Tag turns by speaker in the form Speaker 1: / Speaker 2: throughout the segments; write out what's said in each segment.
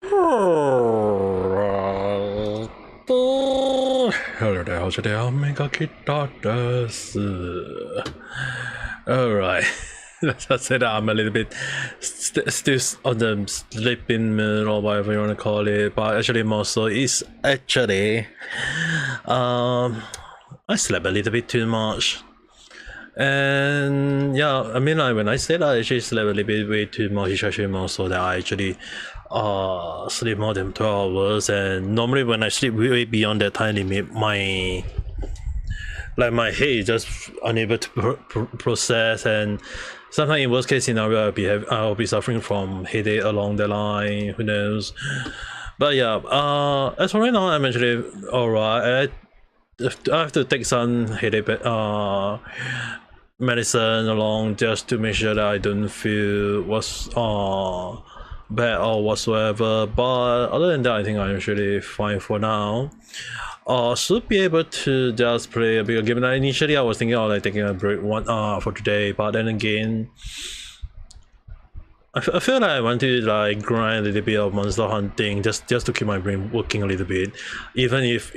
Speaker 1: Hello 大家好，这里 Ame Gakita 的是 Alright, let's just say that I'm a little bit still on the sleeping mood or whatever you want to call it, but actually more so is actually I slept a little bit too much. And yeah, I mean, like when I say that I actually slept a little bit way too much, it's actually more so that I actually sleep more than 12 hours. And normally when I sleep way beyond that time limit, my head is just unable to process, and sometimes in worst case scenario I'll be suffering from headache along the line, who knows. But yeah, as for right now I'm actually alright. I have to take some headache medicine along just to make sure that I don't feel bad or whatsoever, but other than that I think I'm actually fine for now. Should be able to just play a bigger game. Initially I was thinking of like taking a break for today, but then again I feel like I want to like grind a little bit of monster hunting just to keep my brain working a little bit, even if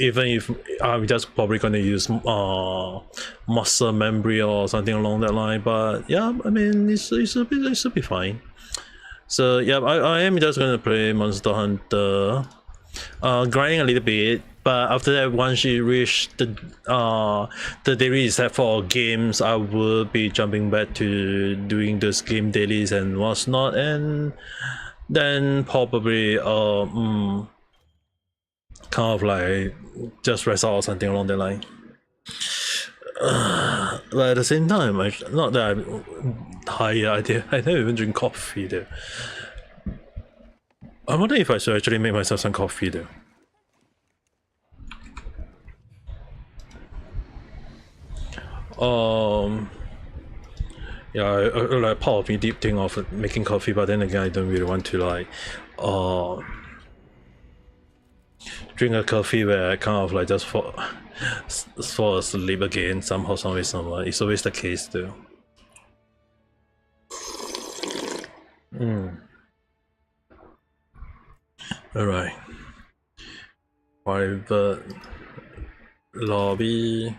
Speaker 1: I'm just probably gonna use muscle memory or something along that line. But yeah, I mean it should be fine. So yeah, I am just gonna play Monster Hunter, grinding a little bit. But after that, once you reach the daily set for games, I will be jumping back to doing those game dailies and what's not, and then probably kind of like just rest out or something along the line. But at the same time, not that I'm tired. I never even drink coffee there. I wonder if I should actually make myself some coffee there. Yeah, like part of me deep think of making coffee, but then again I don't really want to like drink a coffee where I kind of like just fall asleep again somehow, some way, somewhere. It's always the case though. Alright. Private lobby.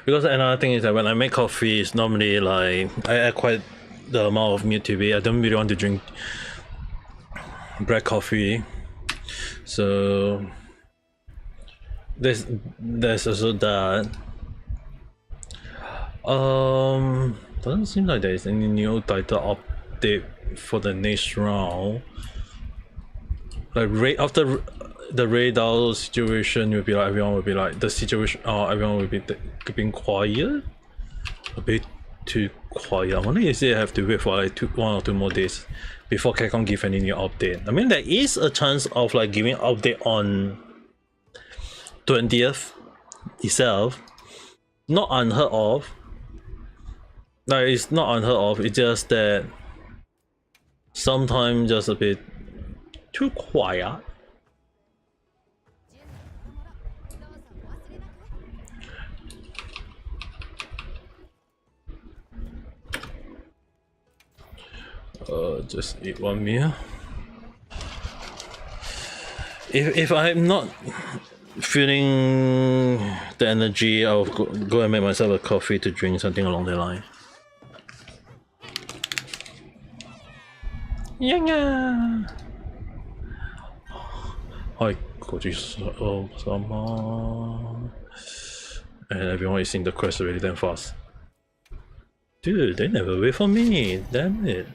Speaker 1: Because another thing is that when I make coffee, it's normally like I add quite the amount of milk to it. I don't really want to drink black coffee, so there's also that. Doesn't seem like there is any new title update for the next round. Like right after the radar situation, will be like everyone will be like the situation. Everyone will be keeping quiet, a bit too quiet. I wonder if they have to wait for like 1 or 2 more days before Capcom give any new update. I mean, there is a chance of like giving update on 20th itself. Not unheard of. Like it's not unheard of. It's just that sometimes just a bit too quiet. Just eat one meal. If I'm not feeling the energy, I'll go and make myself a coffee to drink, something along the line. Yeah. Hi, someone. And everyone is in the quest really damn fast. Dude, they never wait for me. Damn it.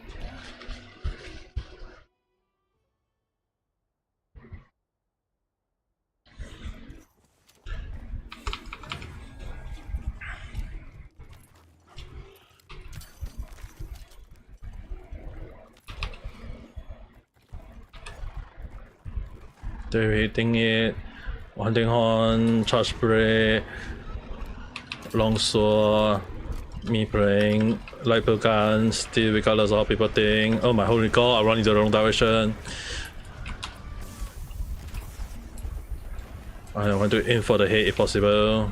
Speaker 1: They're hitting it. Hunting horn, charge spray, longsword, me playing light gun, still regardless of how people think. Oh my holy god, I run in the wrong direction. I want to aim for the head if possible.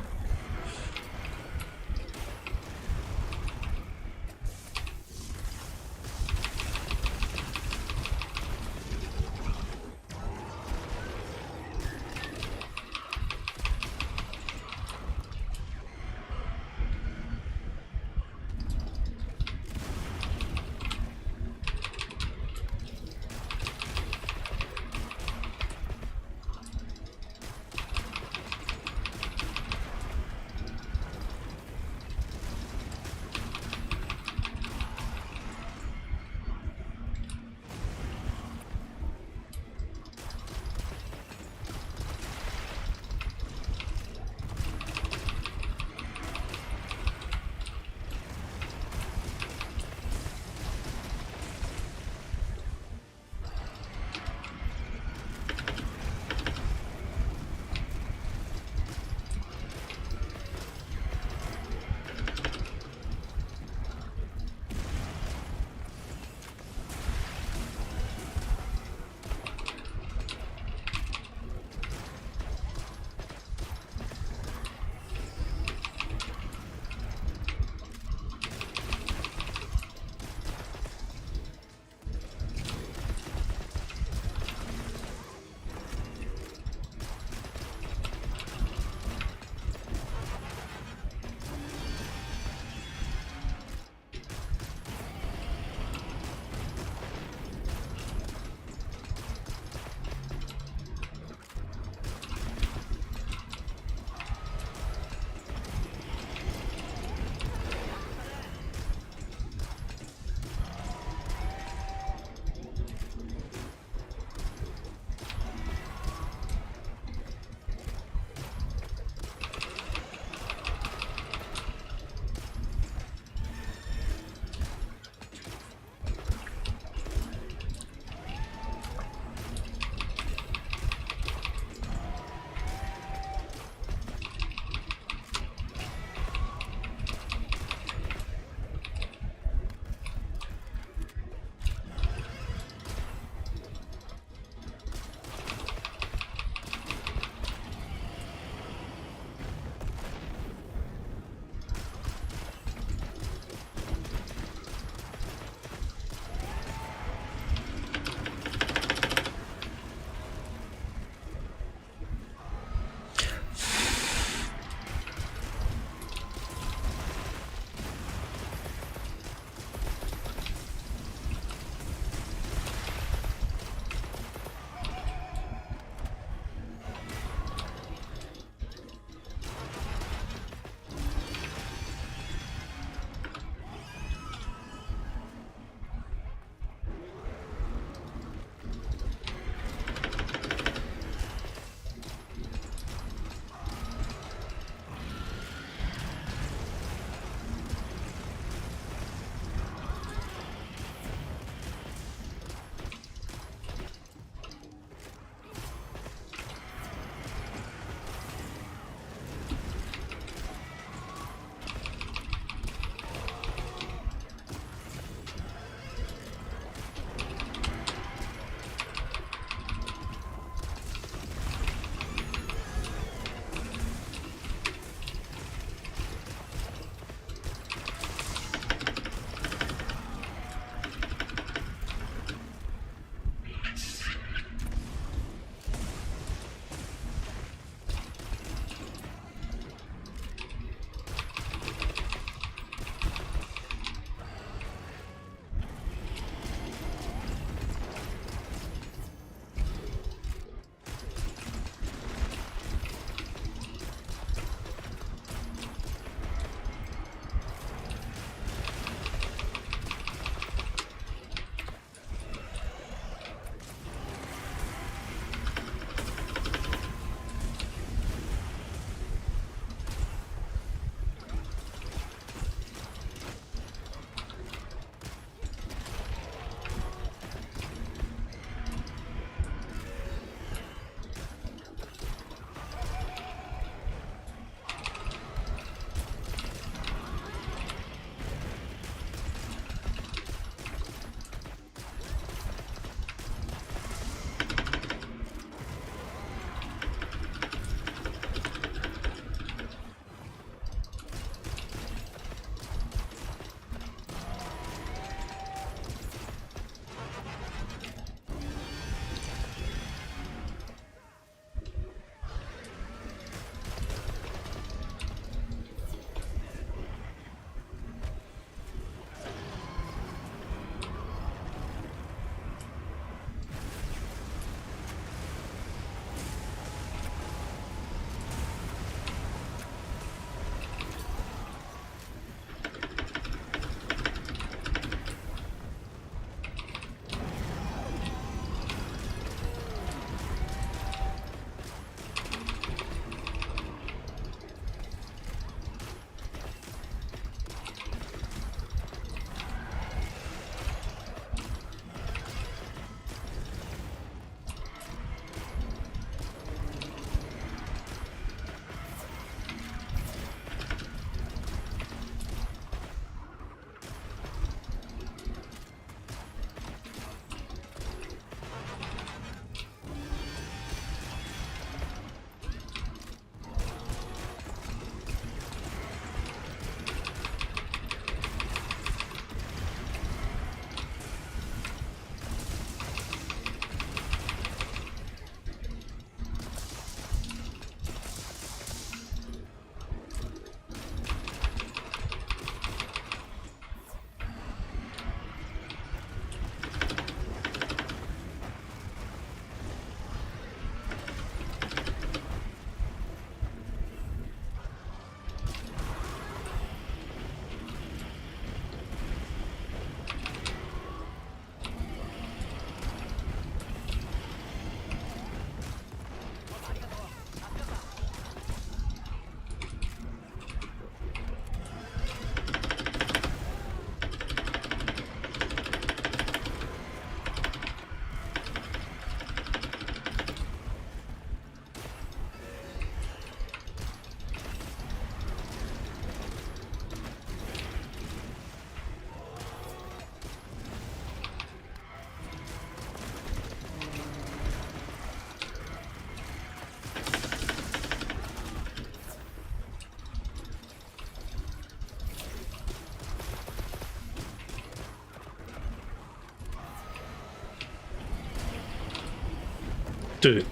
Speaker 1: Dude,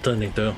Speaker 1: turn it down.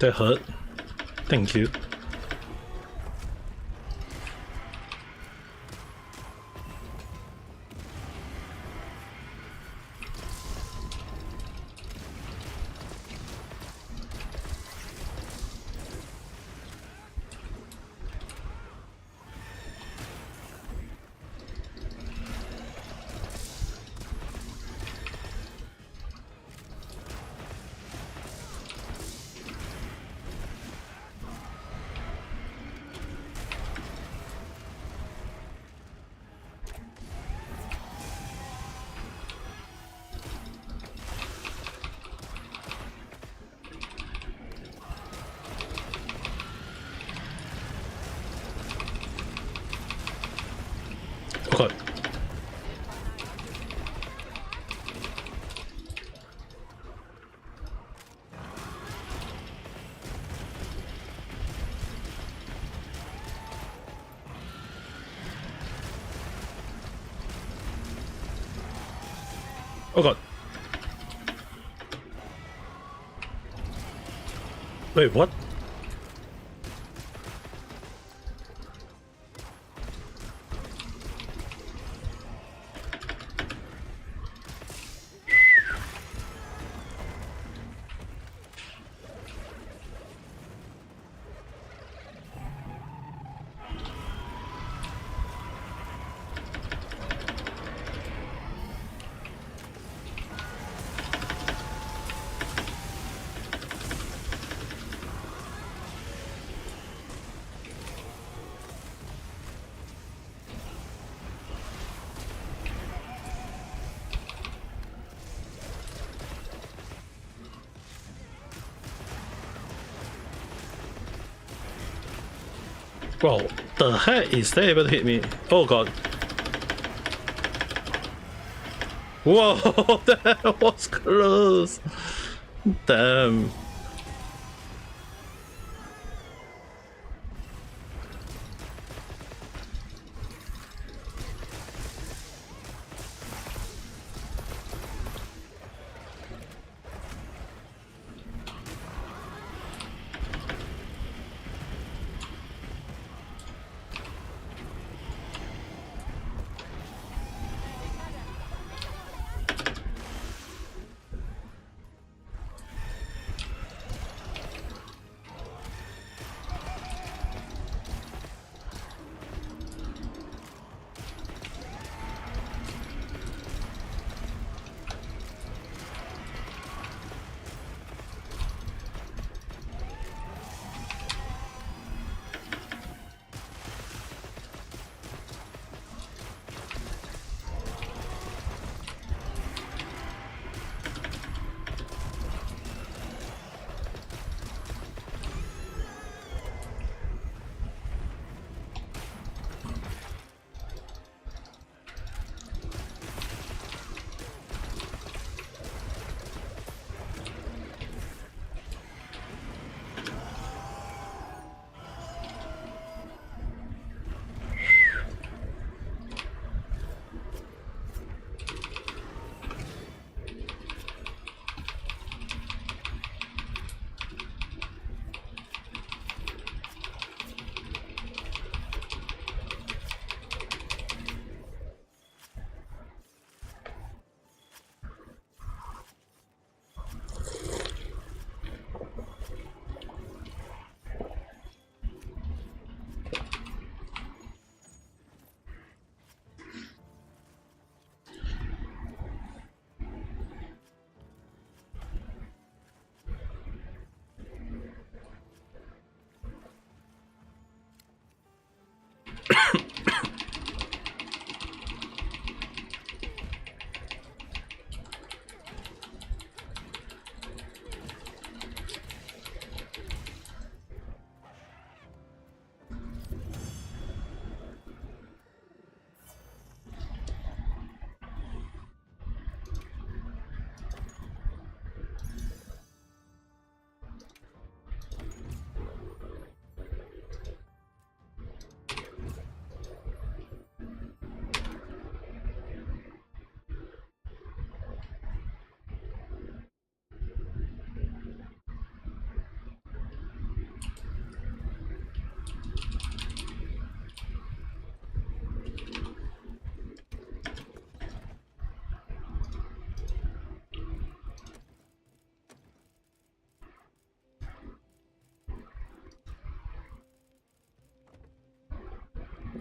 Speaker 1: That hurt. Thank you. Oh god. Oh god. Wait, what? Bro, the heck is they able to hit me? Oh god. Whoa, that was close. Damn.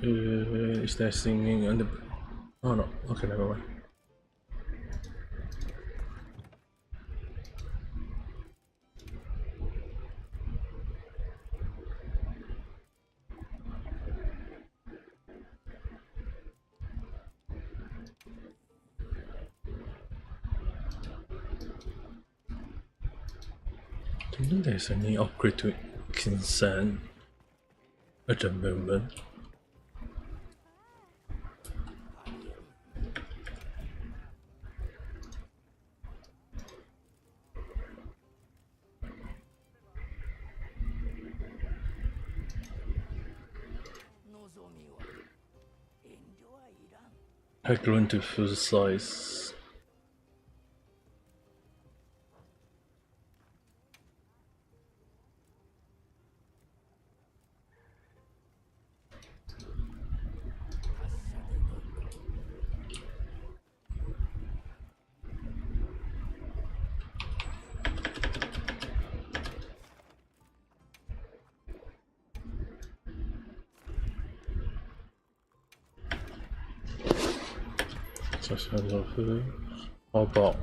Speaker 1: Is there singing on the... Oh no, okay, never mind. I don't think there's any upgrade to Kinsan at the moment. I've grown to full size. How about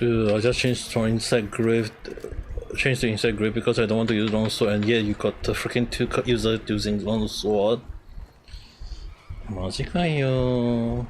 Speaker 1: Dude, I just changed to insect grave. Changed to insect grave because I don't want to use longsword, and yeah, you got the freaking two users using longsword. マジかよ。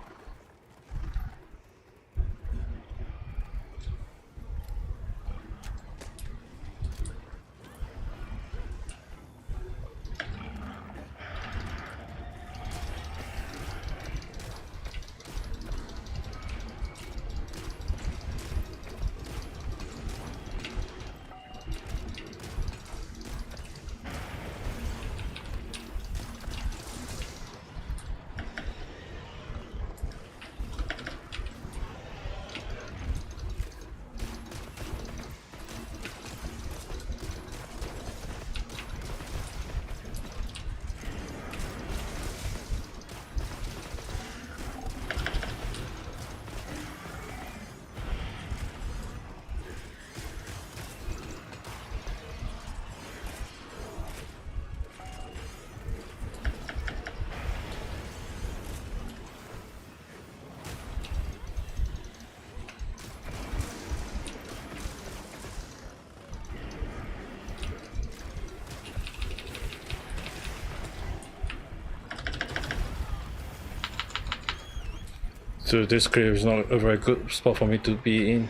Speaker 1: So this grave is not a very good spot for me to be in.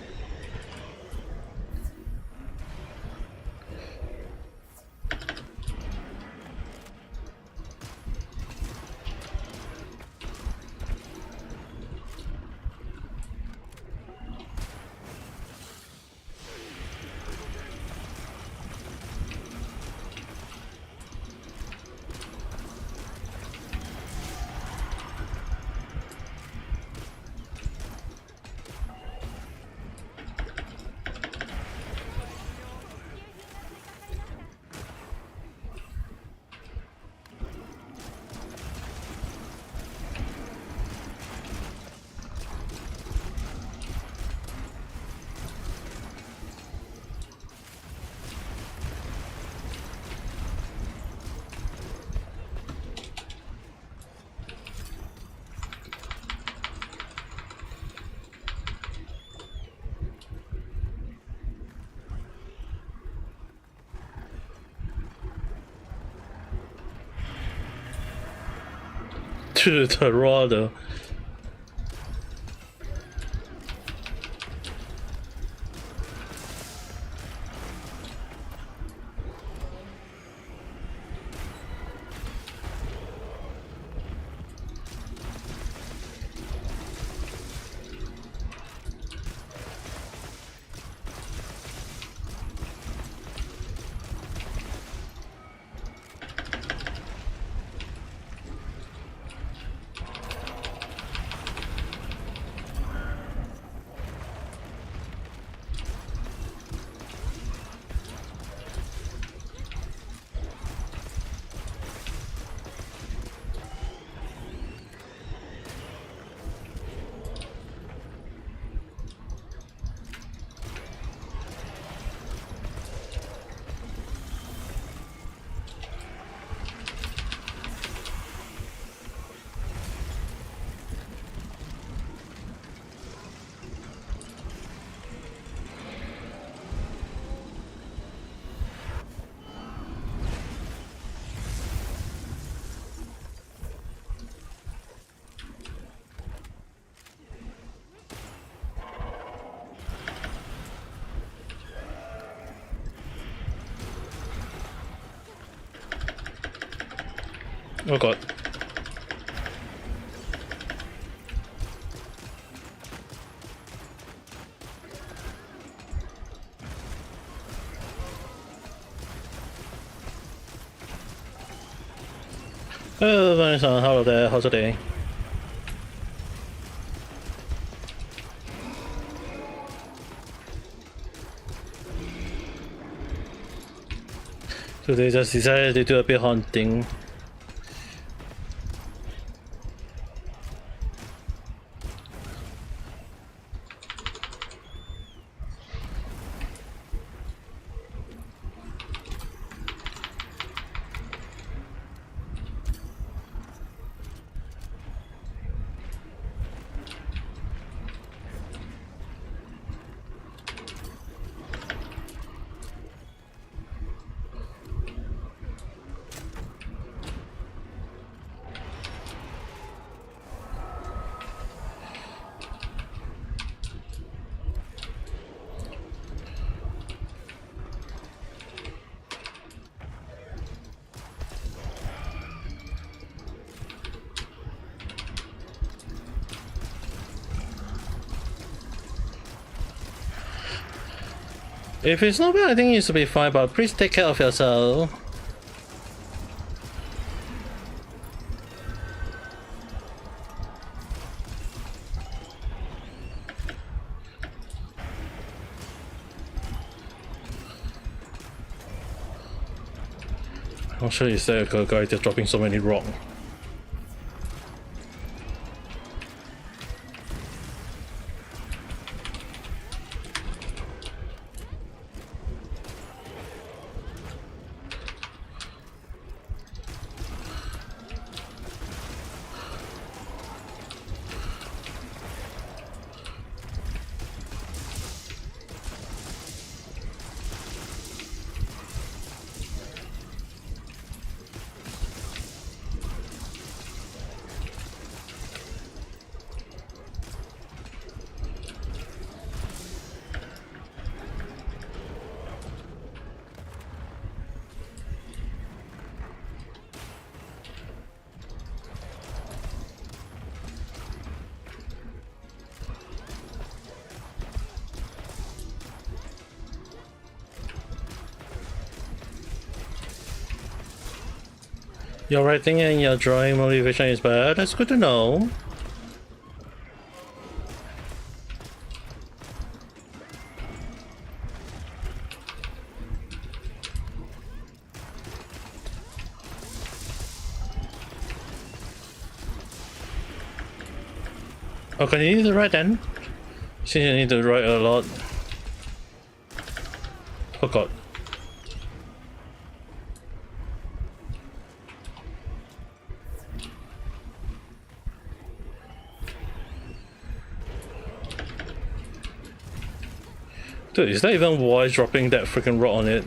Speaker 1: To the rather. Oh god. Oh, Vanessa, hello there, how's your day? So they just decided to do a bit hunting. If it's not bad, I think it should be fine, but please take care of yourself. I'm sure is there a guy just dropping so many rocks. Your writing and your drawing motivation is bad. That's good to know. Okay, you need to write then. Since you need to write a lot. Oh god. Dude, is that even wise dropping that freaking rot on it?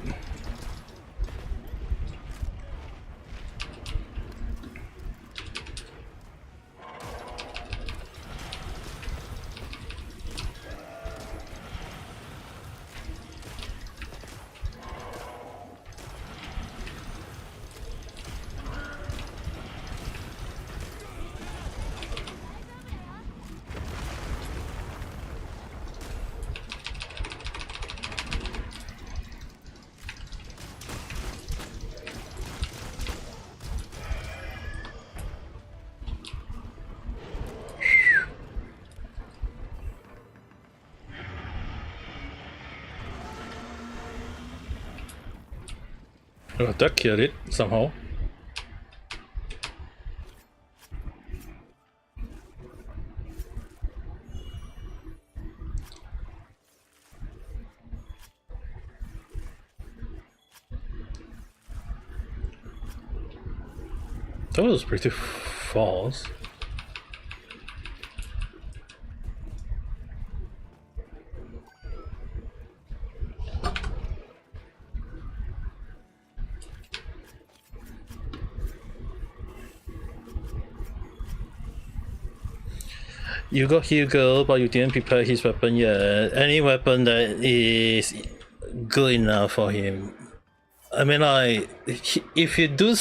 Speaker 1: Oh, that killed it somehow. That was pretty fast. You got Hugo, but you didn't prepare his weapon yet. Any weapon that is good enough for him. I mean, like, if you do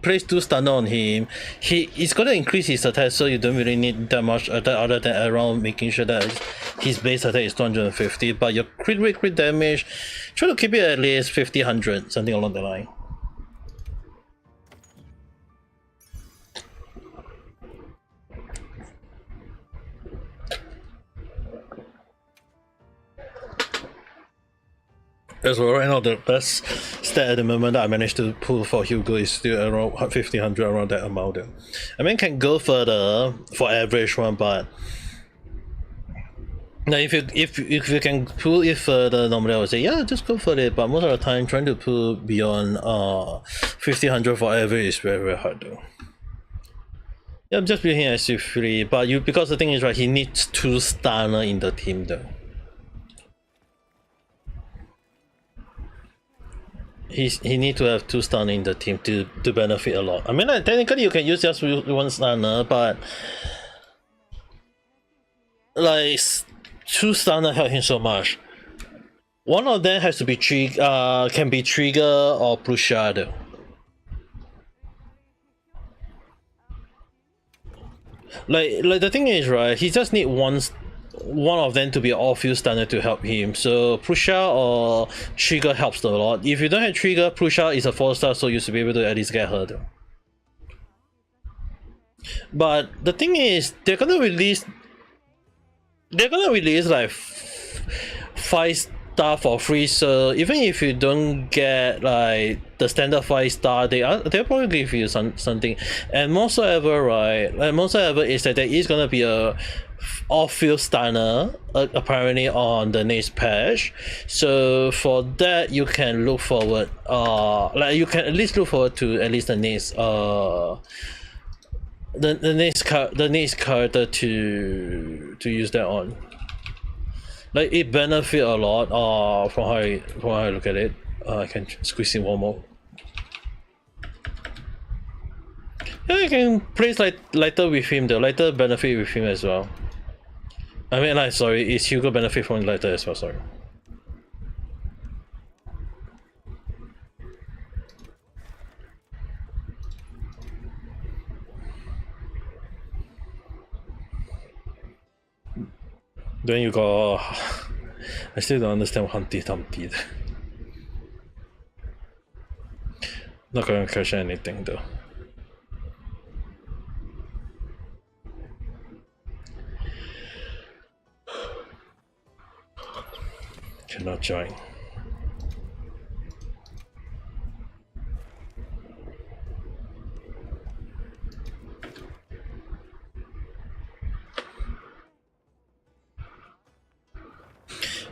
Speaker 1: place 2 stunner on him, he's gonna increase his attack, so you don't really need that much attack other than around making sure that his base attack is 250. But your crit rate, crit damage, try to keep it at least 50, 100, something along the line. As well, right now the best stat at the moment that I managed to pull for Hugo is still around 50, 100, around that amount there. I mean, can go further for average one, but now if you can pull it further, normally I would say yeah, just go for it. But most of the time, trying to pull beyond 50, 100 for average is very, very hard though. Yeah, I'm just building SC3, but because the thing is right, he needs 2 stunner in the team though. He need to have 2 stunner in the team to benefit a lot. I mean, like, technically you can use just 1 stunner, but like 2 stunner help him so much. One of them has to be can be trigger or blue shadow. Like the thing is right, he just need one one of them to be an off-field stunner to help him. So Prusha or Trigger helps a lot. If you don't have Trigger, Prusha is a 4-star, so you should be able to at least get her though. But the thing is, they're gonna release like 5-star for free. So even if you don't get like the standard 5-star, they'll probably give you something. And moreover, right? Like moreover is that there is gonna be a off-field stunner apparently on the next patch. So for that, you can look forward. Like you can at least look forward to at least the next the next character to use that on. Like it benefit a lot from how I look at it. I can squeeze in one more. Yeah, I can place like lighter with him, the lighter benefit with him as well. I mean like sorry, it's Hugo benefit from lighter as well, sorry. Then you go. I still don't understand what Humpty Dumpty. Not gonna catch anything though. Cannot join.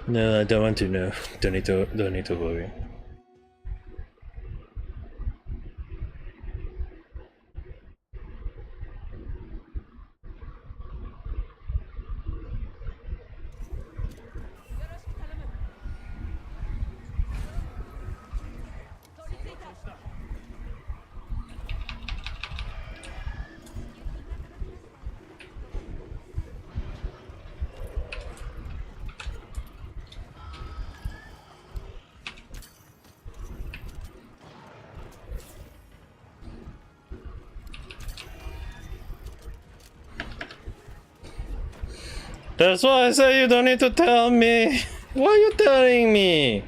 Speaker 1: No, I don't want to know. Don't need to worry. That's why I say you don't need to tell me. Why are you telling me?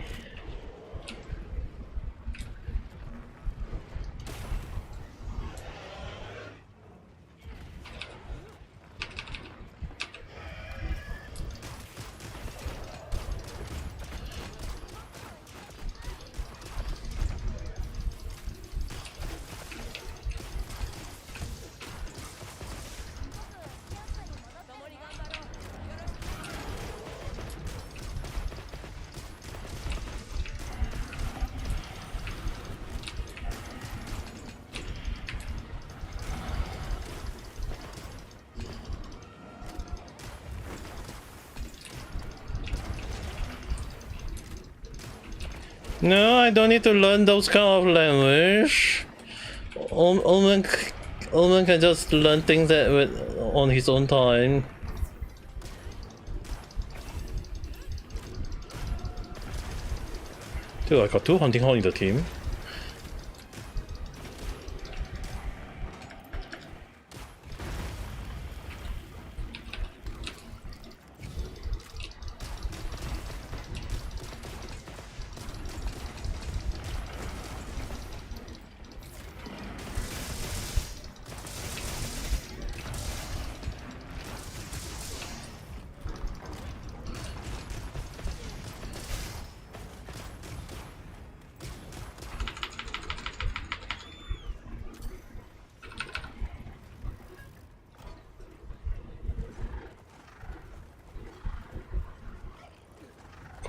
Speaker 1: No, I don't need to learn those kind of language. Omen can just learn things that on his own time. Dude, I got 2 hunting horn in the team.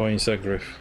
Speaker 1: Insect Griff.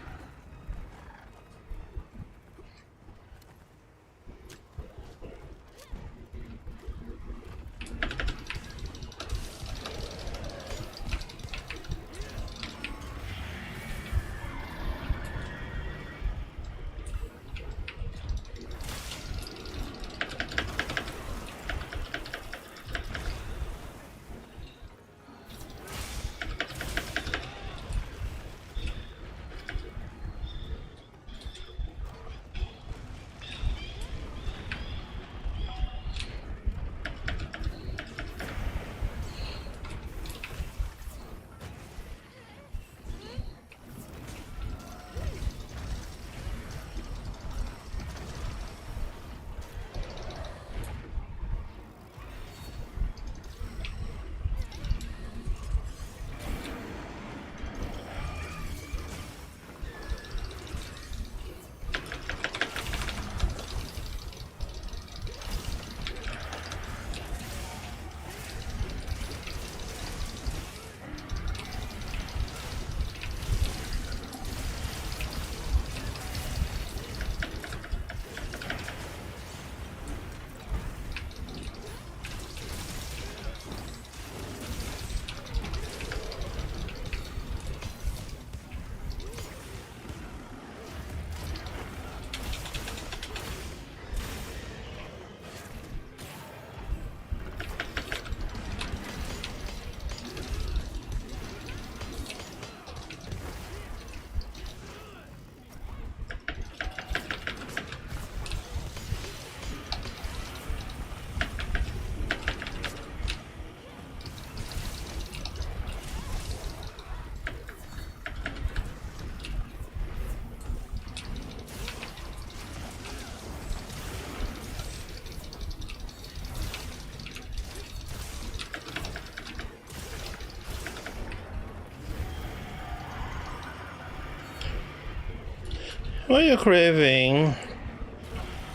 Speaker 1: What are you craving?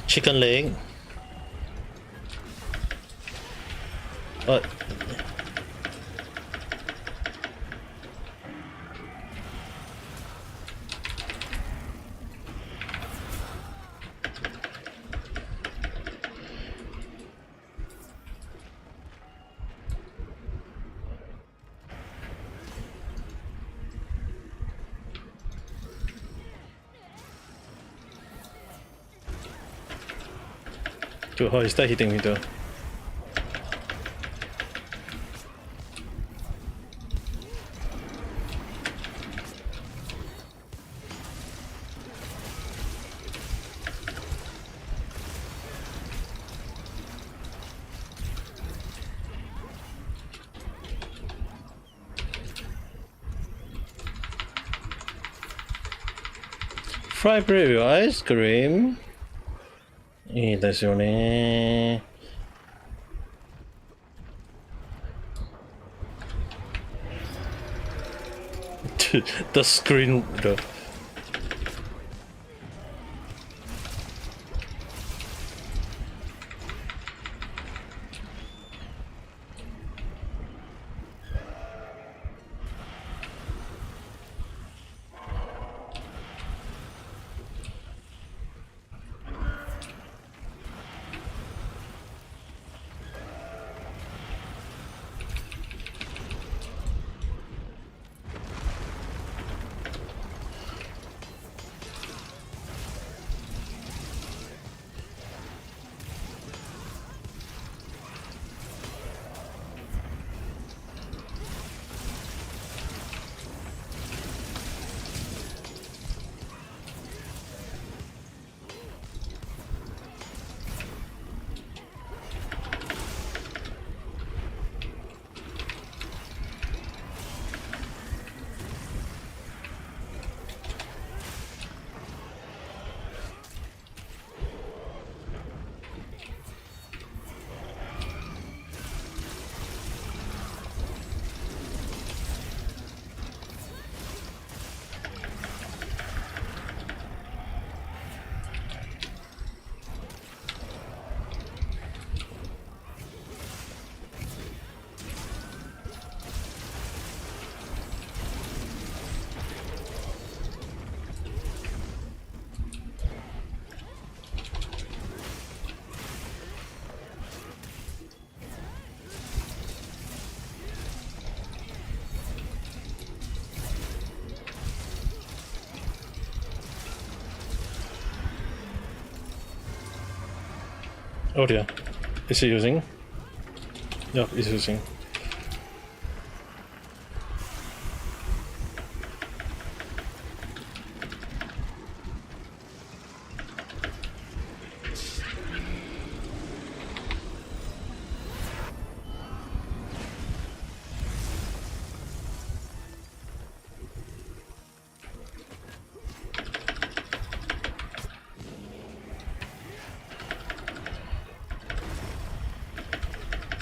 Speaker 1: Chicken leg? What? Dude, how is that hitting me though? Fried bread with ice cream? いいですよね。The screen, the oh dear. Is he using? Yeah, he's using.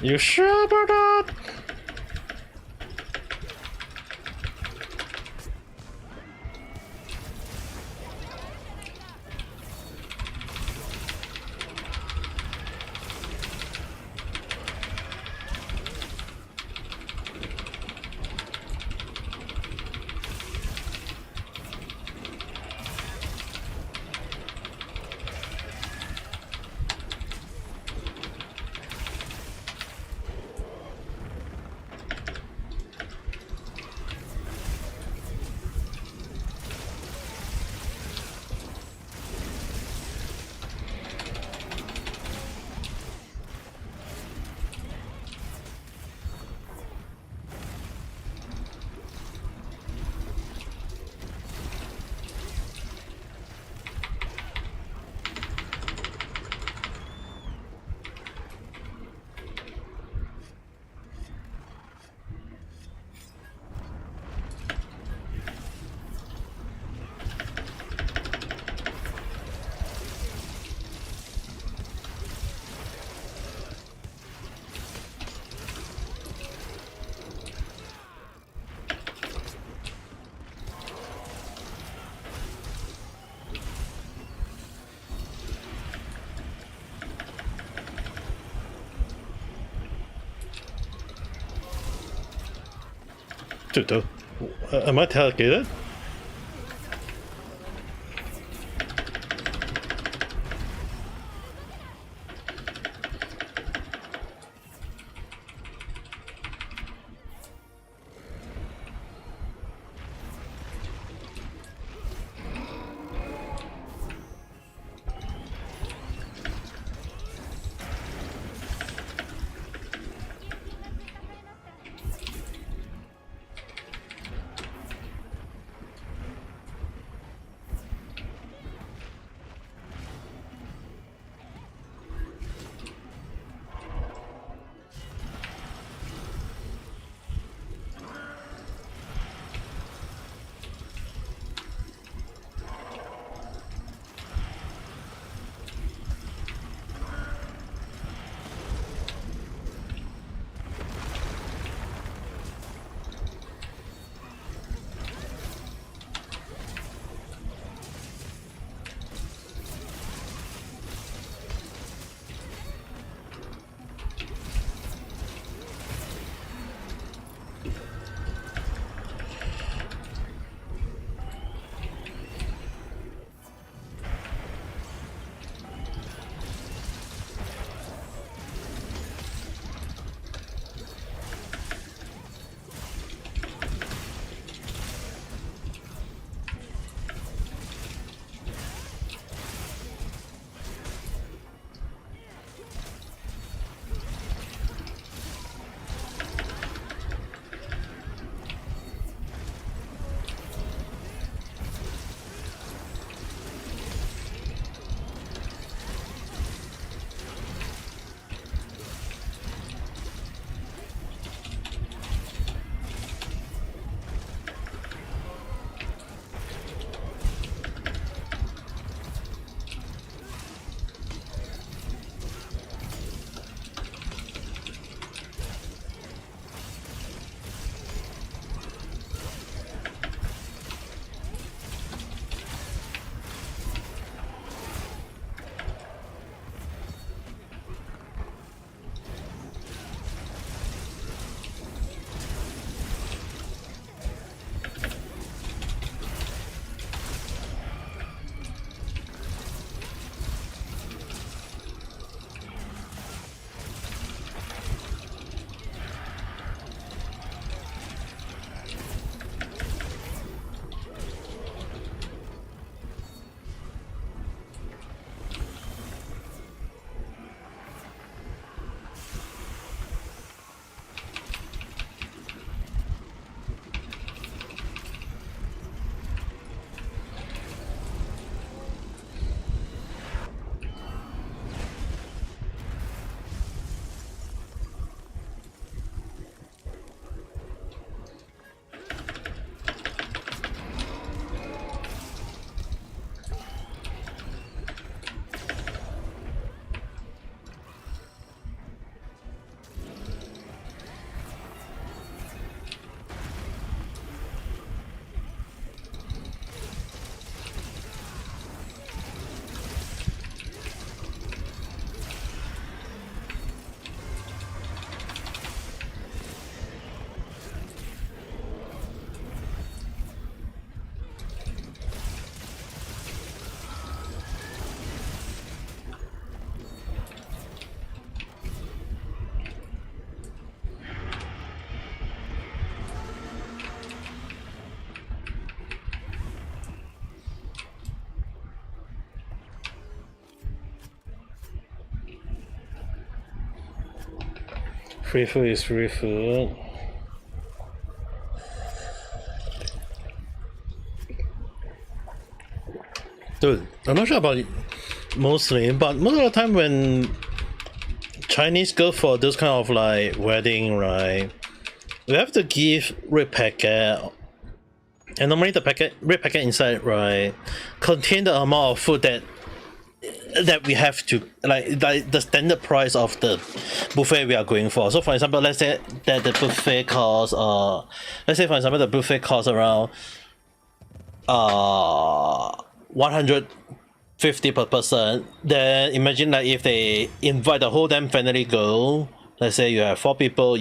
Speaker 1: You sure about that? Dude, am I tailgated? Free food is free food. Dude, I'm not sure about it mostly, but most of the time when Chinese go for this kind of like wedding, right, we have to give red packet, and normally the red packet inside, right, contain the amount of food that we have to like the standard price of the buffet we are going for. So for example, let's say that the buffet costs around 150 per person. Then imagine like if they invite the whole damn family go, let's say you have 4 people,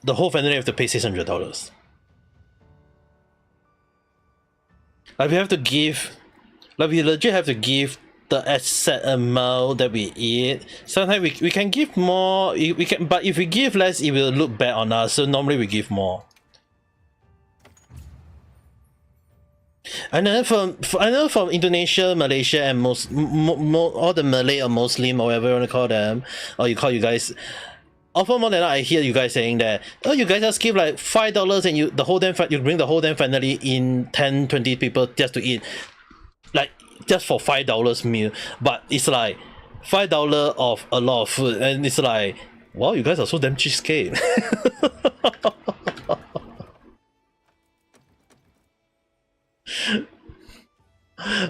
Speaker 1: the whole family have to pay $600. Like we have to give, like we legit have to give the set amount that we eat. Sometimes we can give more, we can, but if we give less, it will look bad on us. So normally we give more. I know from Indonesia, Malaysia, and all the Malay or Muslim or whatever you want to call them, or you call you guys. Often more than not, I hear you guys saying that, oh, you guys just give like $5 and you bring the whole damn family in 10, 20 people just to eat, like just for $5 meal. But it's like $5 of a lot of food, and it's like, wow, you guys are so damn cheapskate.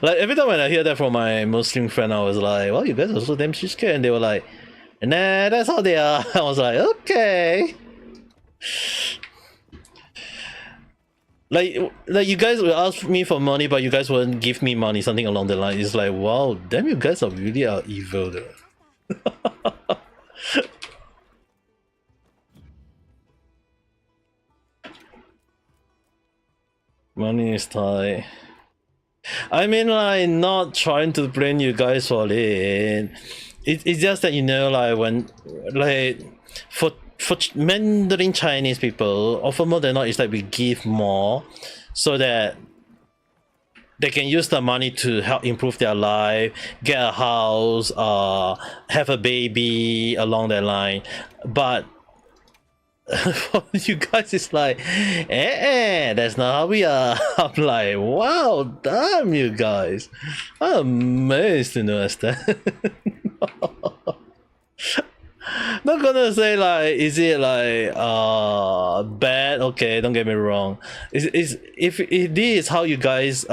Speaker 1: Like every time when I hear that from my Muslim friend, I was like, well, you guys are so damn cheapskate, and they were like, nah, that's how they are. I was like, okay. Like you guys will ask me for money, but you guys won't give me money, something along the line. It's like, wow, damn, you guys are really evil though. Money is tight. I mean, like, not trying to blame you guys for it. It's just that, you know, like, when, like, for Mandarin Chinese people, often more than not, it's like we give more so that they can use the money to help improve their life, get a house, have a baby along that line. But for you guys, it's like, that's not how we are. I'm like, wow, damn, you guys. I'm amazed to know that. Not gonna say like, is it like bad? Okay, don't get me wrong. If this is how you guys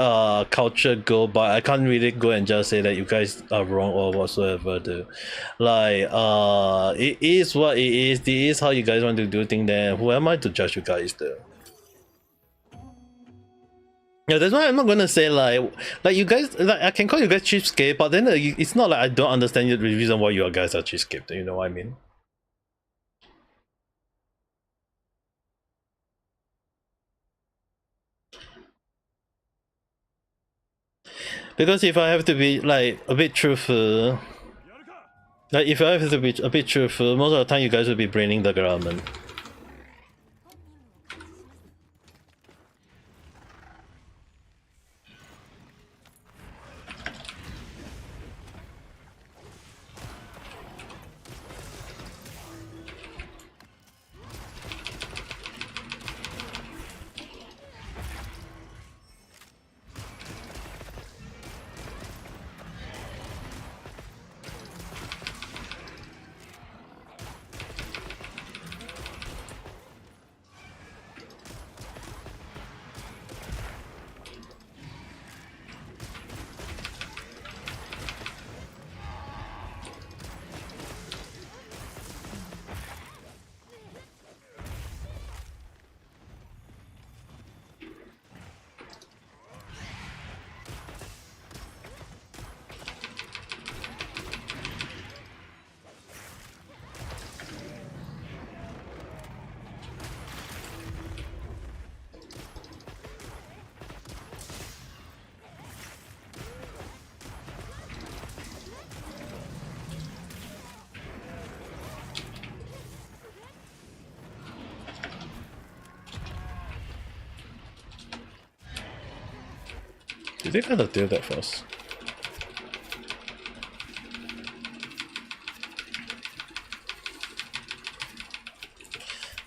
Speaker 1: culture go, but I can't really go and just say that you guys are wrong or whatsoever. Dude. Like it is what it is. This is how you guys want to do things. Then who am I to judge you guys though? Yeah, that's why I'm not gonna say like you guys, like I can call you guys cheapskate, but then it's not like I don't understand the reason why you guys are cheapskate. You know what I mean? Because if I have to be like a bit truthful, like if I have to be a bit truthful, most of the time you guys will be blaming the government. Did they kind of do that for us?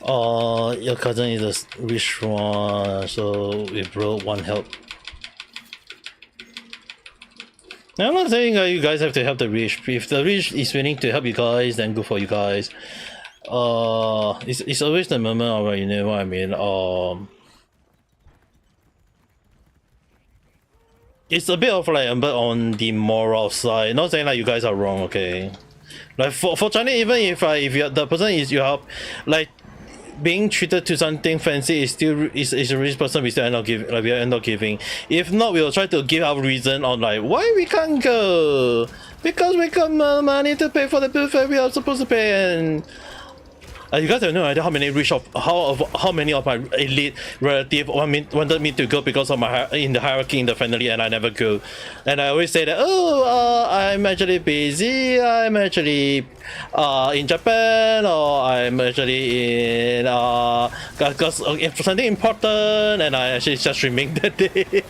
Speaker 1: Oh, your cousin is a rich one, so we brought one help. Now, I'm not saying you guys have to help the rich. If the rich is willing to help you guys, then good for you guys. It's always the moment of, you know what I mean. It's a bit of like on the moral side. Not saying like you guys are wrong, okay? Like for China, even if you're, the person is you help, like being treated to something fancy is still is a rich person, we still end up giving, like we end up giving. If not, we'll try to give our reason on like why we can't go, because we got money to pay for the buffet we are supposed to pay, and You guys have no idea how many how many of my elite relative wanted me to go because of my in the hierarchy in the family, and I never go. And I always say that, I'm actually busy. I'm actually in Japan, or I'm actually in got something important, and I actually just remain that day.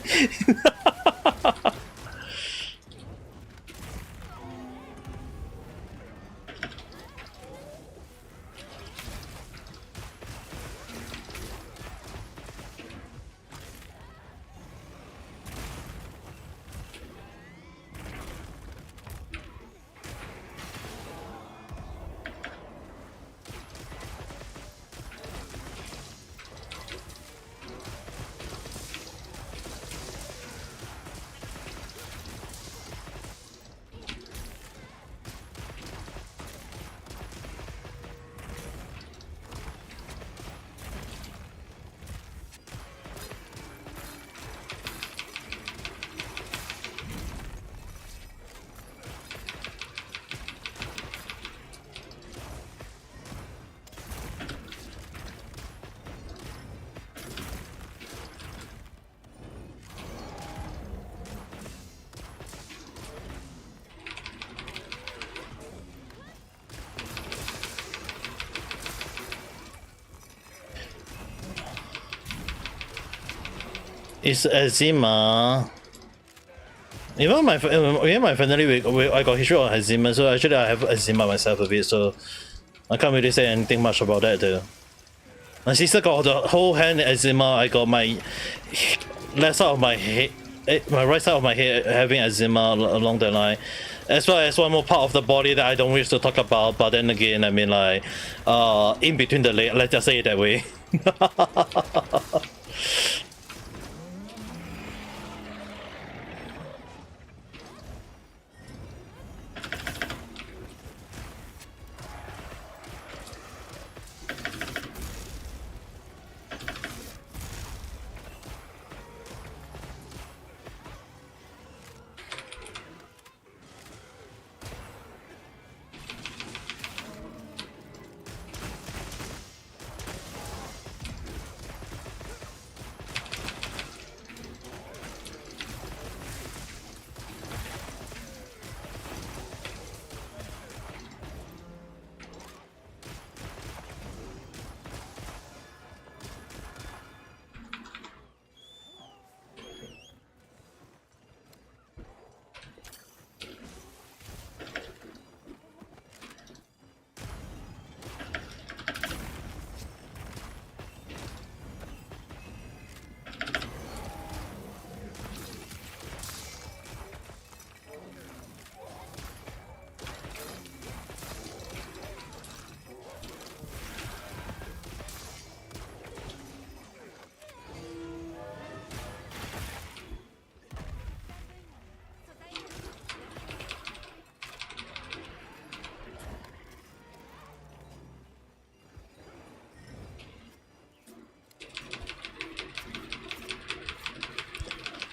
Speaker 1: It's eczema. Even my family, I got history of eczema, so actually I have eczema myself a bit, so I can't really say anything much about that though. My sister got the whole hand eczema. I got my left side of my head, my right side of my head having eczema along the line, as well as one more part of the body that I don't wish to talk about. But then again, I mean, like, in between the leg, let's just say it that way.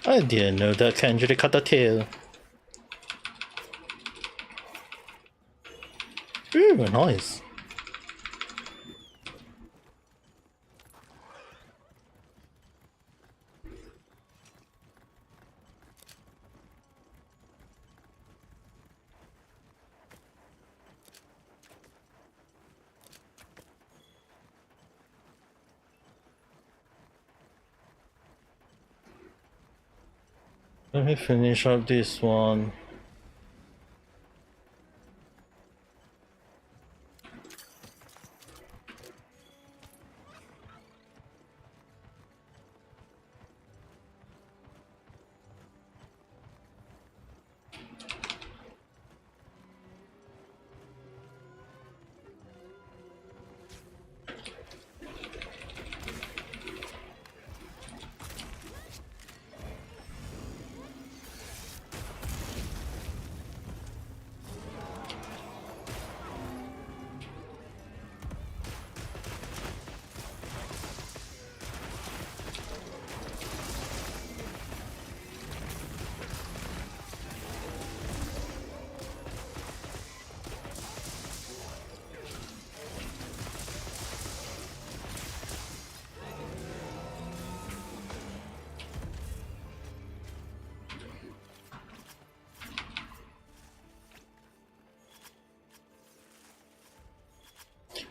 Speaker 1: I didn't know that can actually cut the tail. Ooh, nice. Let me finish up this one.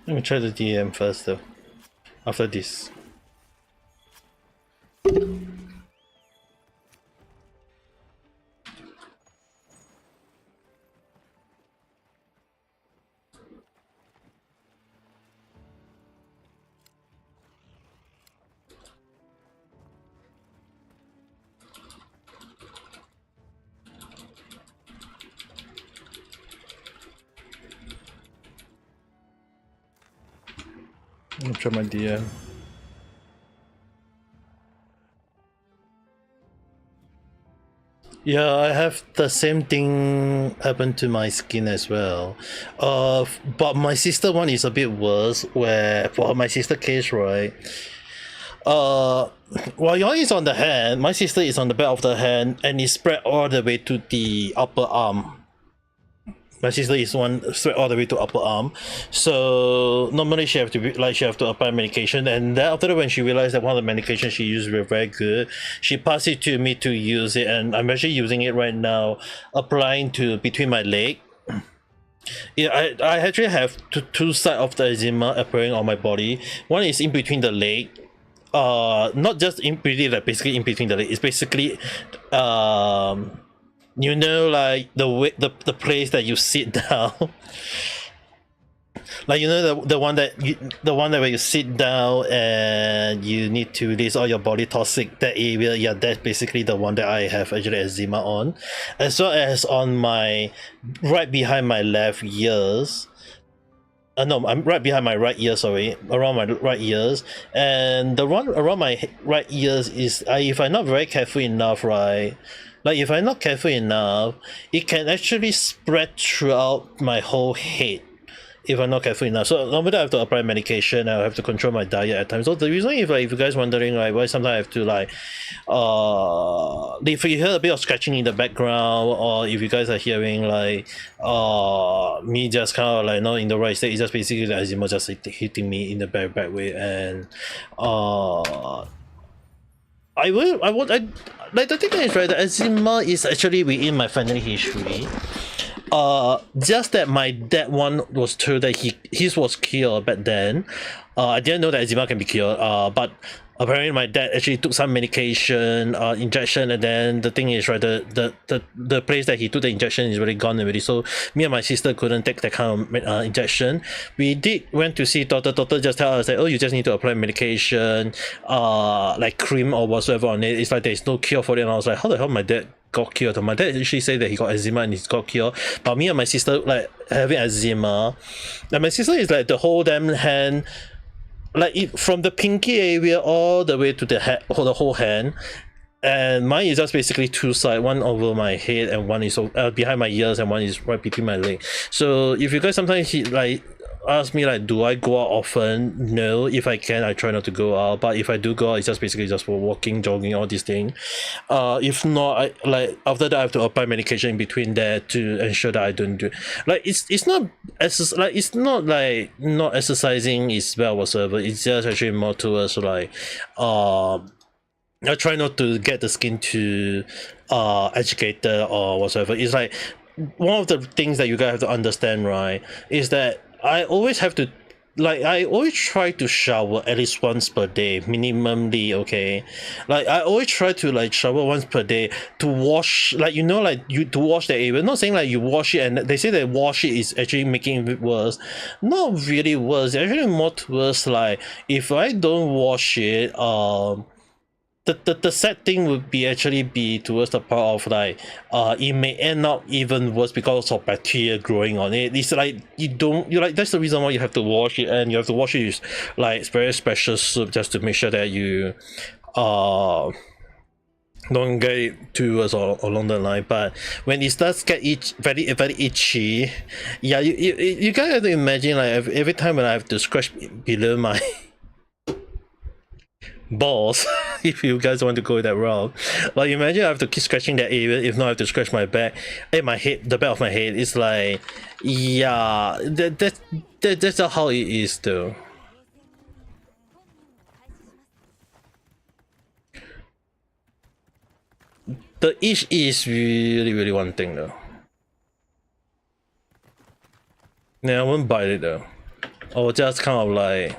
Speaker 1: Let me try the DM first though. After this. Let me try my DM. Yeah, I have the same thing happen to my skin as well. But my sister one is a bit worse. Where for my sister case, right? Well, yours is on the hand. My sister is on the back of the hand, and it's spread all the way to the upper arm. My sister is one straight all the way to upper arm, so normally she have to apply medication, and then after that, when she realized that one of the medications she used were very good, she passed it to me to use it, and I'm actually using it right now, applying to between my leg. Yeah, I actually have two sides of the eczema appearing on my body. One is in between the leg, not just in between, like basically in between the leg. It's basically you know, like the way the place that you sit down. Like, you know, the one that where you sit down and you need to release all your body toxic, that area. Yeah, that's basically the one that I have actually eczema on, as well as on my right behind my left ears. No, I'm right behind my right ear, sorry, around my right ears, and the one around my right ears is, if I'm not very careful enough, right, like if I'm not careful enough, it can actually spread throughout my whole head if I'm not careful enough. So normally I have to apply medication, I have to control my diet at times. So the reason, if you guys wondering like why sometimes I have to like if you hear a bit of scratching in the background, or if you guys are hearing like me just kind of like not in the right state, it's just basically the eczema just hitting me in the bad way. And I like, the thing is, right, the eczema is actually within my family history. Just that my dad one was told that his was cured back then. I didn't know that eczema can be cured. But apparently my dad actually took some medication, injection, and then the thing is, right, the place that he took the injection is already gone already. So me and my sister couldn't take that kind of injection. We went to see doctor. Doctor just tell us that, oh, you just need to apply medication, like cream or whatsoever on it. It's like there's no cure for it. And I was like, how the hell my dad got cured? My dad actually said that he got eczema and he's got cured, but me and my sister like having eczema, and my sister is like the whole damn hand, like from the pinky area all the way to the head, the whole hand. And mine is just basically two sides, one over my head and one is behind my ears, and one is right between my leg. So if you guys sometimes like ask me like, do I go out often? No. If I can, I try not to go out, but if I do go out, it's just basically just for walking, jogging, all these things. If not, I like after that I have to apply medication in between there to ensure that I don't do, like, it's not like not exercising is well whatsoever. It's just actually more towards like I try not to get the skin too educated or whatsoever. It's like one of the things that you guys have to understand, right, is that I always have to, like, I always try to shower at least once per day, minimally, okay? Like, I always try to, like, shower once per day to wash, like, you know, like, to wash the area. Not saying, like, you wash it and they say that wash it is actually making it worse. Not really worse. Actually more towards, like, if I don't wash it, the sad thing would be actually be towards the part of like it may end up even worse because of bacteria growing on it. It's like you like, that's the reason why you have to wash it, and you have to wash it with like very special soup just to make sure that you don't get it too worse or along the line. But when it starts get very itchy, yeah, you guys have to imagine like every time when I have to scratch below my balls, if you guys want to go that route, like imagine I have to keep scratching that area. If not, I have to scratch my back, my head, the back of my head. It's like, yeah, that's how it is though. The itch is really one thing though. Yeah, I won't bite it though. or just kind of like.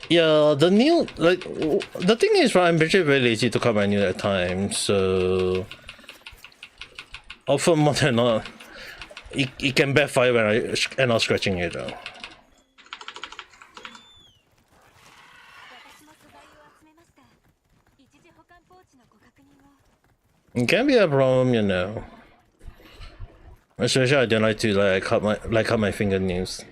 Speaker 1: Yeah, the new, like, the thing is, right, I'm actually very lazy to cut my nail at times, so often more than not, it can backfire when I end up scratching it though. It can be a problem, you know. Especially I don't like to cut my fingernails.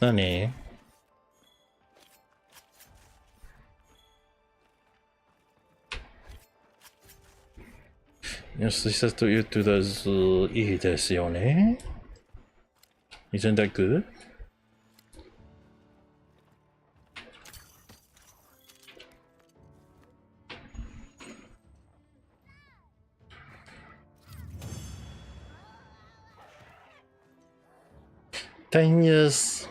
Speaker 1: Nani? Yes, this says to you to theいいですよね. Isn't that good? $10.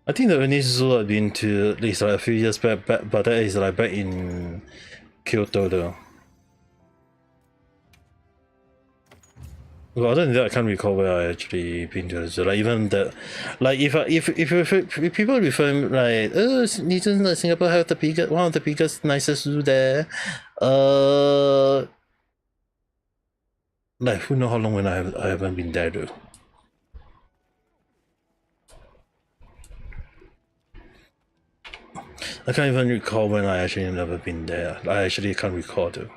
Speaker 1: I think the only zoo I've been to at least like a few years back, but that is like back in Kyoto though. Well, other than that, I can't recall where I actually been to a zoo. Like even the, like if people refer like, oh, Singapore have the biggest, one of the biggest, nicest zoo there. Like who know how long when I haven't been there though. I can't even recall when I actually never been there. I actually can't recall though.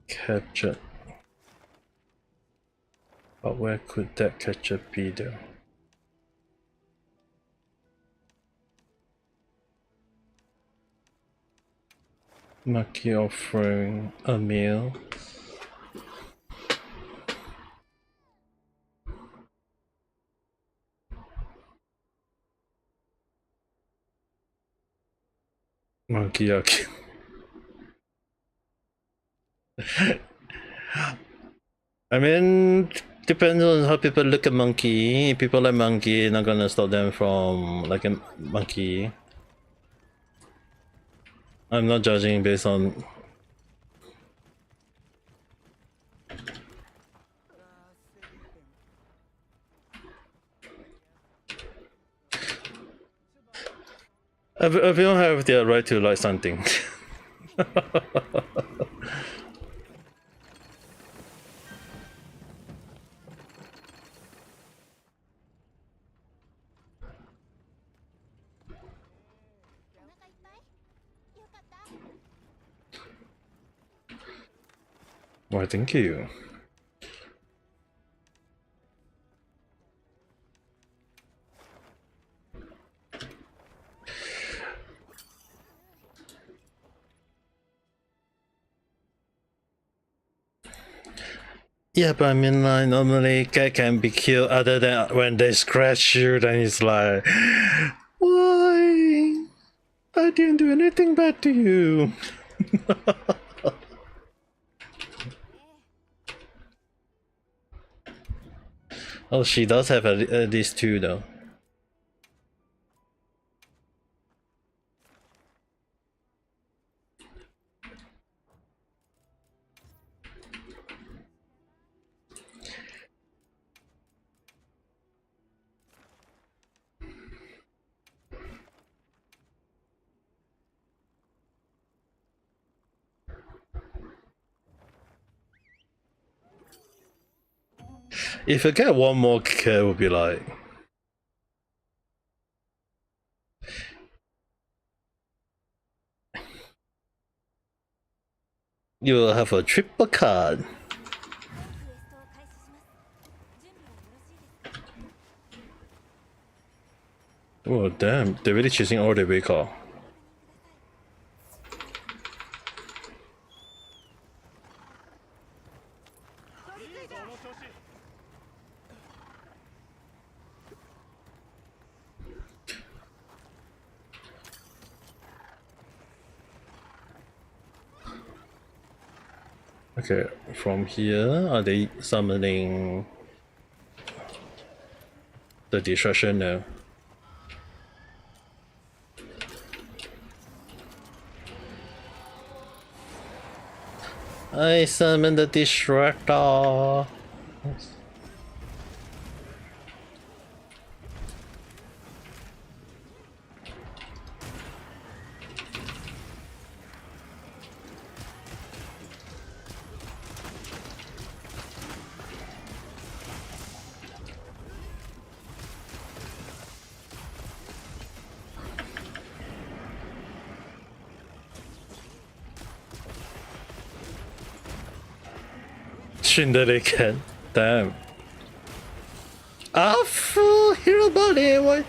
Speaker 1: Capture. But where could that capture be though? Maki offering a meal. Monkey yaki. I mean, depends on how people look at monkey. People like monkey, not gonna stop them from like a monkey. I'm not judging based on. Everyone have their right to like something. Why, thank you. Yeah, but I mean, like, normally cat can be killed other than when they scratch you, then it's like, why? I didn't do anything bad to you. Oh, she does have these two though. If I get one more cat, it would be like, you will have a triple card. Oh damn, they're really chasing all the way car. Okay, from here, are they summoning the destruction now? I summon the distractor. Shindere can. Damn. Ah, fool! Hero body! What?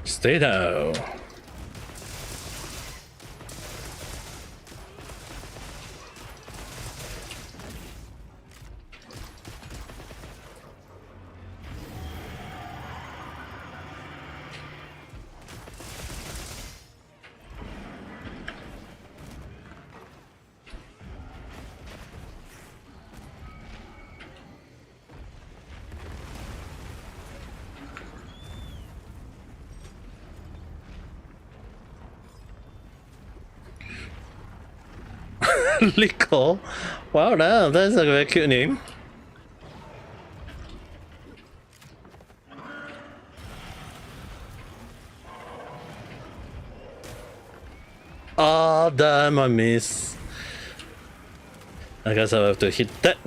Speaker 1: Stay down. Lico. Wow, that's a very cute name. Ah, damn, I miss. I guess I'll have to hit that.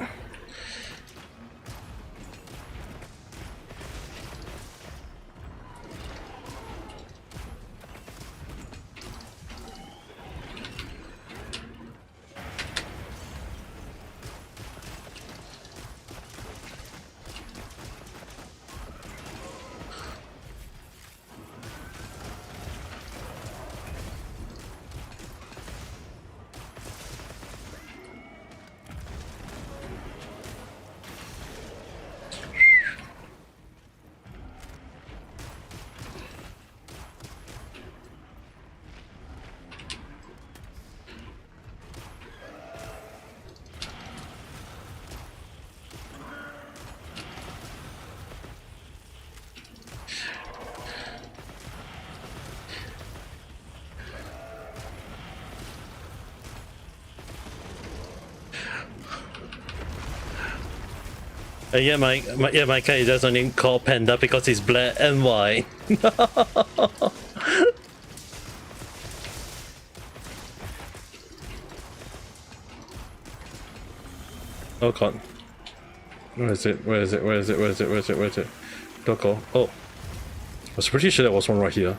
Speaker 1: Yeah, my cat is just only called Panda because he's black and white. Oh god. Where is it? Where is it? Where is it? Where is it? Where is it? Where is it? Don't go. Oh. I was pretty sure there was one right here.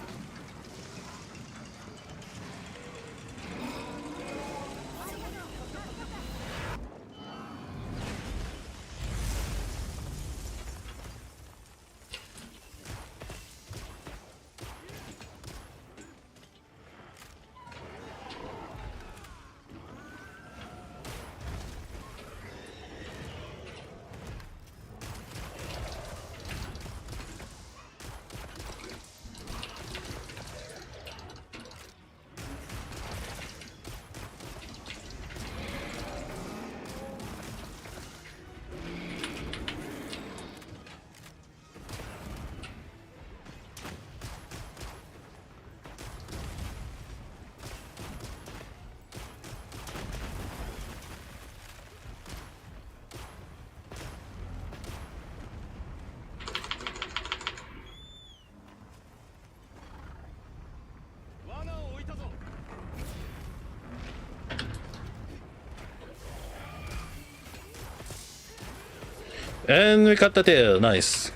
Speaker 1: And we got the tail. Nice.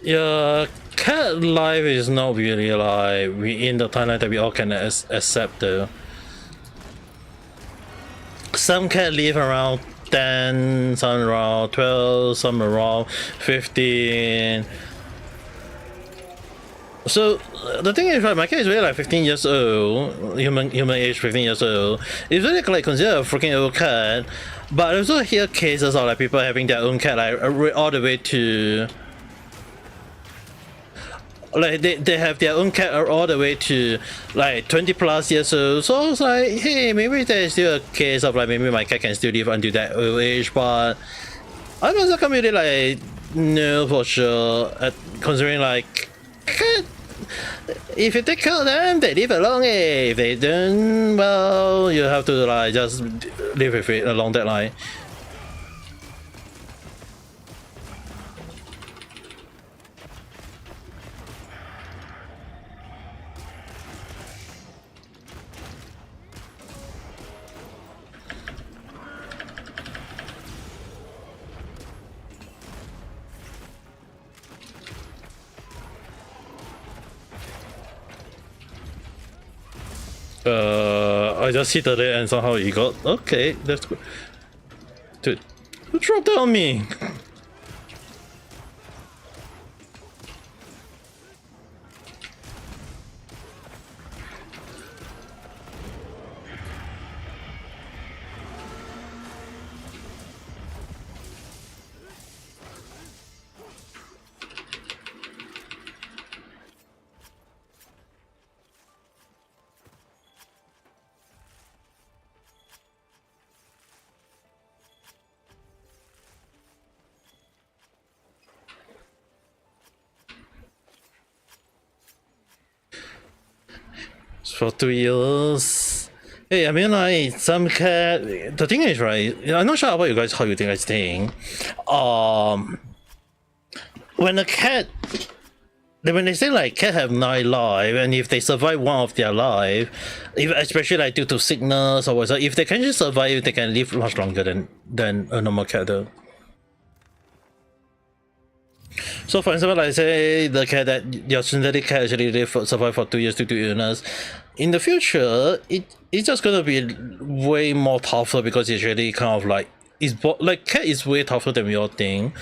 Speaker 1: Yeah, cat life is not really like we in the timeline that we all can accept though. Some cat live around 10, some around 12, some around 15. So the thing is, right, my cat is really like 15 years old, human age 15 years old. It's really like considered a freaking old cat. But I also hear cases of like people having their own cat like all the way to like they have their own cat all the way to like 20 plus years old. So it's like, hey, maybe there's still a case of like maybe my cat can still live until that old age, but I don't can't really like know for sure. Considering like cat, if you take care of them, they live a long age. If they don't, well, you have to like just live with it along that line. I just hit it and somehow he got okay. That's good. Dude, who dropped that on me? For 2 years. Hey, I mean, like some cat. The thing is, right? I'm not sure about you guys how you guys think. When a cat, when they say like cat have 9 lives, and if they survive one of their life, if especially like due to sickness or whatever, if they can just survive, they can live much longer than a normal cat though. So for example, like say the cat that your synthetic cat actually survive for 2 years due to illness, in the future it's just gonna be way more tougher because it's really kind of like like cat is way tougher than we all think.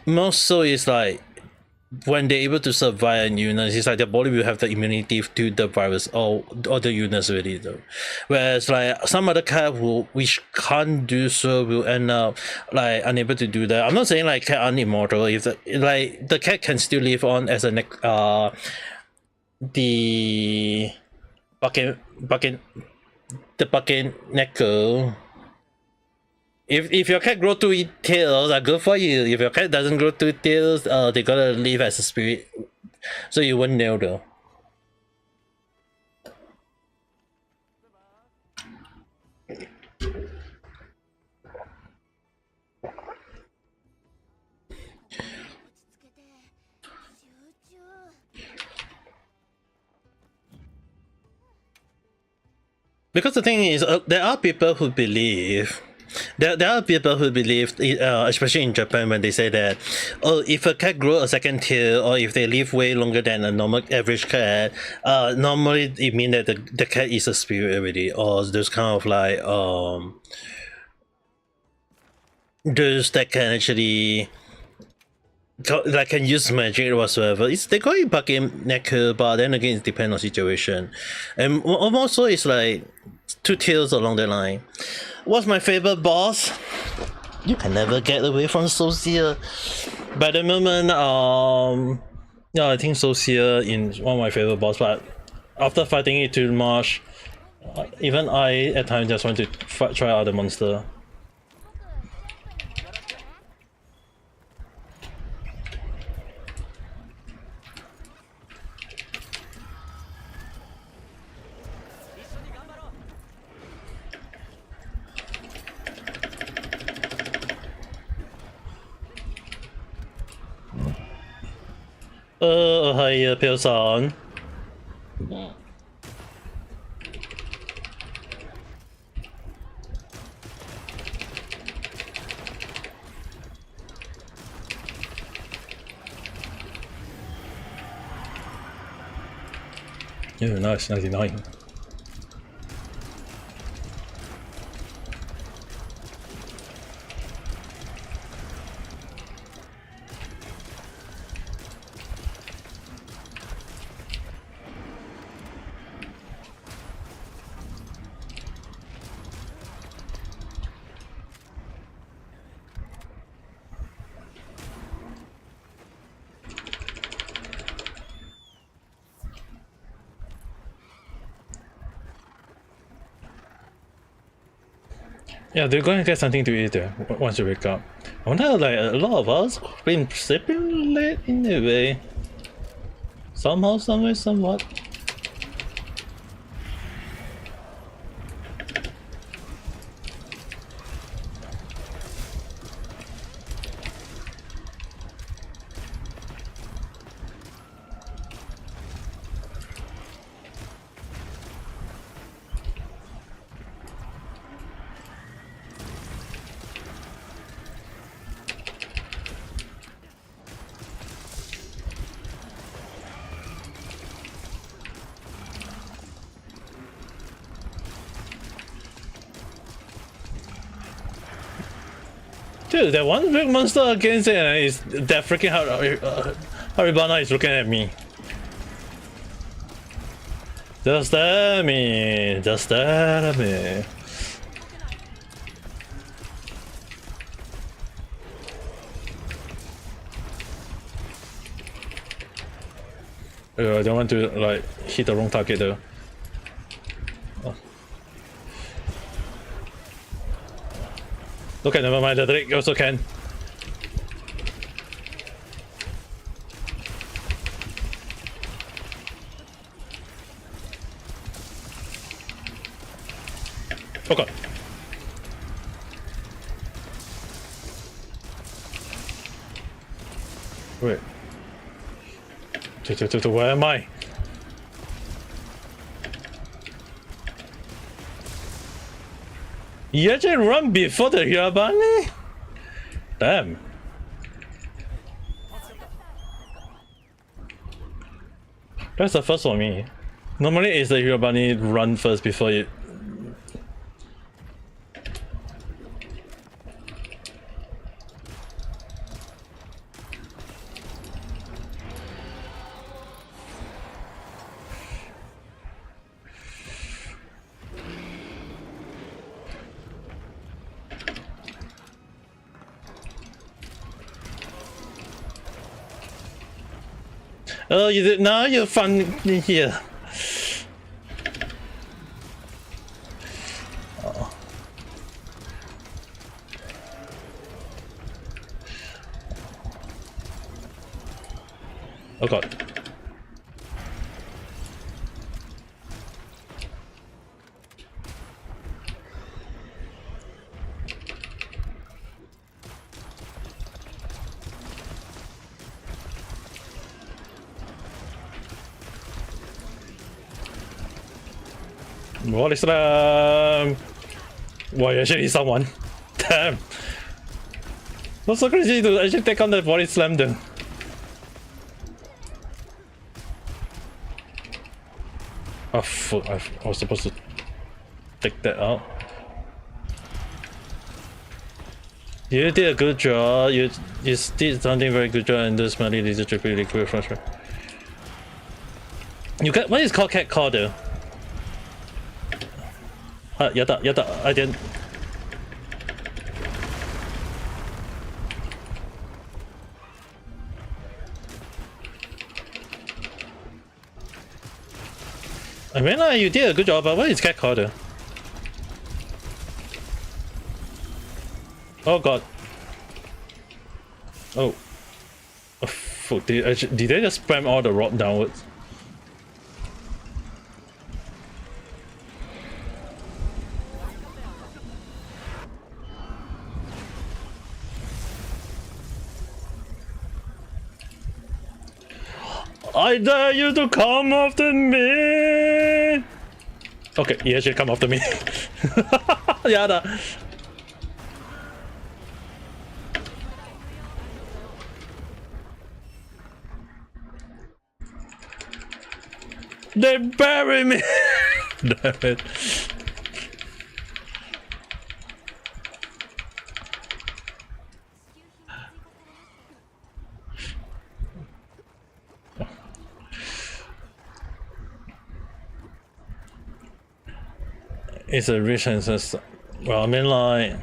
Speaker 1: More so is like when they're able to survive an illness, it's like their body will have the immunity to the virus or the illness already though. Whereas like some other cat which can't do so will end up like unable to do that. I'm not saying like cat aren't immortal. If the cat can still live on as a the bucket neko If your cat grow 2 tails, good for you. If your cat doesn't grow 2 tails, they gotta live as a spirit, so you won't know though. Because the thing is, there are people who believe. There are people who believe, especially in Japan, when they say that, oh, if a cat grows a second tail, or if they live way longer than a normal average cat, normally it means that the cat is a spirit already, or those kind of like those that can actually like can use magic or whatsoever. They call it bucket necker, but then again it depends on situation. And also it's like 2 tails along the line. What's my favorite boss? You can never get away from Socia. By the moment, yeah, I think Socia is one of my favorite boss, but after fighting it too much, even I at times just want to try other monster. Hi, Pio-san. Yeah, nice, 99. Yeah, they're going to get something to eat there once you wake up. I wonder, like, a lot of us been sleeping late in a way. Somehow, somewhere, somewhat. Dude, that one big monster against it is that freaking Haribana is looking at me. Just stab me, just stab me. I don't want to like hit the wrong target though. Okay, never mind, the Drake also can. Okay. Wait. Where am I? You actually run before the Hirabani? Damn. That's the first for me. Normally it's the Hirabani run first before you. Oh, you did now? You're fun here. Oh. Oh god. Body slam! Why actually someone? Damn! That's so crazy to actually take on the body slam then. Oh fuck, I was supposed to take that out. You did a good job. You did something very good job in this money. This is really quick frustration. You get what is called cat call though? Yada, I didn't. I mean, you did a good job, but what is cat call though? Oh god. Oh. Oh fuck, did they just spam all the rod downwards? I dare you to come after me! Okay, he actually come after me. Yada. They bury me! Damn it. It's a rich ancestor. Well, I mean, like,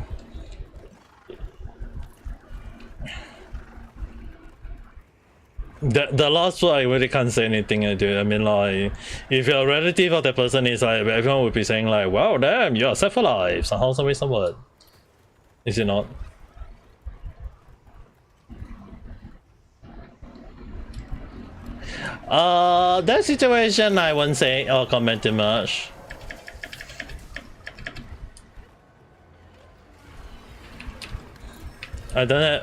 Speaker 1: the last one I really can't say anything. I do. I mean, like, if you're a relative of the person, is like everyone would be saying like, "Wow, damn, you're set for life." Somehow, some way, somewhat. Is it not? That situation I won't say or comment too much. I don't know.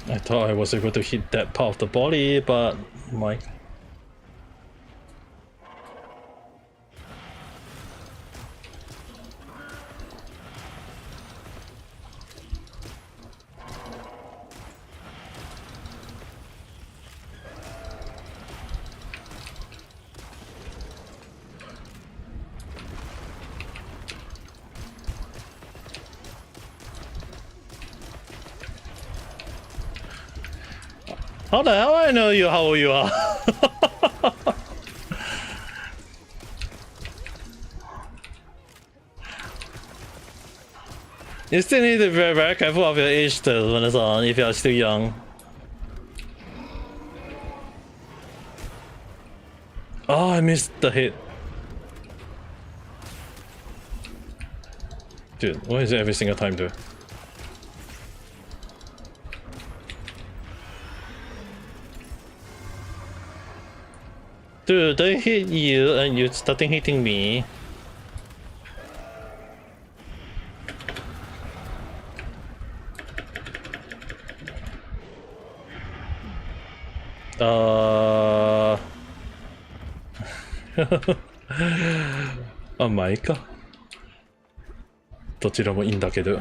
Speaker 1: I thought I was able to hit that part of the body, but my... How the hell I know you how old you are? You still need to be very, very careful of your age though, when it's on, if you're still young. Oh, I missed the hit. Dude, why is it every single time though? Dude, they hit you and you're starting hitting me.あ、まあいいか。どちらもいいんだけど。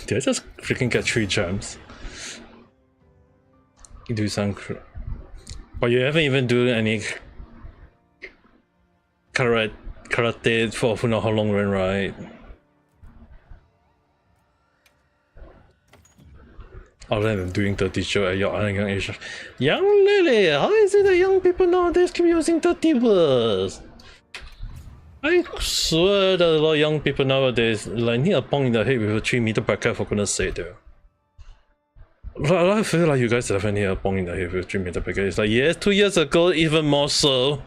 Speaker 1: Did I just freaking get 3 gems? Do some... But you haven't even done any... karate for who know how long run, right? Other than doing the teacher at your young age. Young Lily, how is it that young people nowadays keep using dirty words? I swear that a lot of young people nowadays like need a bong in the head with a 3-meter bracket, for goodness sake though. I feel like you guys definitely need a bong in the head with a 3-meter bracket. It's like, yes, 2 years ago, even more so.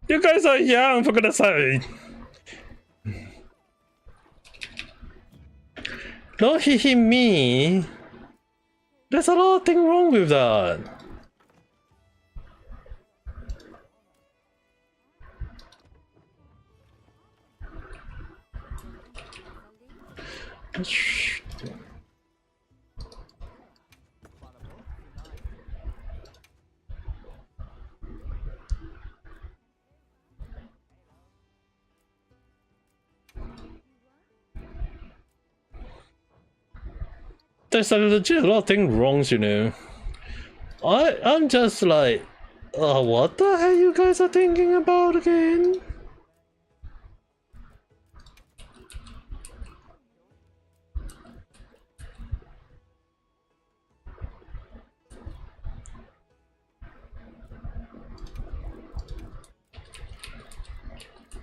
Speaker 1: You guys are young, for goodness sake. Don't hit me. There's a lot of things wrong with that. There's a legit a lot of things wrong, you know. I'm just like, what the hell you guys are thinking about again?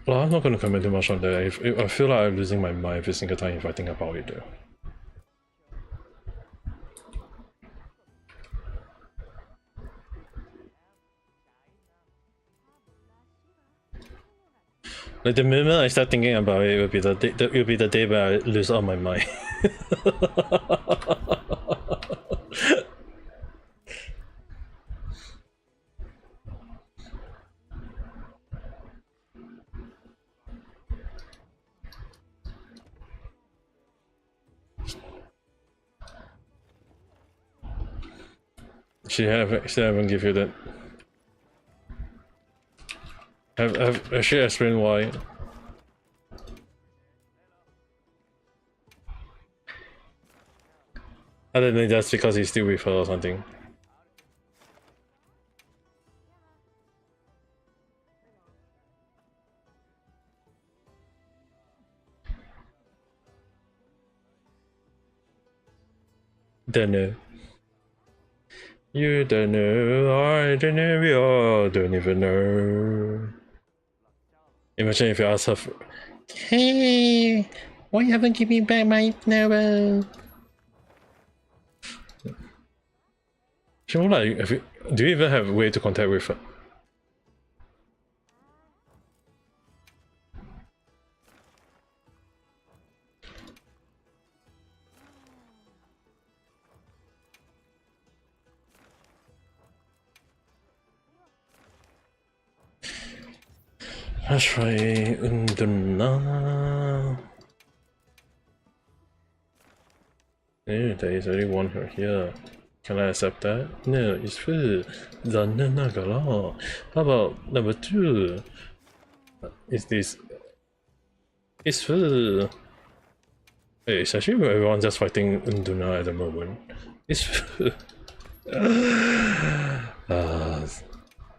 Speaker 1: Well, I'm not gonna comment too much on that. I feel like I'm losing my mind every single time if I think about it though. Like the moment I start thinking about it, it will be the day where I lose all my mind. She haven't give you that. Have she explained why? I don't know, that's because he's still with her or something. Don't know. You don't know, I don't know, we all don't even know. Imagine if you ask her, hey, why you haven't given me back my novel? She won't like, do you even have a way to contact with her? Let's try Unduna. Yeah, there is only one here. Can I accept that? No, it's food. How about number 2? Is this? It's food. Hey, it's actually everyone just fighting Unduna at the moment. It's food.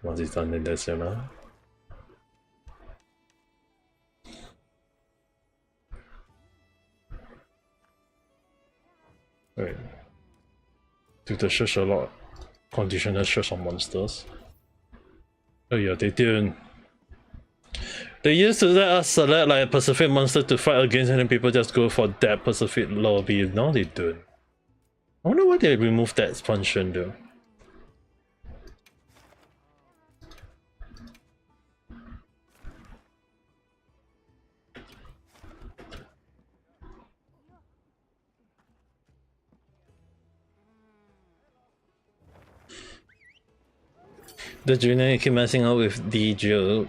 Speaker 1: マジ残念ですよな。Wait. Do the shush a lot? Conditional shush on monsters. Oh yeah, they did. They used to let us select like a Pacific monster to fight against, and then people just go for that Pacific lobby. Now they don't. I wonder why they removed that function though. The junior keep messing up with the joke.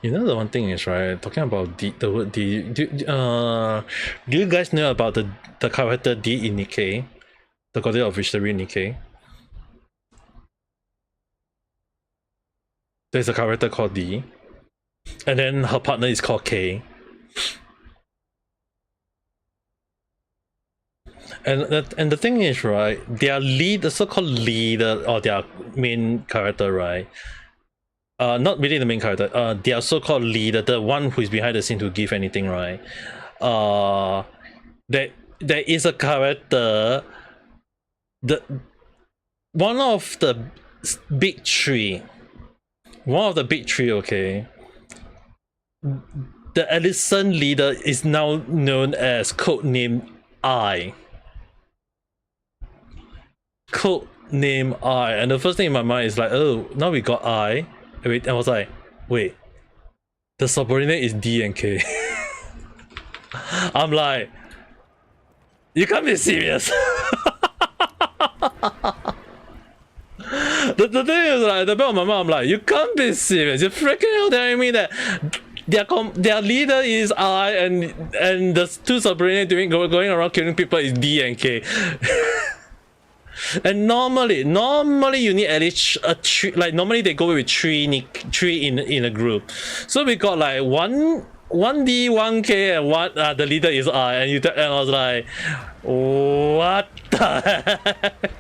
Speaker 1: You know the one thing is, right, talking about the word D, do you guys know about the character D in Nikkei? The goddess of victory in Nikkei? There's a character called D. And then her partner is called K. And the thing is, right, their lead, the so-called leader or their main character, right? Not really the main character. Their so-called leader, the one who is behind the scene to give anything, right? There is a character. One of the big three. Okay. The Ellison leader is now known as codename I. Codename I, and the first thing in my mind is like, oh, now we got I. Wait, I was like, wait, the subordinate is D and K. I'm like, you can't be serious. the thing is, like, the back of my mind, I'm like, you can't be serious. You're freaking out telling me that their leader is I and the two subordinates going around killing people is D and K. And normally you need at least a three. Like normally they go with three in a group. So we got like one D, 1K, and one the leader is I. And I was like, what the heck?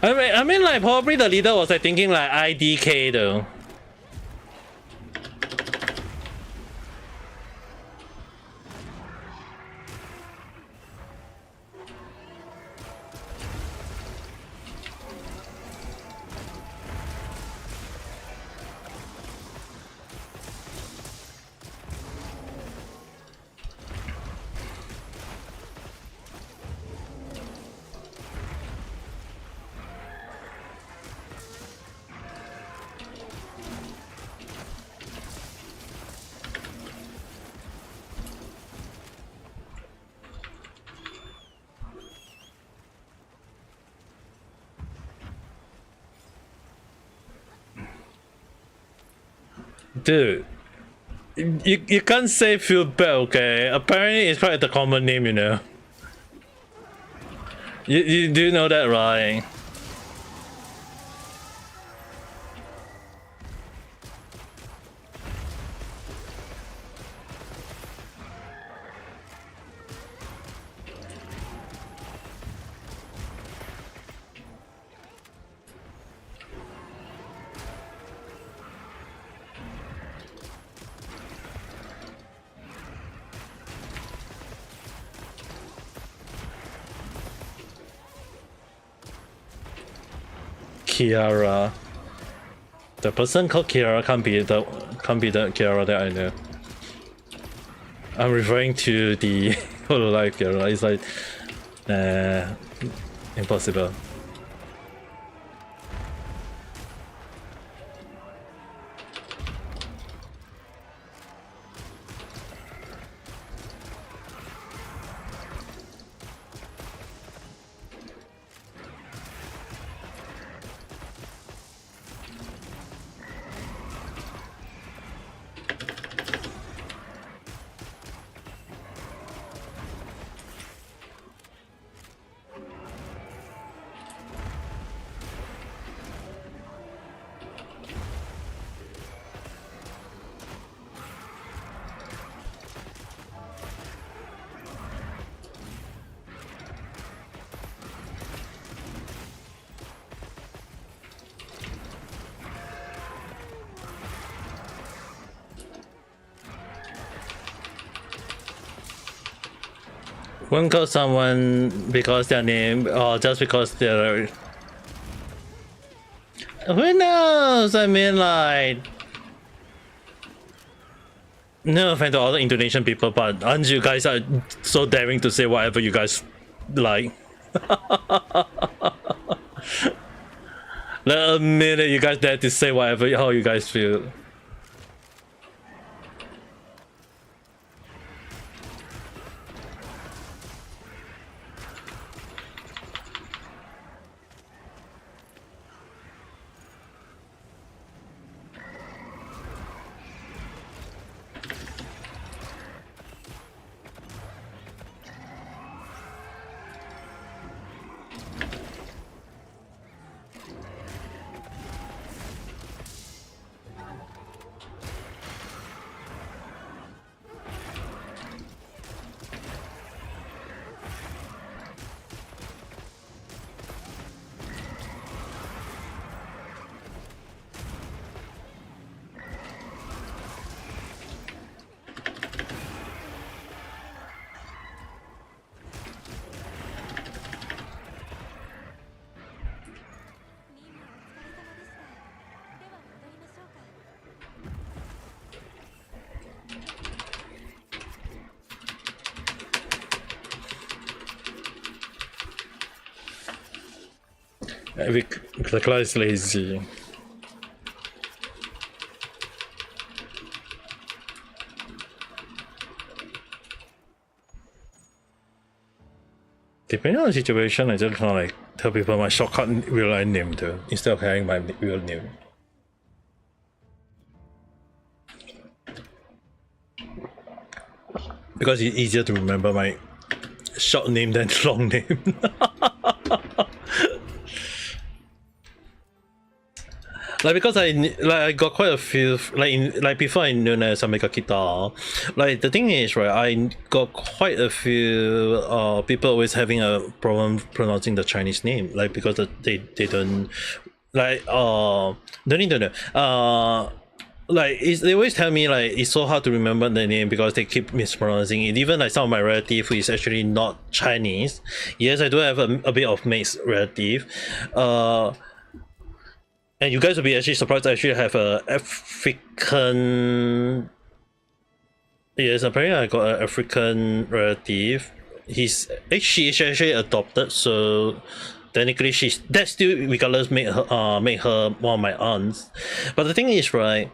Speaker 1: I mean, like probably the leader was like thinking like IDK though. Dude, you can't say feel bad, okay? Apparently it's quite the common name, you know. You do know that, right? Kiara. The person called Kiara can't be the Kiara that I know. I'm referring to the Hololive Kiara. It's like impossible. Won't call someone because their name or just because they're. Who knows? I mean, like. No offense to all the Indonesian people, but aren't you guys are so daring to say whatever you guys like? The minute you guys dare to say whatever how you guys feel. The class is lazy. Depending on the situation, I just kind of like tell people my shortcut real life name too, instead of having my real name. Because it's easier to remember my short name than long name. Like because I got quite a few like before I knew as Ame Gakita, like the thing is right, I got quite a few people always having a problem pronouncing the Chinese name, like because they don't like don't need to know like they always tell me like it's so hard to remember the name because they keep mispronouncing it. Even like some of my relative who is actually not Chinese, yes I do have a bit of mixed relative, and you guys will be actually surprised I actually have a African. Yes, apparently I got an African relative. She's actually adopted, so technically that still regardless make her one of my aunts. But the thing is right,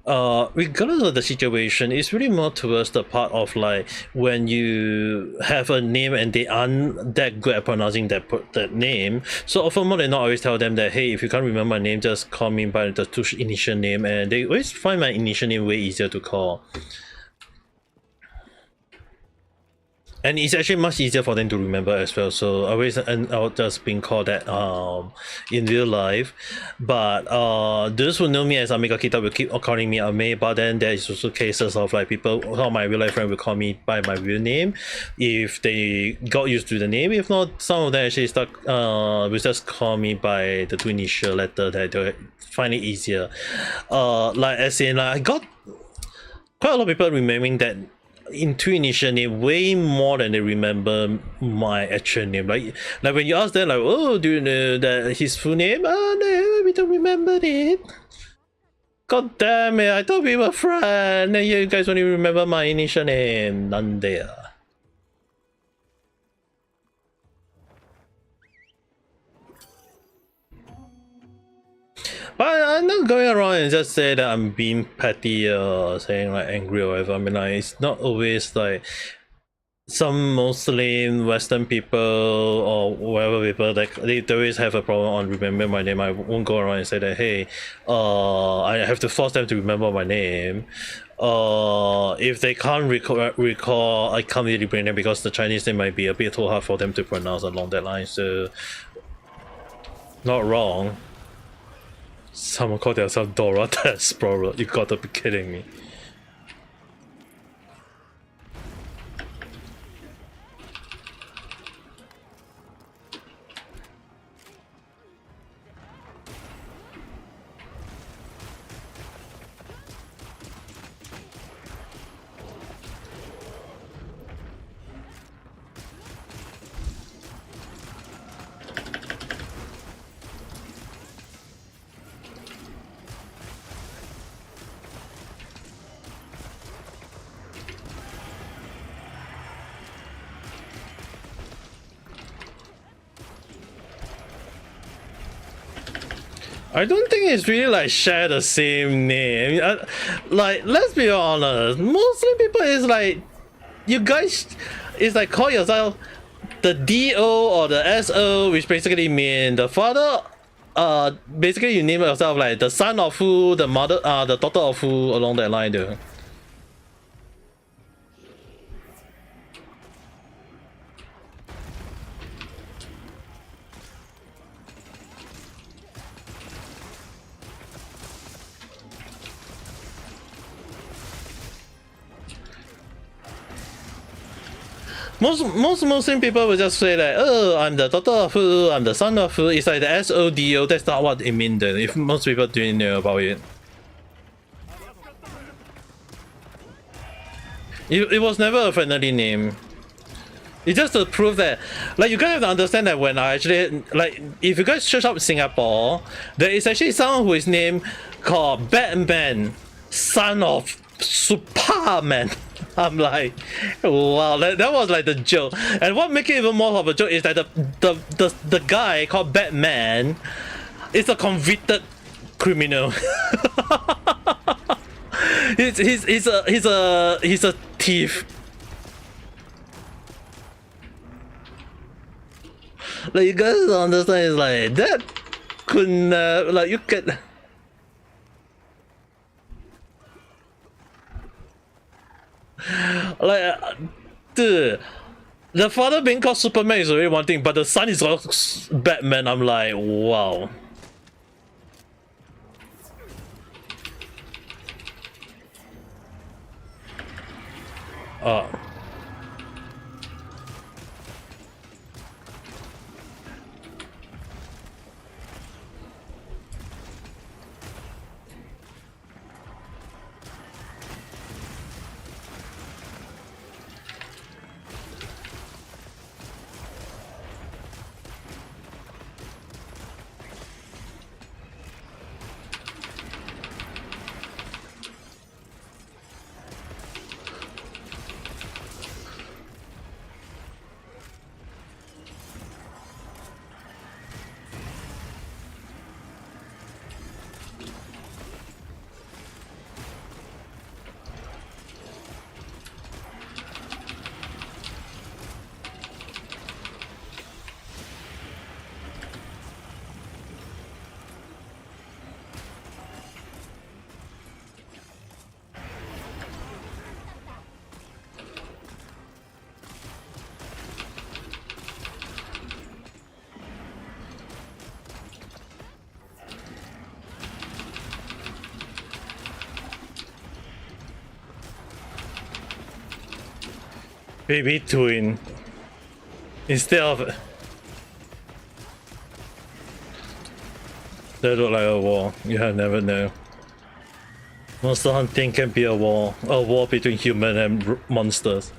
Speaker 1: regardless of the situation, it's really more towards the part of like when you have a name and they aren't that good at pronouncing that name. So often more than not, I always tell them that hey, if you can't remember my name, just call me by the two initial name, and they always find my initial name way easier to call. And it's actually much easier for them to remember as well. So I always end out just being called that in real life. But those who know me as Ame Gakita will keep calling me Ame, but then there is also cases of like people, some of my real life friends will call me by my real name if they got used to the name. If not, some of them actually start will just call me by the two initial letter that they find it easier. Like as in like I got quite a lot of people remembering that in two initial name way more than they remember my actual name. Like when you ask them like, oh, do you know that his full name? Oh no, we don't remember it. God damn it, I thought we were friends and you guys only remember my initial name. None there. But I'm not going around and just say that I'm being petty or saying like angry or whatever. I mean like it's not always like some Muslim Western people or whatever people like they always have a problem on remembering my name. I won't go around and say that hey, I have to force them to remember my name. If they can't recall, I can't really bring them because the Chinese name might be a bit too hard for them to pronounce along that line. So not wrong. Someone called themselves Dora the Explorer. You gotta be kidding me. I don't think it's really like share the same name. Like, let's be honest, Muslim people is like, you guys is like call yourself the DO or the SO, which basically mean the father. Basically you name yourself like the son of who, the mother, the daughter of who, along that line, though. Most Muslim people will just say like, oh, I'm the daughter of who, I'm the son of who. It's like the SODO. That's not what it means then, if most people didn't know about it. It was never a family name. It's just to prove that, like, you guys have to understand that when I actually, like, if you guys search up Singapore, there is actually someone who is named called Batman, son of Superman. I'm like, wow, that was like the joke. And what makes it even more of a joke is that the guy called Batman is a convicted criminal. he's a thief. Like, you guys don't understand, it's like that couldn't like, you can. Like, dude, the father being called Superman is already one thing, but the son is called Batman. I'm like, wow. Baby twin. Instead of that look like a war. You have never known. Monster hunting can be a war between human and monsters.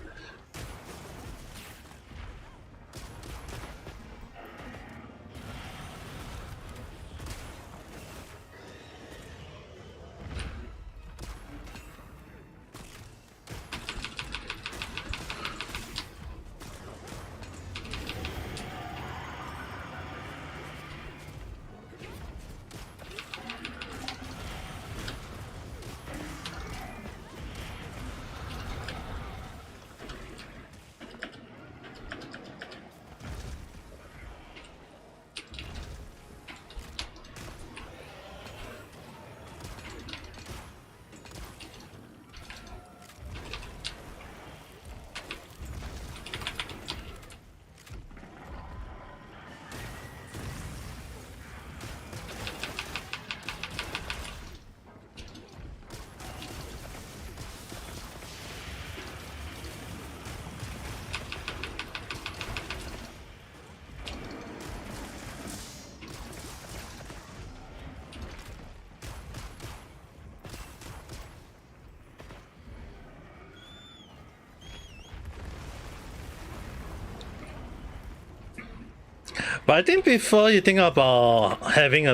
Speaker 1: But I think before you think about having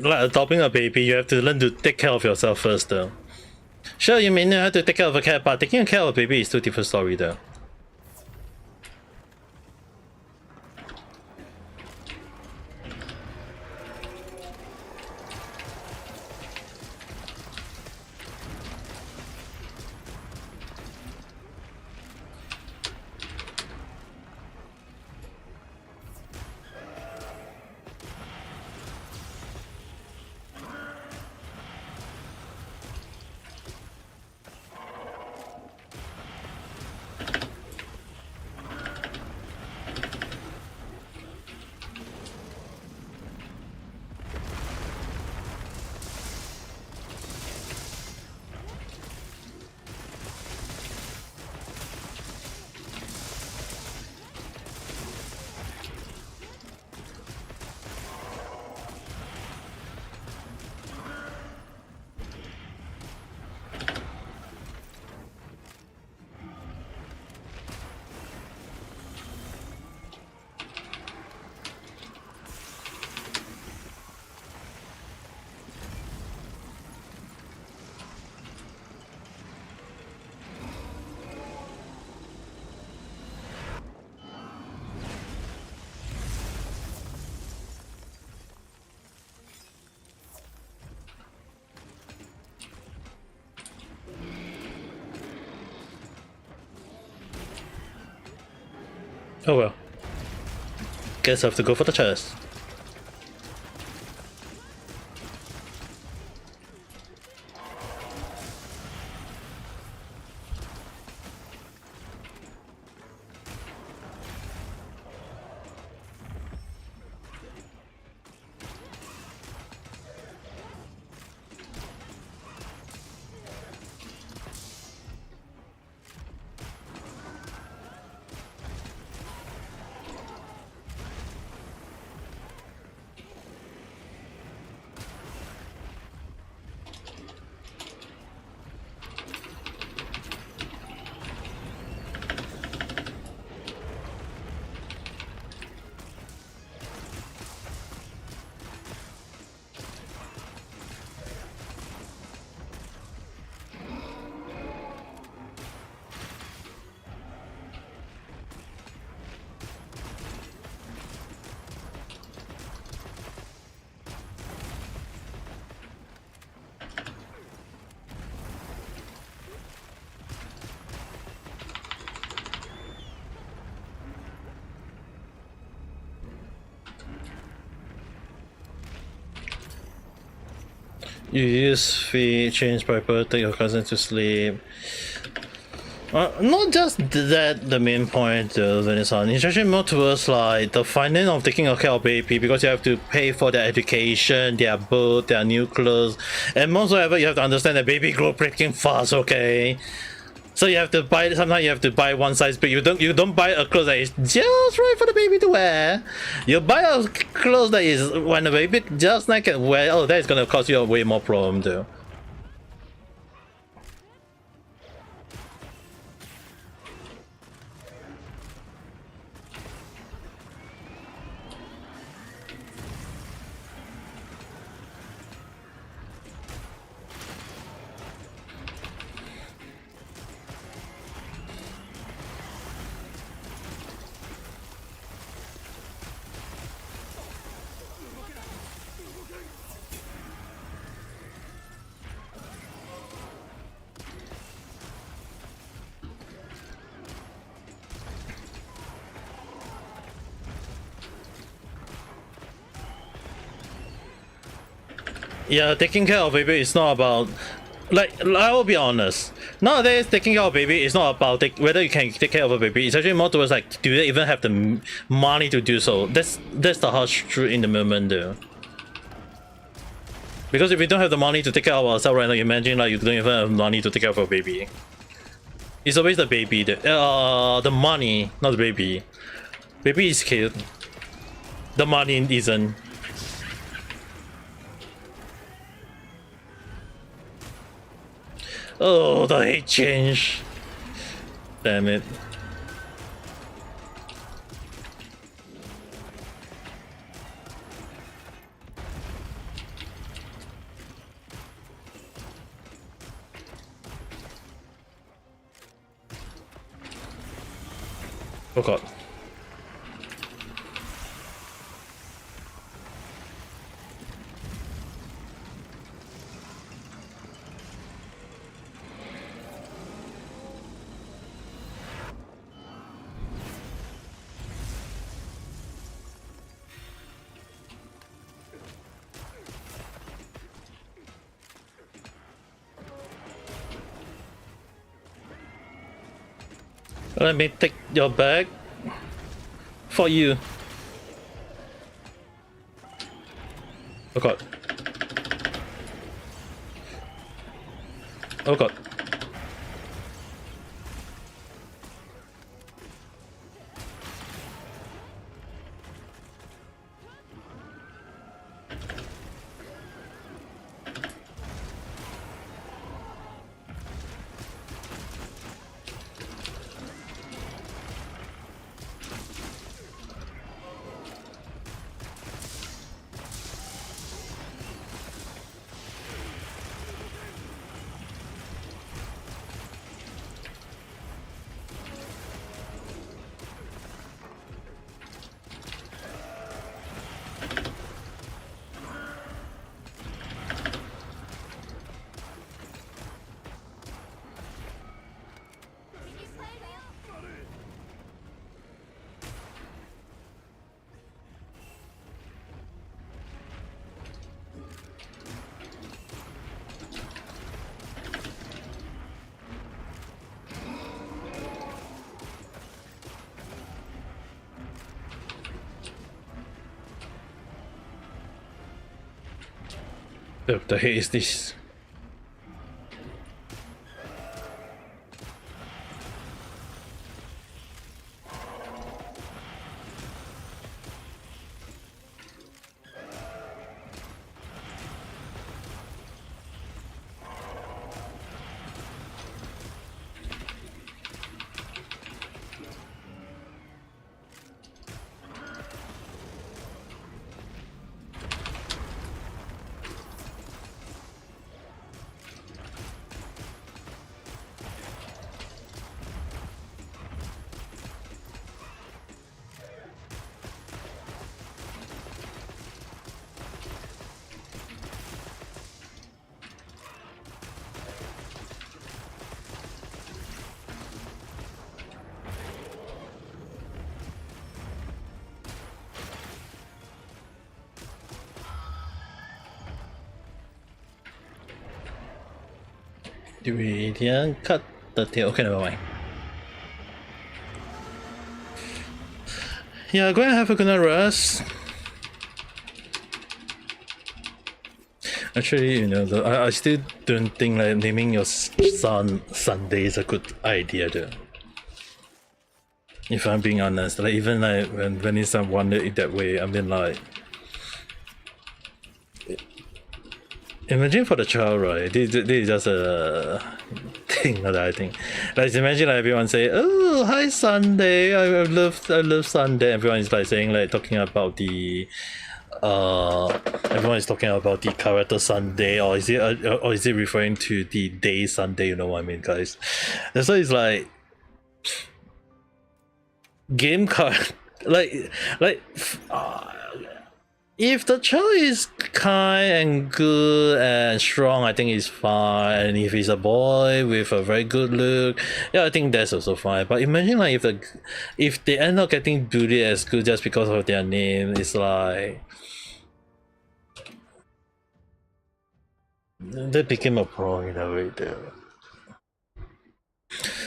Speaker 1: adopting a baby, you have to learn to take care of yourself first, though. Sure, you may know how to take care of a cat, but taking care of a baby is still a different story, though. Oh well. Guess I have to go for the chest. You use feet, change piper, take your cousin to sleep. Not just that the main point, Venison. It's actually more towards like the finding of taking care of baby, because you have to pay for their education, their boat, their new clothes, and most of ever you have to understand that baby grow freaking fast, okay? So you have to buy, sometimes you have to buy one size big. You don't buy a clothes that is just right for the baby to wear. You buy a clothes that is when the baby just like can wear. Oh, that is gonna cause you a way more problem too. Yeah, taking care of baby is not about, like, I will be honest. Nowadays, taking care of baby is not about whether you can take care of a baby. It's actually more towards like, do they even have the money to do so? That's the harsh truth in the moment, though. Because if we don't have the money to take care of ourselves right now, imagine like you don't even have money to take care of a baby. It's always the baby, the money, not the baby. Baby is cute. The money isn't. Oh, the hate change. Damn it. Oh god. Let me take your bag for you. Oh god. Oh god. The heck is this? We didn't cut the tail. Okay, never mind. Yeah, go and have a good night rest. Actually, you know, I still don't think like naming your son Sunday is a good idea though. If I'm being honest, like even like when his son wanted it that way, I mean like, imagine for the child, right? This is just a thing that I think. Like imagine like everyone say, "Oh, hi Sunday, I love Sunday." Everyone is like saying like talking about the everyone is talking about the character Sunday, or is it referring to the day Sunday? You know what I mean, guys? That's why it's like game card, like if the child is kind and good and strong, I think it's fine. And if he's a boy with a very good look, yeah, I think that's also fine. But imagine like if they end up getting bullied as good just because of their name, it's like that became a problem in a way there.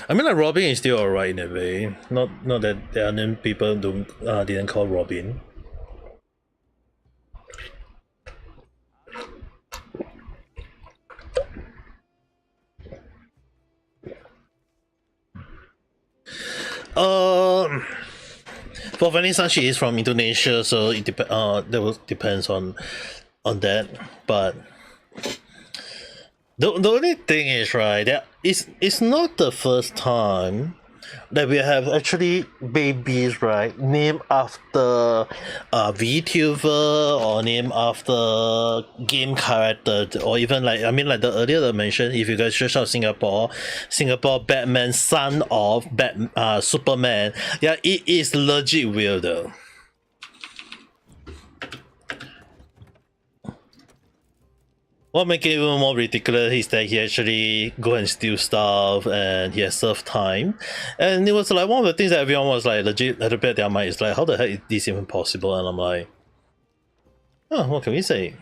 Speaker 1: I mean like Robin is still alright in a way. Not that there are name people didn't call Robin. For Vanessa, she is from Indonesia, so it depends on that. But the only thing is, right, that it's not the first time that we have actually babies, right, named after a VTuber or named after game character, or even like I mean like the earlier I mentioned, if you guys search out Singapore Batman, son of Superman, yeah, it is legit weird though. What makes it even more ridiculous is that he actually go and steal stuff and he has served time. And it was like one of the things that everyone was like legit at the back of their mind is like, how the heck is this even possible? And I'm like, oh, what can we say?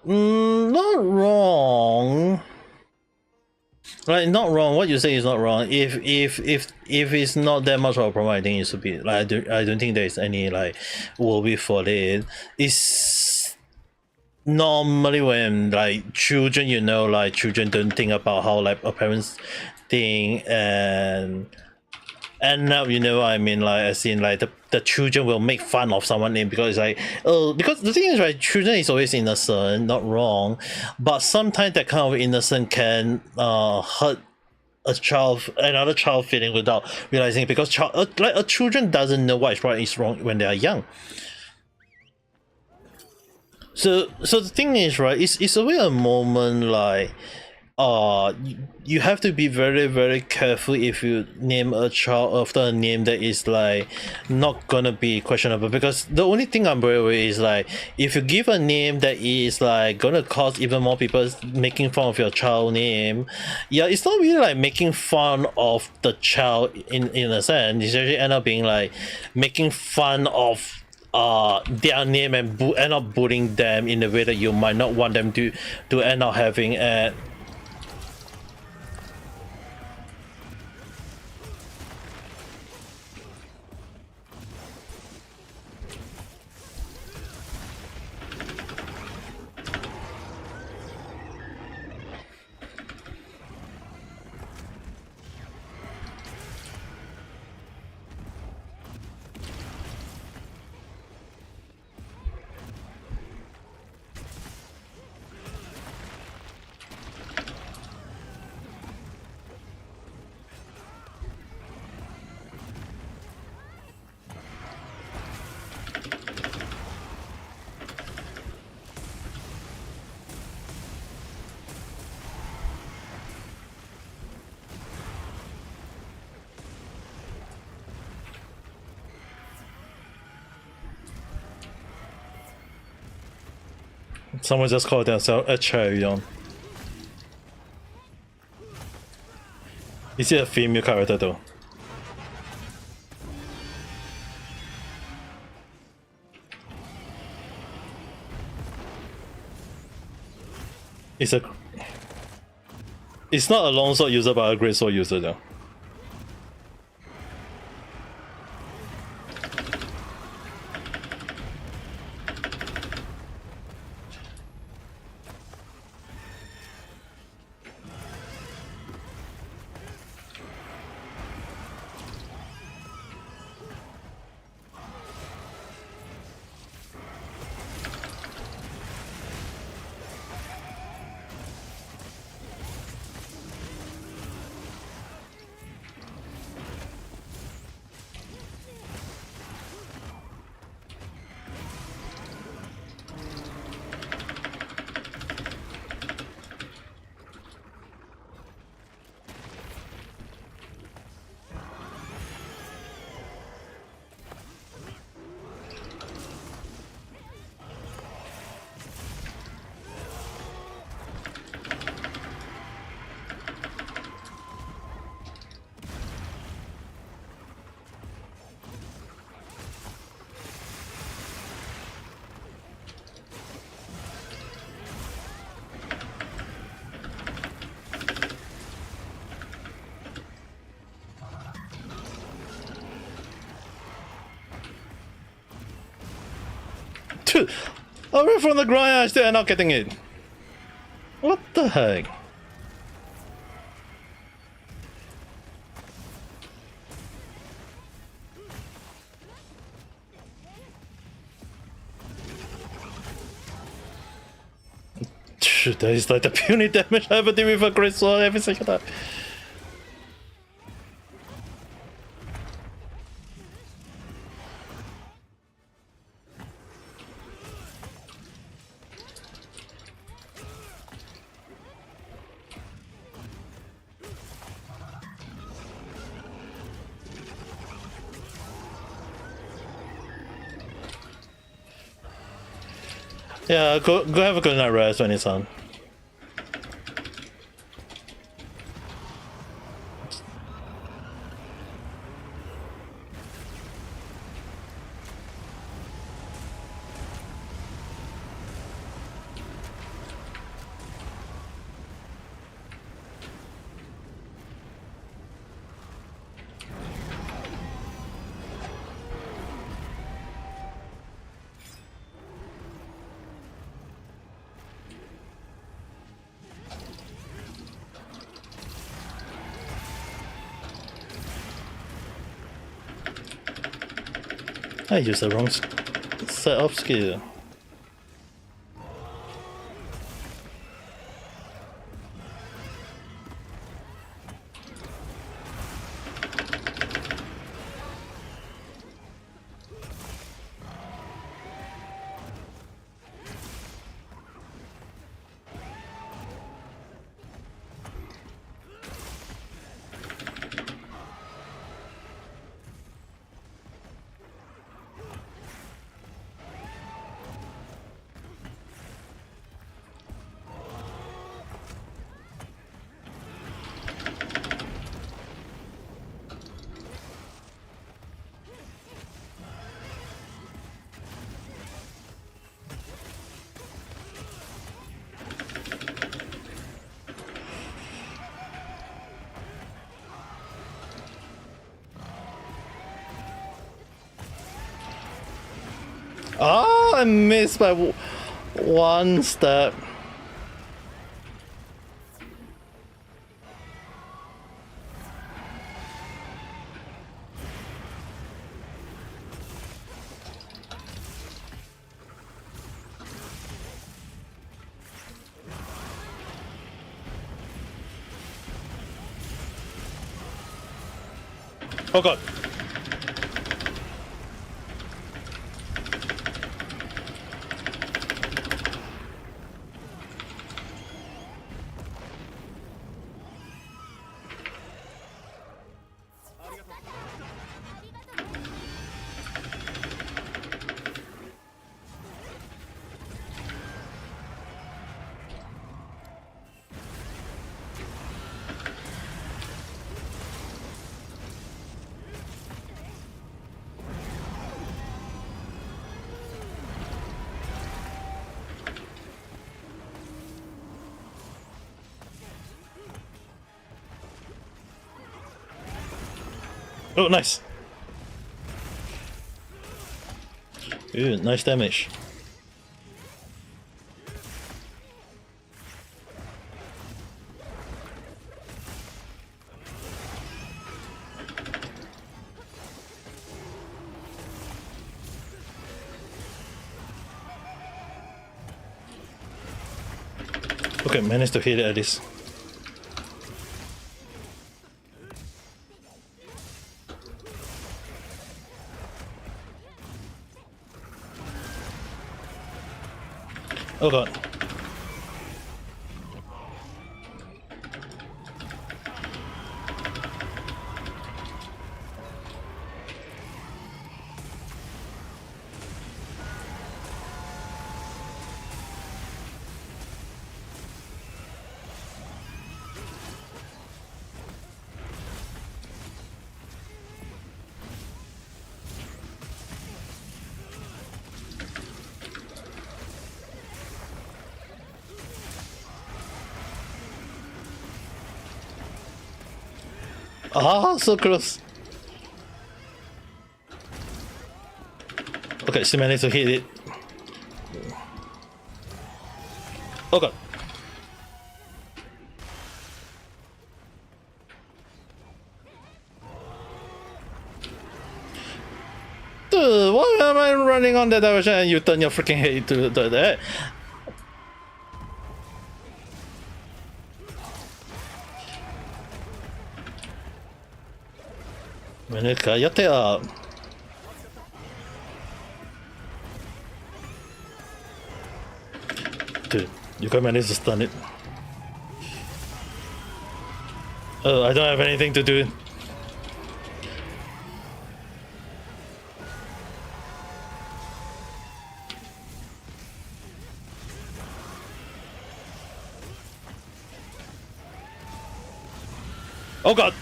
Speaker 1: Not wrong. Like not wrong. What you say is not wrong. If it's not that much of a problem, I think it should be like I don't think there is any like worry for it. It's normally when like children, you know, like children don't think about how like a parents think and now you know what I mean, like as in like the children will make fun of someone name because it's like because the thing is right, children is always innocent, not wrong, but sometimes that kind of innocent can hurt another child feeling without realizing, because like a children doesn't know what is right is wrong when they are young. So the thing is right, it's always a moment like you have to be very very careful if you name a child after a name that is like not gonna be questionable, because the only thing I'm worried with is like if you give a name that is like gonna cause even more people making fun of your child name, yeah, it's not really like making fun of the child in a sense. It's actually end up being like making fun of their name and end up bullying them in a way that you might not want them to end up having. And someone just called themselves a Charion. Is it a female character though? It's not a longsword user but a greatsword user though. Dude, I ran from the ground and I still end up getting it. What the heck? Dude, that is like the puny damage I ever did with a great sword every single time. Yeah, go have a good night rest when it's on. I used the wrong setup skill.
Speaker 2: Oh, I missed by one step. Oh god. Oh, nice. Ooh, nice damage. Okay, managed to hit it at least. Oh god. Ah, so close. Okay, she managed to hit it. Oh god. Dude, why am I running on that direction and you turn your freaking head to that? Men cállate up. Dude, you can manage to stun it. Oh, I don't have anything to do. Oh god!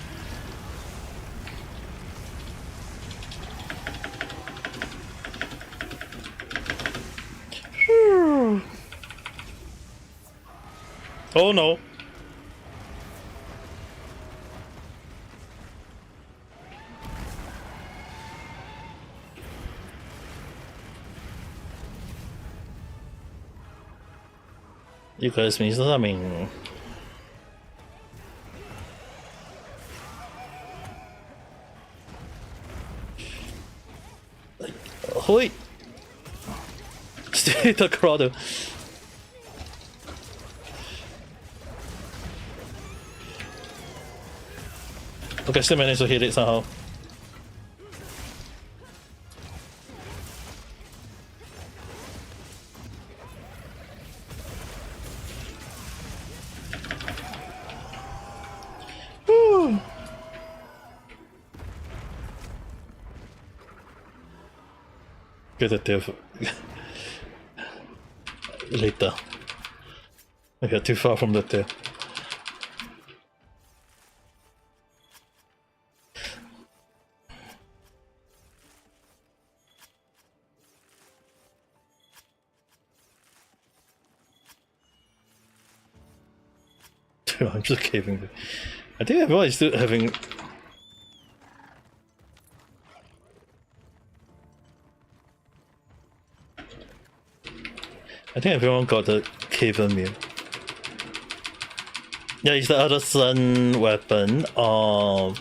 Speaker 2: Oh no. You guys mean something. Hoi! Stay the crowd. Okay, still managed to hit it somehow. Woo. Get it there later. I got too far from the tail. I'm just caving. I think everyone is still having. I think everyone got the Caven meal. Yeah, it's the other sun weapon. But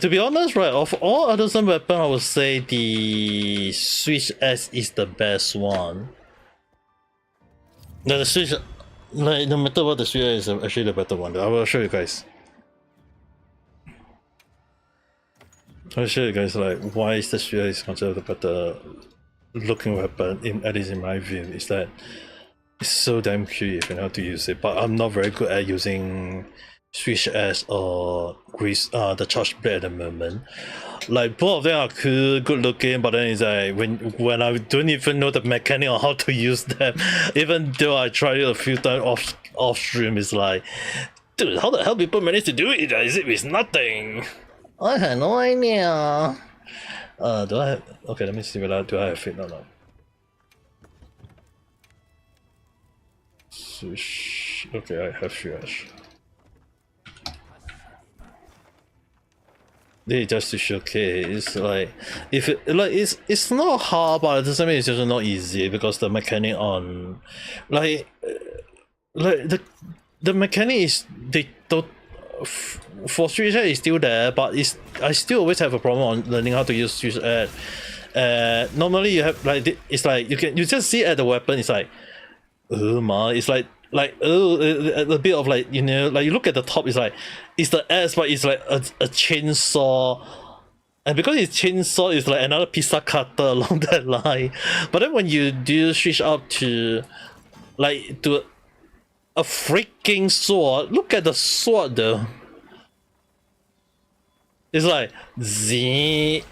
Speaker 2: to be honest, right, of all other sun weapon, I would say the Switch S is the best one. No, the Switch, like no matter what, the Switch S is actually the better one. I will show you guys. I'll show you guys like why is the Switch S considered the better looking weapon, at least in my view, is that it's so damn cute if you know how to use it. But I'm not very good at using Switch S or the charge blade at the moment. Like both of them are cool, good looking, but then it's like when I don't even know the mechanic on how to use them, even though I tried it a few times off stream, it's like, dude, how the hell people manage to do it? Is it with nothing? I had no idea. Do I have? Okay, let me see whether do I have it or not. Switch. Okay, I have Switch. They just to showcase like if it, like it's not hard, but it doesn't mean it's just not easy because the mechanic on like the mechanic is they don't for Switch is still there, but I still always have a problem on learning how to use Switch. Normally you have like it's like you just see at the weapon, it's like oh my, it's like a bit of like, you know, like you look at the top, it's like it's the S, but it's like a chainsaw, and because it's chainsaw, it's like another pizza cutter along that line. But then when you do switch up to like to a freaking sword, look at the sword though. It's like Z.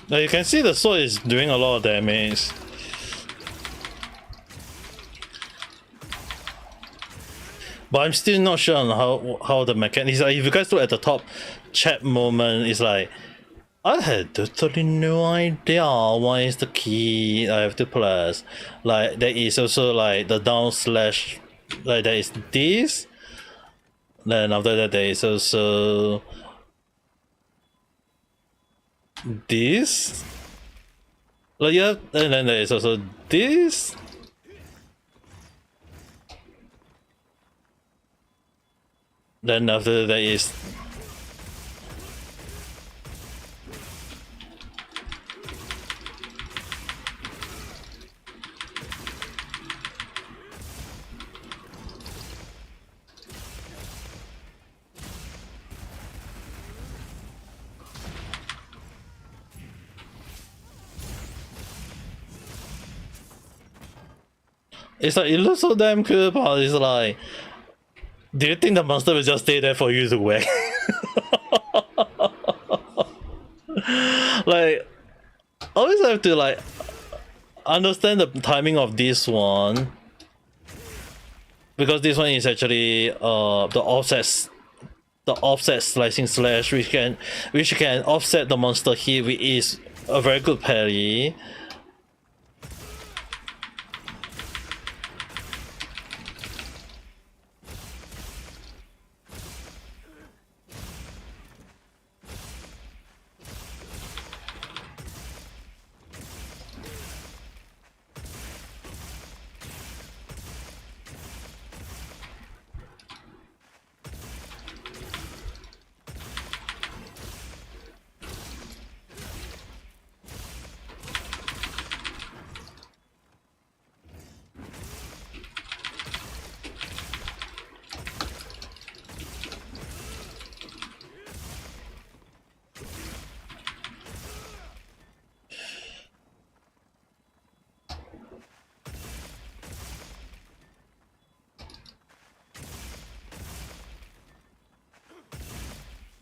Speaker 2: Now you can see the sword is doing a lot of damage. But I'm still not sure on how the mechanics. Like, if you guys look at the top chat moment, it's like I had totally no idea why is the key I have to press. Like there is also like the down slash, like there is this. Then after that there is also this. Like yeah, and then there is also this. Then after that is it's like it looks so damn cool, but it's like, do you think the monster will just stay there for you to whack? Like, I always have to like understand the timing of this one, because this one is actually the offset slicing slash, which can offset the monster hit, which is a very good parry.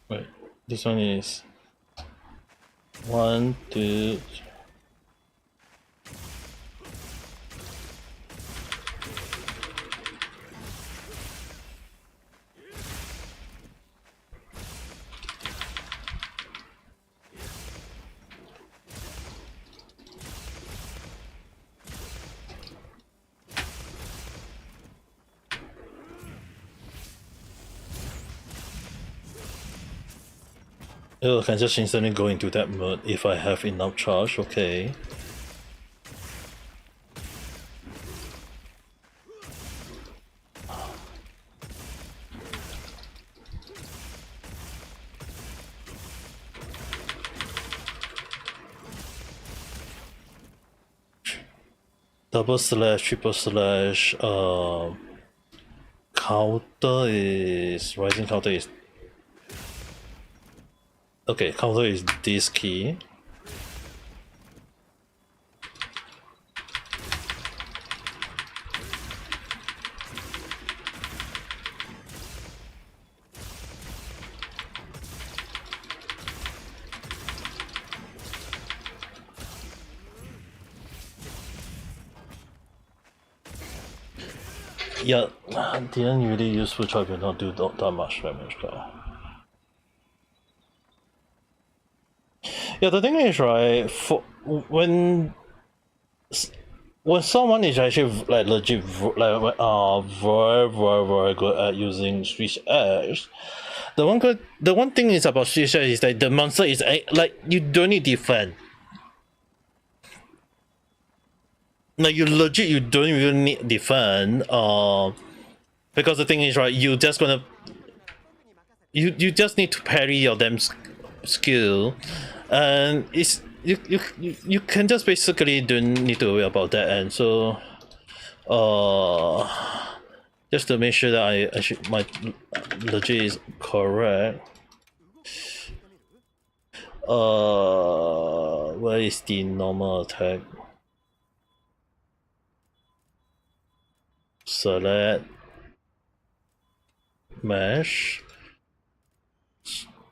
Speaker 2: Wait, this one is 1, 2. Oh, I can just instantly go into that mode if I have enough charge, okay. Double slash, triple slash, counter is, rising counter is, okay, counter is this key. Yeah, didn't really use full charge, will not do that much damage though. Yeah, the thing is, right, for when someone is actually like legit like very good at using Switch Edge, the one thing is about Switch Edge is that the monster is like you don't need defend. Like you legit you don't even need defend. Because the thing is, right, you just gonna you just need to parry your damn skill, and it's you can just basically don't need to worry about that. And so just to make sure that I should my legit is correct, where is the normal attack? Select mesh,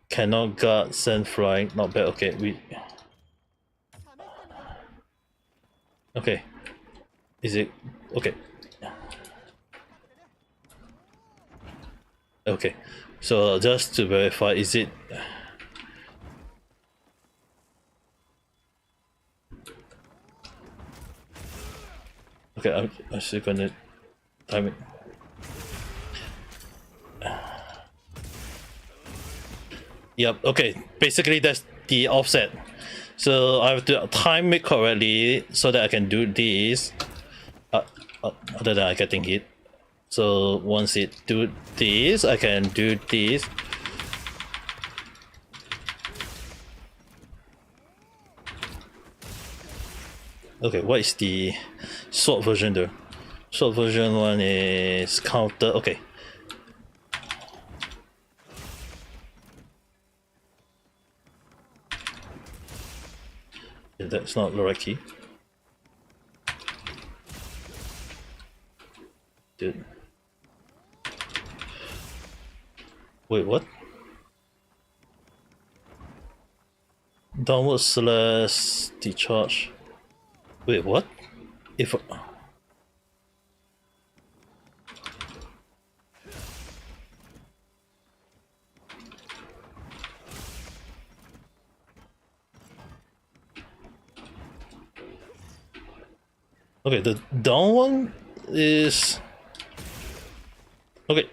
Speaker 2: cannot guard, send flying, not bad. Okay, okay, is it okay? Okay, so just to verify, is it okay? I'm still gonna time it. Yep, okay, basically that's the offset. So I have to time it correctly so that I can do this other than I getting hit. So once it do this, I can do this. Okay, what is the sword version though? Sword version one is counter. Okay. That's not the right key. Dude. Wait, what? Downward slash discharge. Wait, what? If okay, the down one is okay.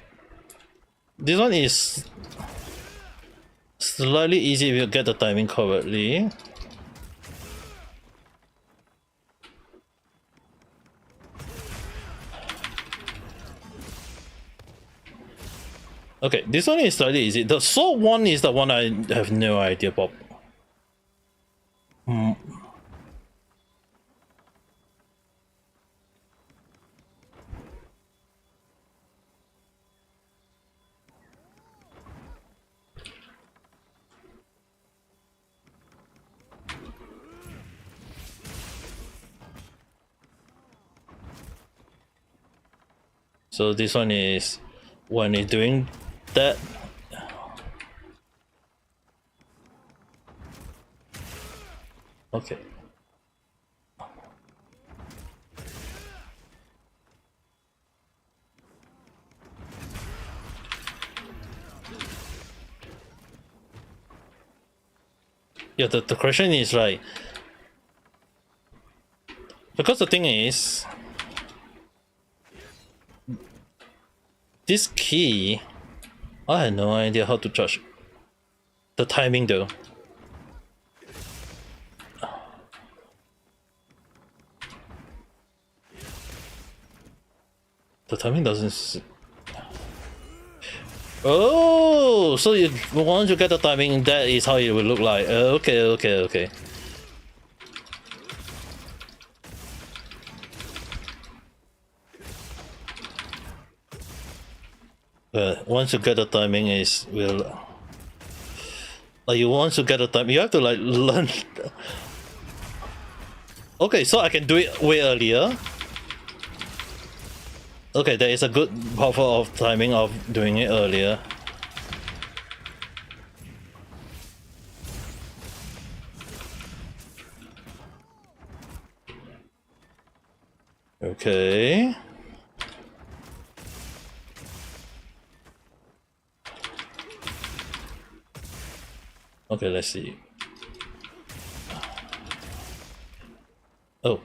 Speaker 2: This one is slightly easy if you get the timing correctly. Okay, this one is slightly easy. The sword one is the one I have no idea about. So this one is when it's doing that. Okay. Yeah, the question is like, because the thing is, this key, I had no idea how to judge the timing though. The timing doesn't. Oh, so you once you get the timing, that is how it will look like. Okay. Once you get the timing, like you once you get the time, you have to like learn. Okay, so I can do it way earlier. Okay, there is a good buffer of timing of doing it earlier. Okay. Okay, let's see. Oh,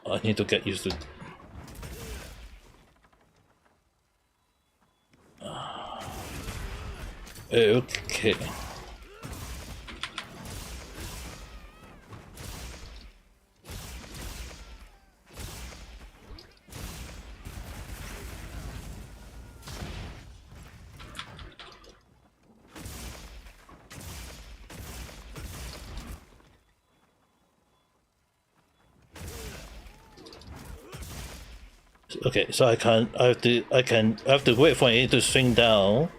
Speaker 2: I need to get used to. Okay. Okay, so I have to wait for it to swing down.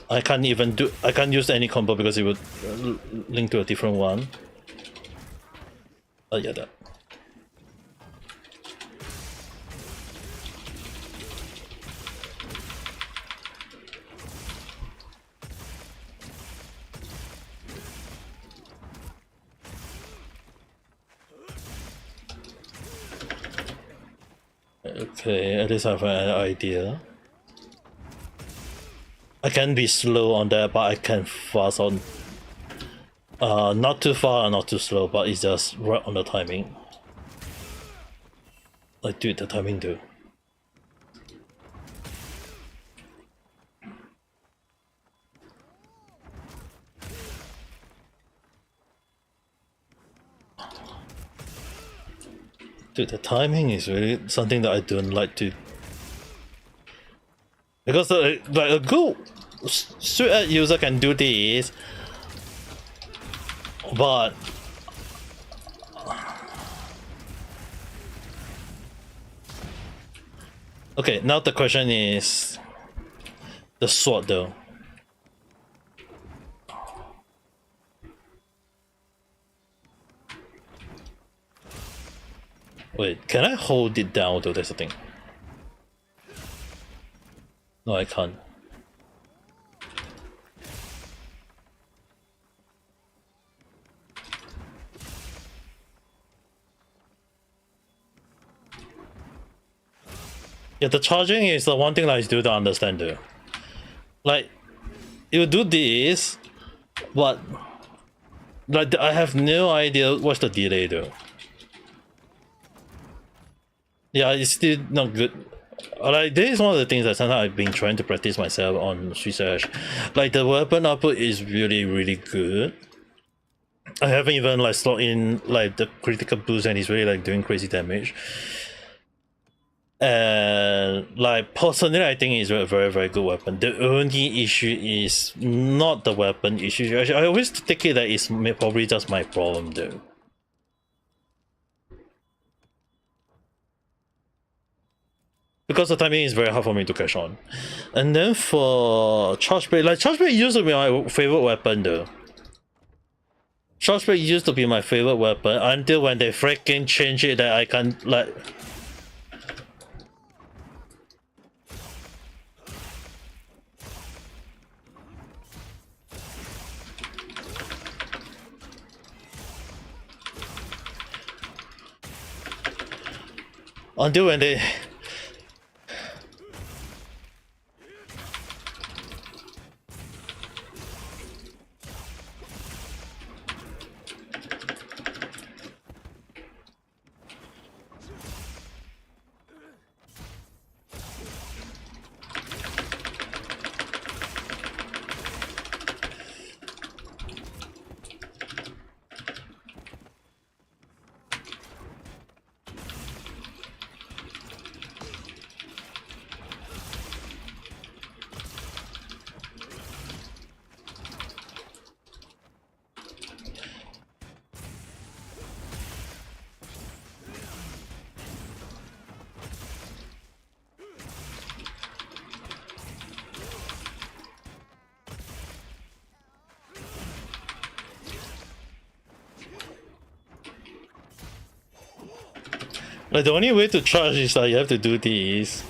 Speaker 2: I can't use any combo because it would link to a different one. Oh yeah, that. Okay, at least I have an idea. I can be slow on that, but I can fast on. Not too far and not too slow, but it's just right on the timing. Like, dude, the timing though. Dude, the timing is really something that I don't like to. Because like a good straight user can do this, but okay, now the question is the sword though. Wait, can I hold it down though? That's the thing. No, I can't. Yeah, the charging is the one thing that I still don't understand though. Like, you do this, but like I have no idea what's the delay though. Yeah, it's still not good. Like, this is one of the things that sometimes I've been trying to practice myself on Swiss Edge. Like, the weapon output is really good. I haven't even like slot in like the critical boost, and it's really like doing crazy damage. And like personally, I think it's a very good weapon. The only issue is not the weapon issue. I always take it that it's probably just my problem though. Because the timing is very hard for me to catch on. And then for charge break, like charge break used to be my favorite weapon though. Charge break used to be my favorite weapon until when they freaking change it that I can't like. until when they. Like the only way to charge is that you have to do these.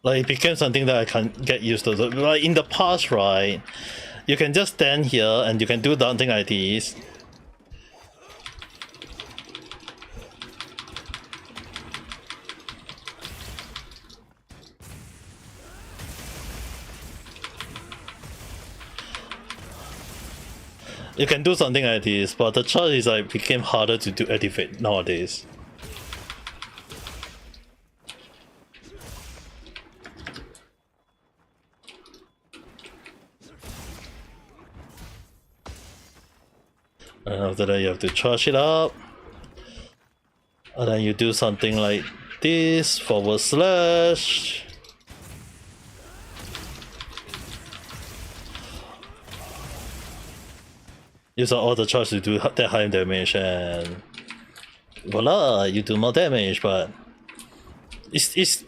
Speaker 2: Like it became something that I can't get used to. Like in the past, right? You can just stand here and you can do something like this. You can do something like this, but the charge is like became harder to do activate nowadays. And after that you have to charge it up. And then you do something like this, /. Use all the charge to do that high damage and voila, you do more damage, but it's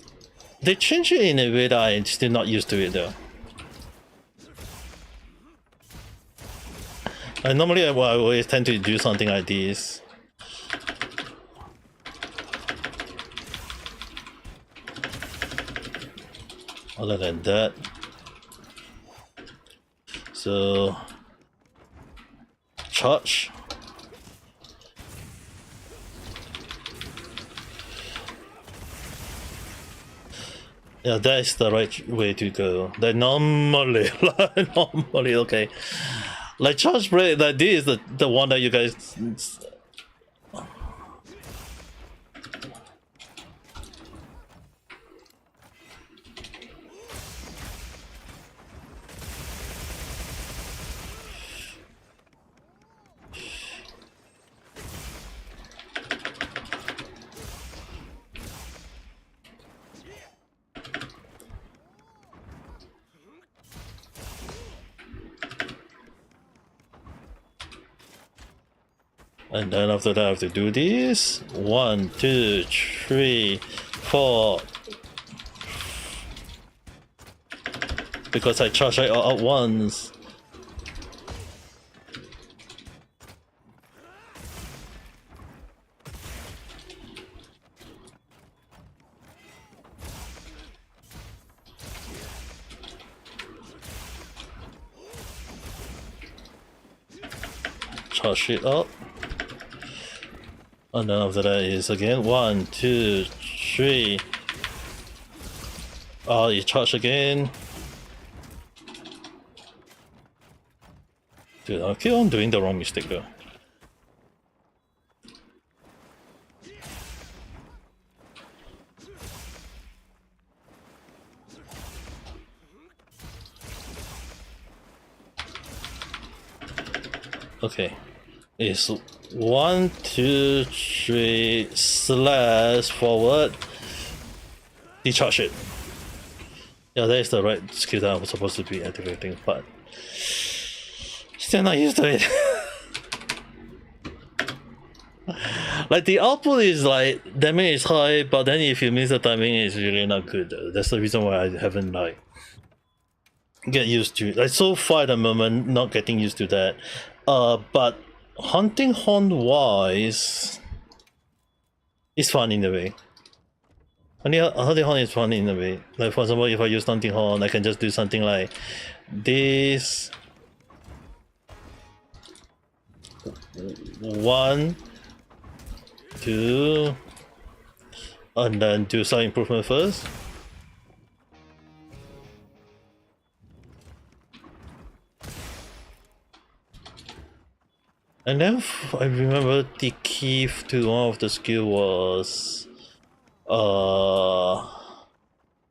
Speaker 2: they change it in a way that I'm still not used to it though. And normally I always tend to do something like this. Other than that. So charge. Yeah, that is the right way to go. Like normally, okay. Like charge break, like this is the one that you guys. And then after that I have to do this. 1, 2, 3, 4. Because I charge it all at once. Charge it up. And then after that is again 1, 2, 3. You charge again. Dude, I keep on doing the wrong mistake though. Okay. It's 1, 2, 3 slash forward. Decharge it. Yeah, that is the right skill that I was supposed to be activating, but still not used to it. Like the output is like damage is high, but then if you miss the timing, it's really not good. That's the reason why I haven't like get used to it. Like so far at the moment, not getting used to that. But hunting horn wise, it's fun in a way. Hunting horn is fun in a way. Like for example, if I use hunting horn, I can just do something like this. 1, 2, and then do some improvement first. And then I remember the key to one of the skill was what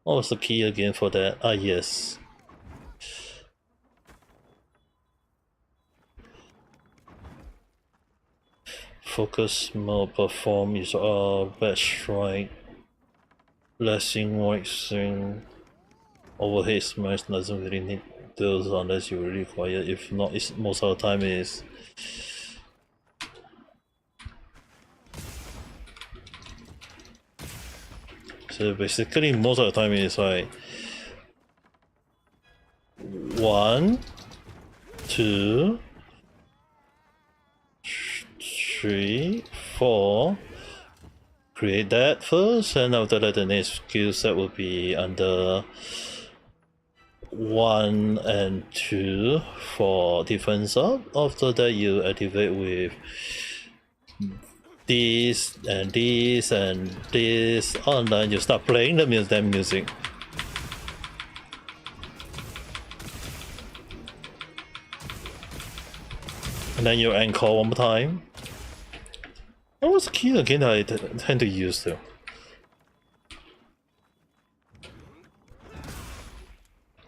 Speaker 2: was the key again for that? Yes. Focus mode perform is bad strike. Blessing, white swing, overhead smash doesn't really need those unless you really require. If not, it's most of the time is so basically most of the time is like 1, 2, 3, 4. Create that first, and after that the next skill set will be under 1 and 2 for defense up. After that you activate with this and this and this, and then you start playing the music. And then you encore one more time. What was the key again that I tend to use though?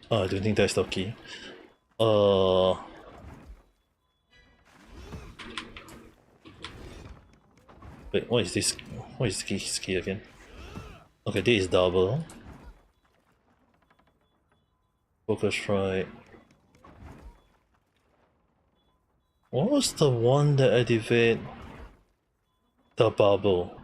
Speaker 2: I don't think that's the key. Wait, what is this? What is this key again? Okay, this is double. Focus strike. What was the one that activate the bubble?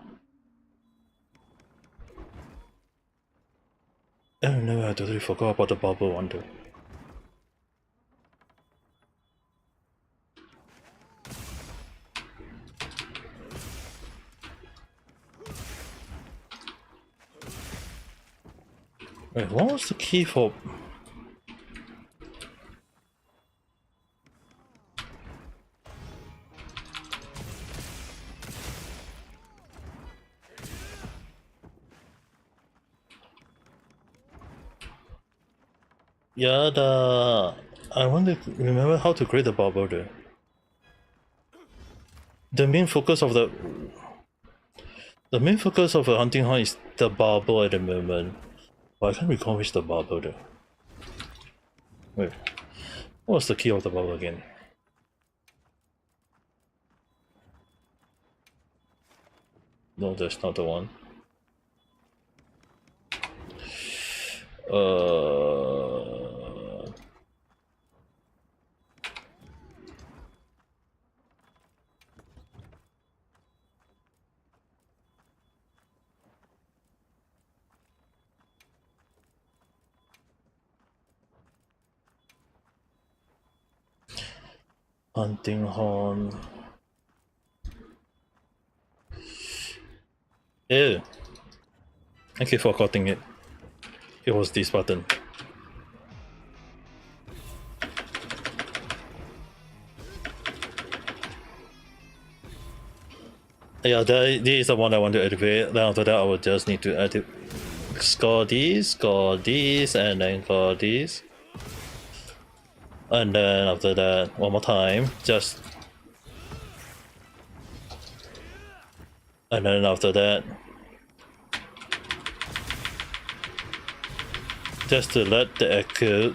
Speaker 2: Oh no, I totally forgot about the bubble one though. Wait, what was the key for? Yeah, I want to remember how to create the bubble though. The main focus of the hunting horn is the bubble at the moment. But I can't recall which the bubble though. Wait, what was the key of the bubble again? No, that's not the one. Hunting horn. Ew. Thank you for cutting it. It was this button. Yeah, this is the one I want to activate. Then after that, I will just need to score these, and then score these. And then after that, one more time, just. And then after that, just to let the echo.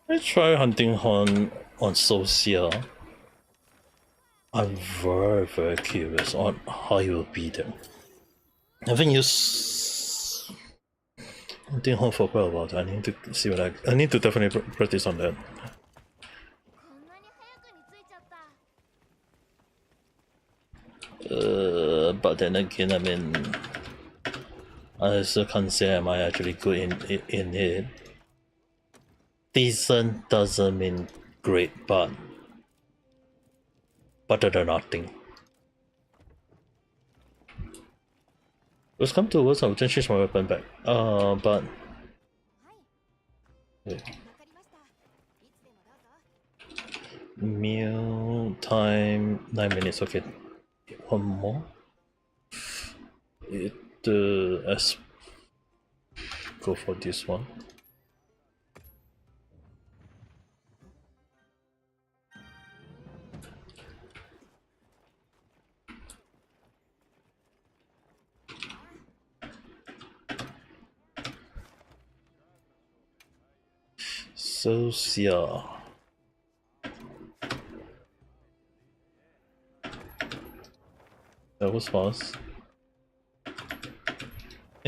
Speaker 2: Let's try hunting horn on Socia. I'm very curious on how you will beat them. I haven't used hunting horn for quite a while. I need to see what I need to definitely practice on that. But then again, I mean, I still can't say am I actually good in it. Decent doesn't mean great, but better than nothing. Let's come to words. I'll just change my weapon back. But wait. Meal time 9 minutes. Okay, one more. Let's go for this one. Socia. That was fast.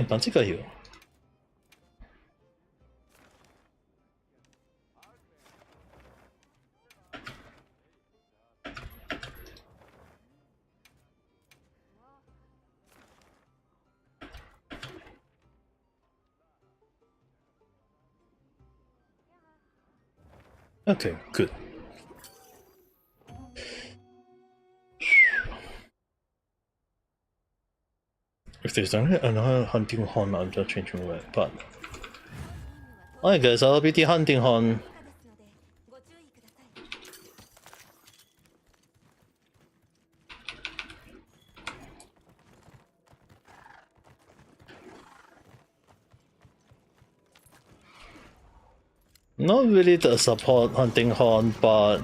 Speaker 2: 把这个有。Okay, good. If there's another hunting horn, I'm just changing my but. Alright guys, I'll be the hunting horn. Not really the support hunting horn, but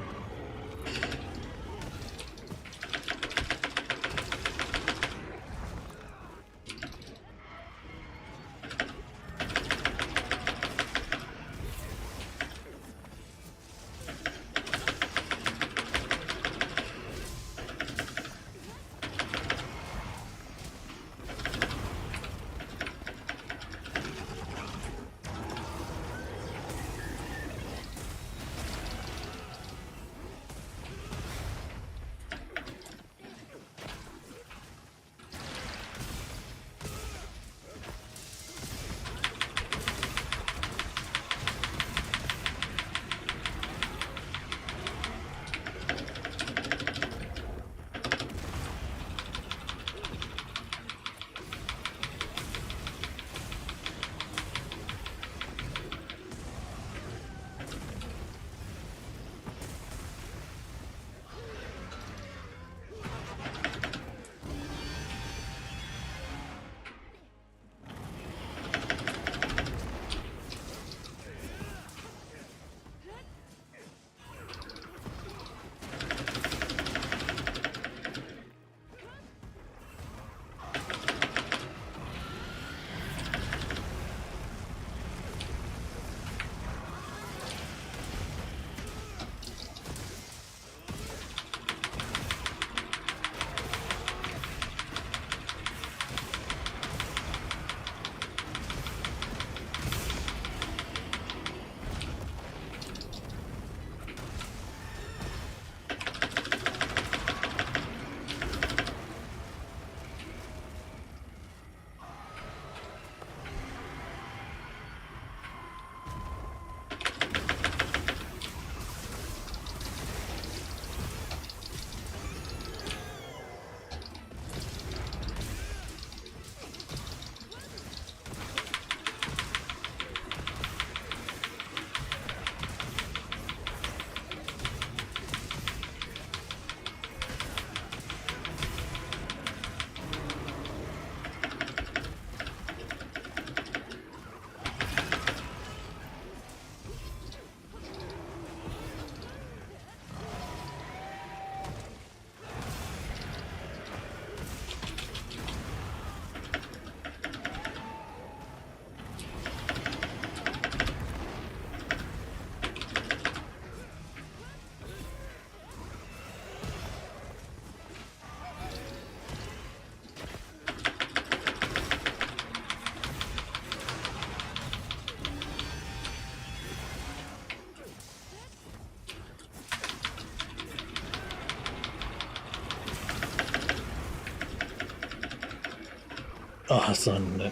Speaker 2: Ah, son.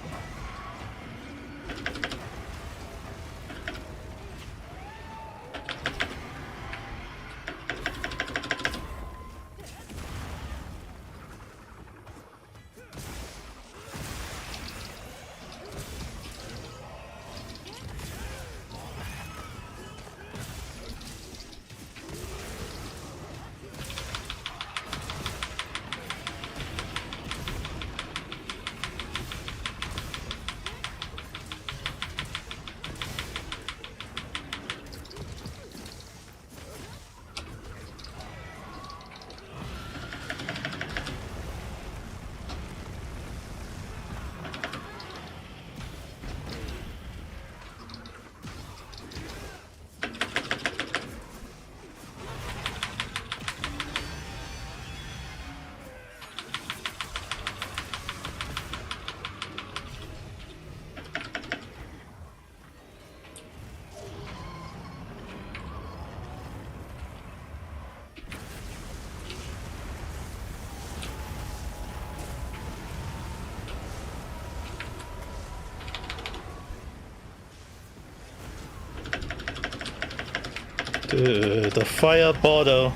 Speaker 2: Dude, the fireball though.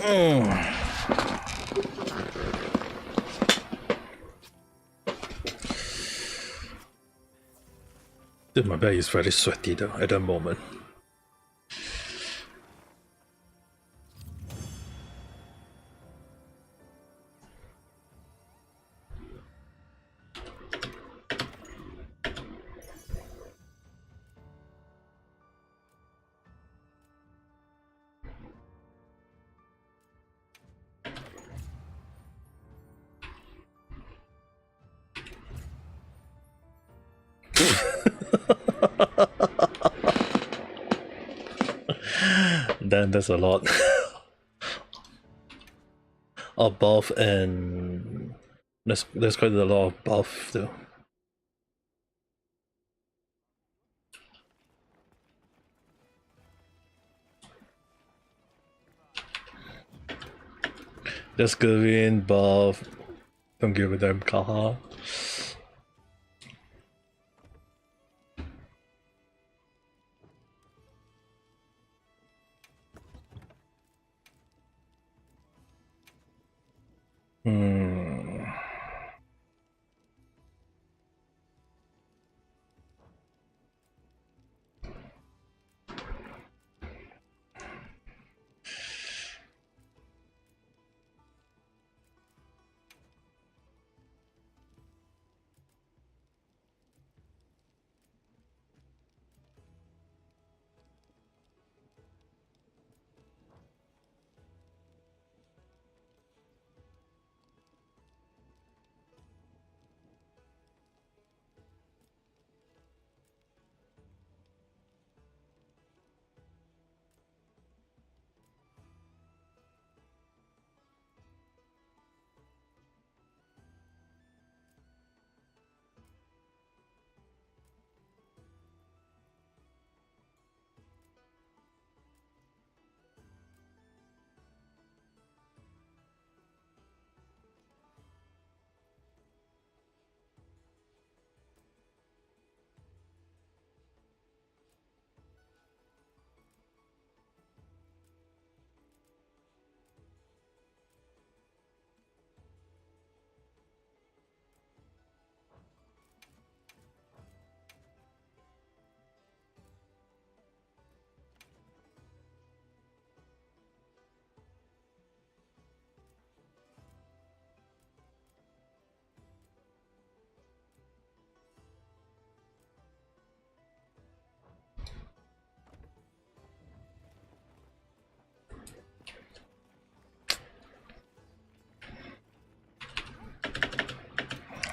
Speaker 2: Dude, my belly is very sweaty though at that moment. Then there's a lot. Of buff, and there's quite a lot of buff though. Just green buff. Don't give a damn Kaha.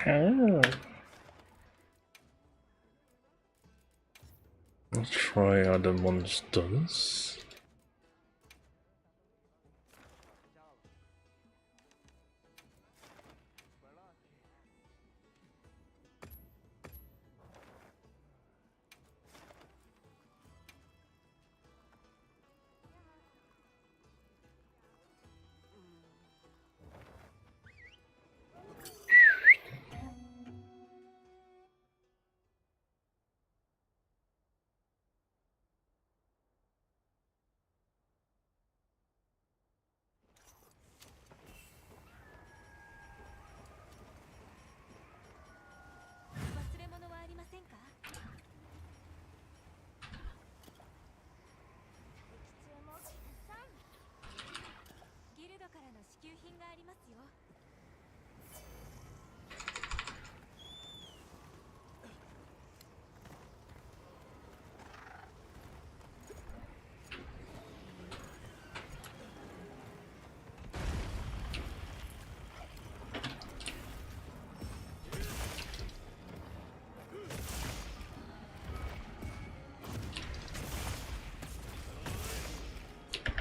Speaker 2: Oh. Let's try other monsters.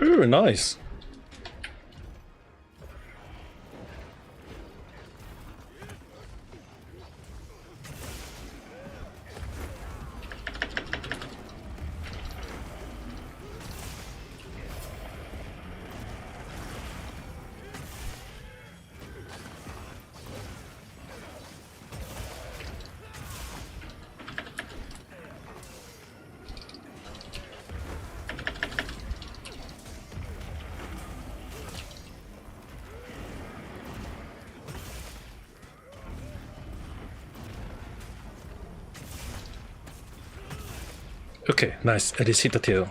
Speaker 2: Ooh, nice.
Speaker 1: Okay, nice. At least hit the tail.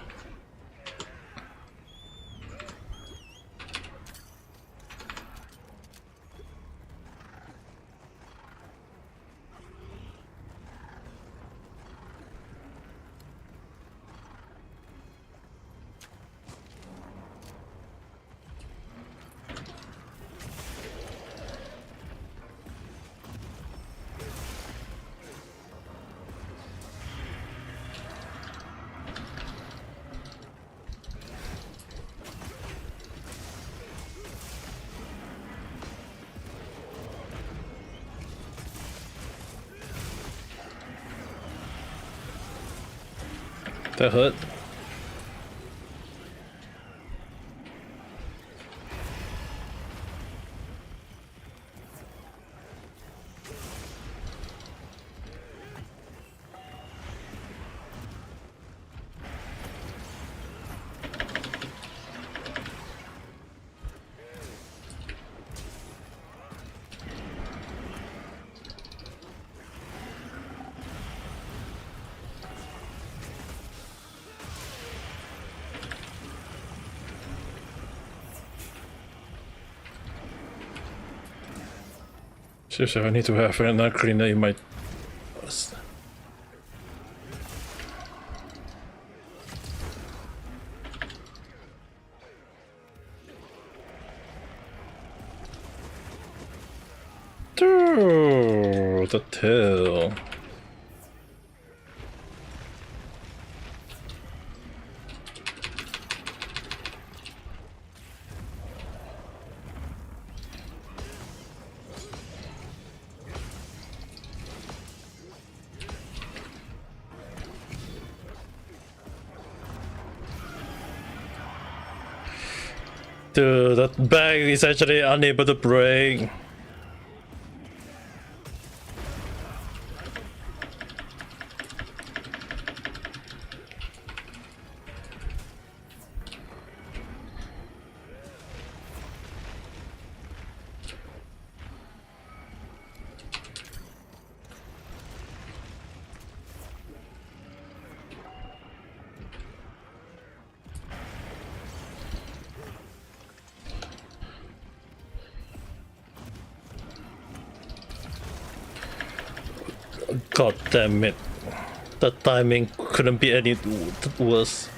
Speaker 1: That hurt. Seriously, I need to have another cleaner in my... Dude, the tail. Dude, that bag is actually unable to break. God damn it. The timing couldn't be any worse.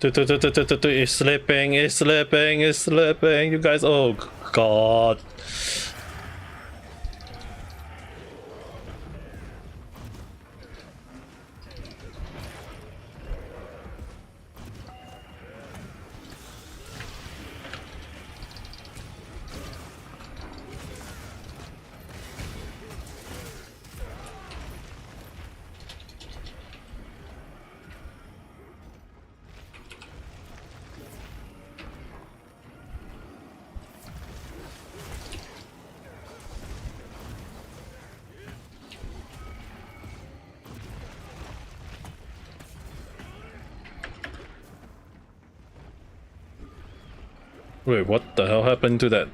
Speaker 1: It's slipping, it's slipping, it's slipping. You guys, oh god. Wait, what the hell happened to that?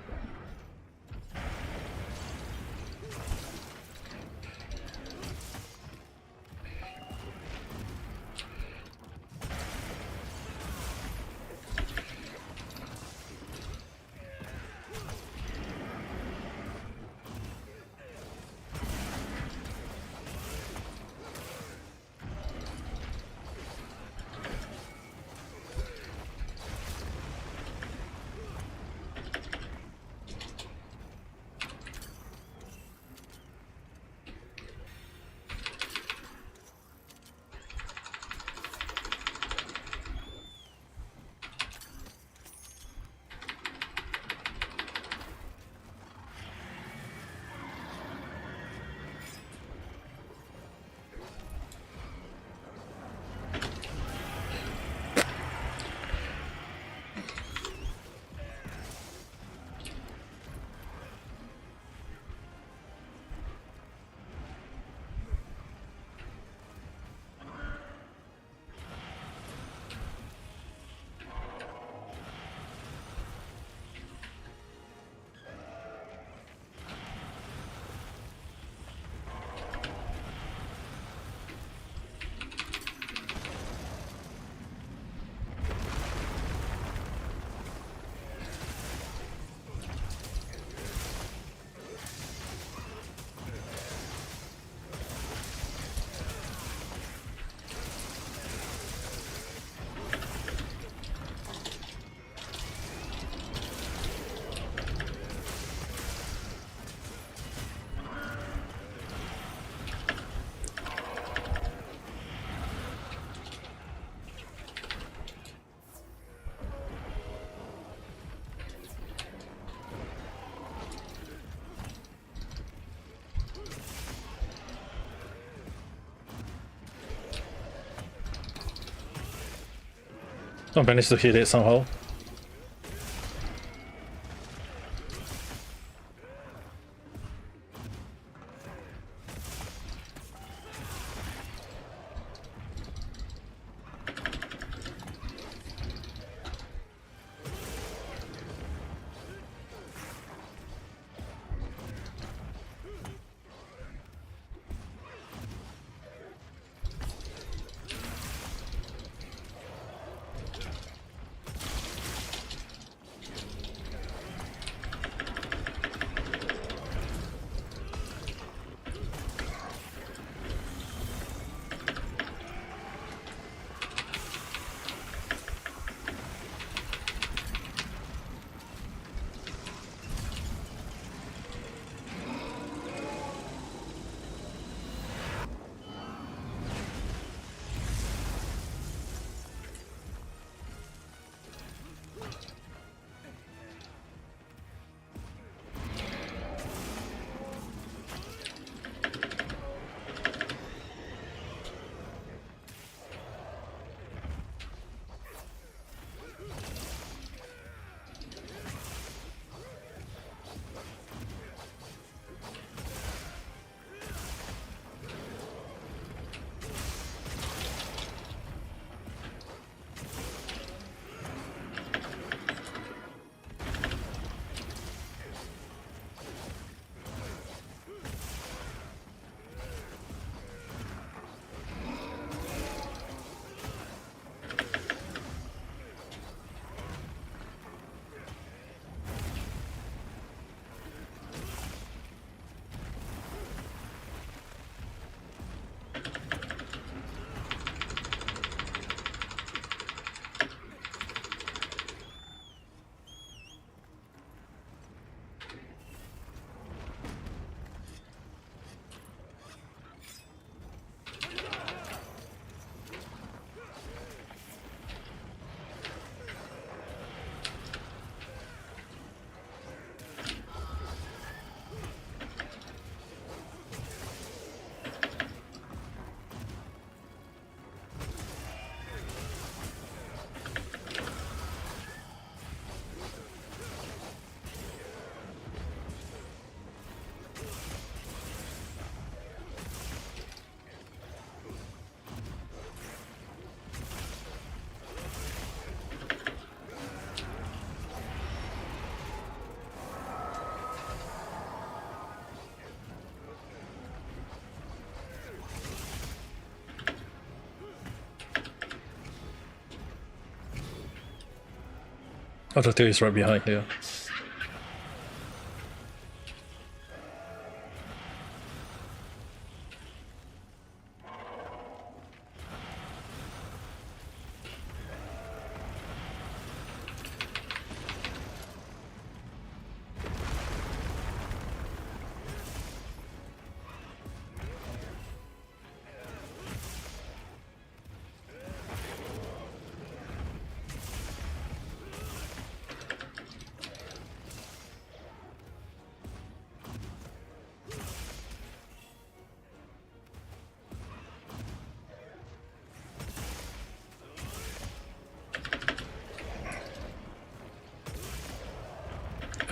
Speaker 2: I managed to hit it somehow. Other two is right behind here.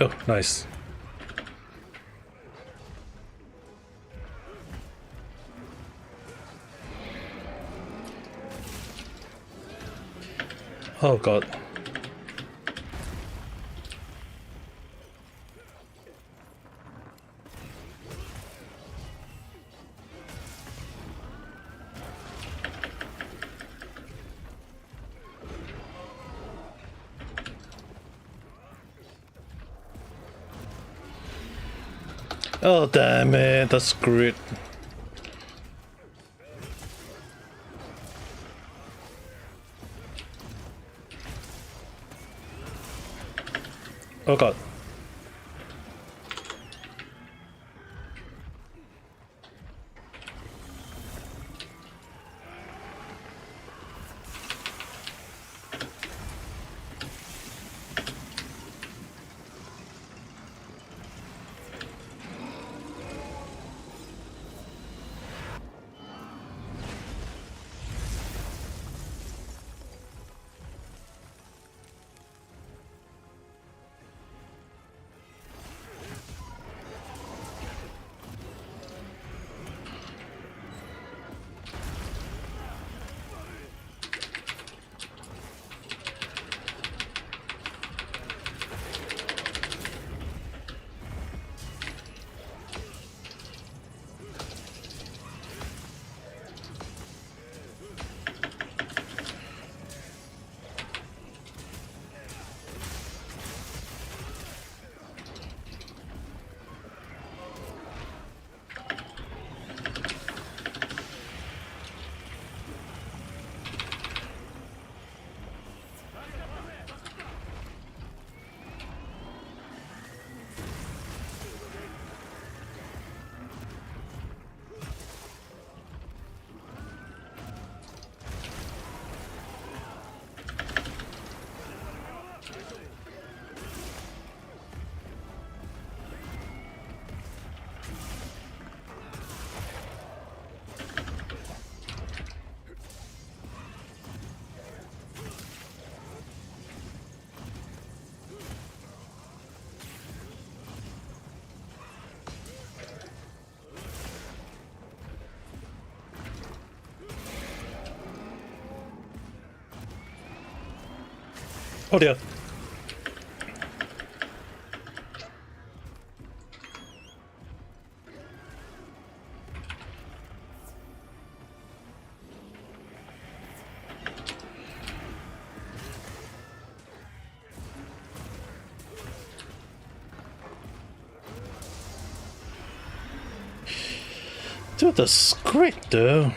Speaker 2: Oh, nice. Oh god. Oh damn it, that's great. Oh god. Oh dear. Dude, that's great though.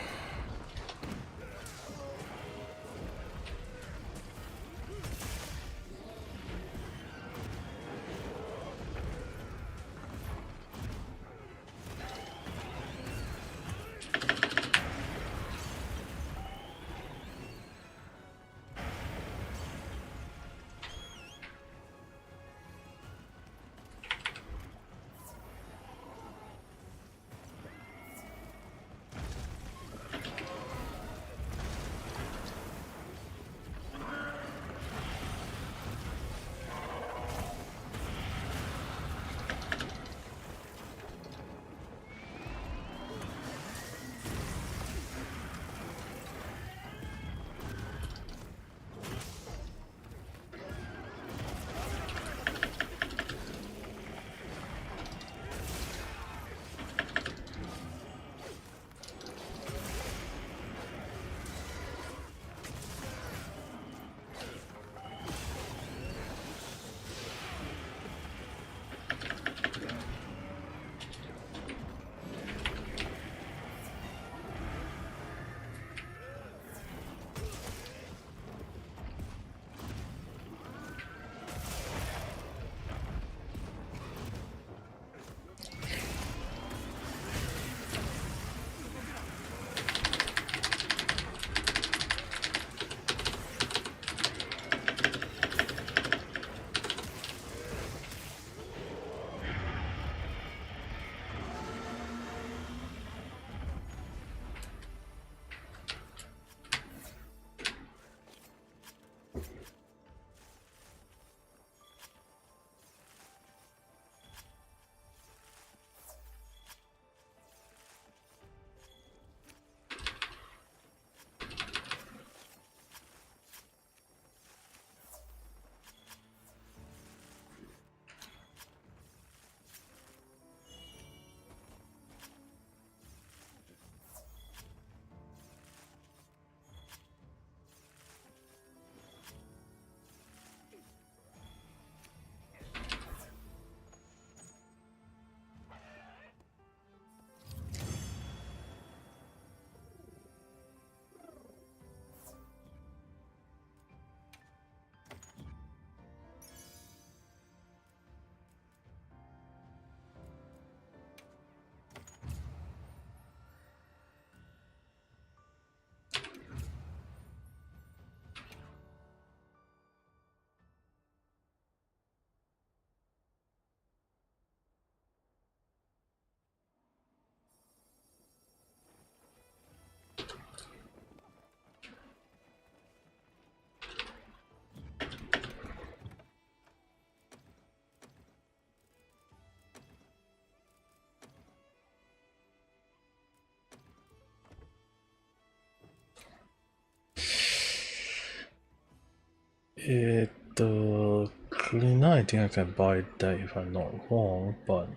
Speaker 2: Cleaner, I think I can buy that if I'm not wrong, but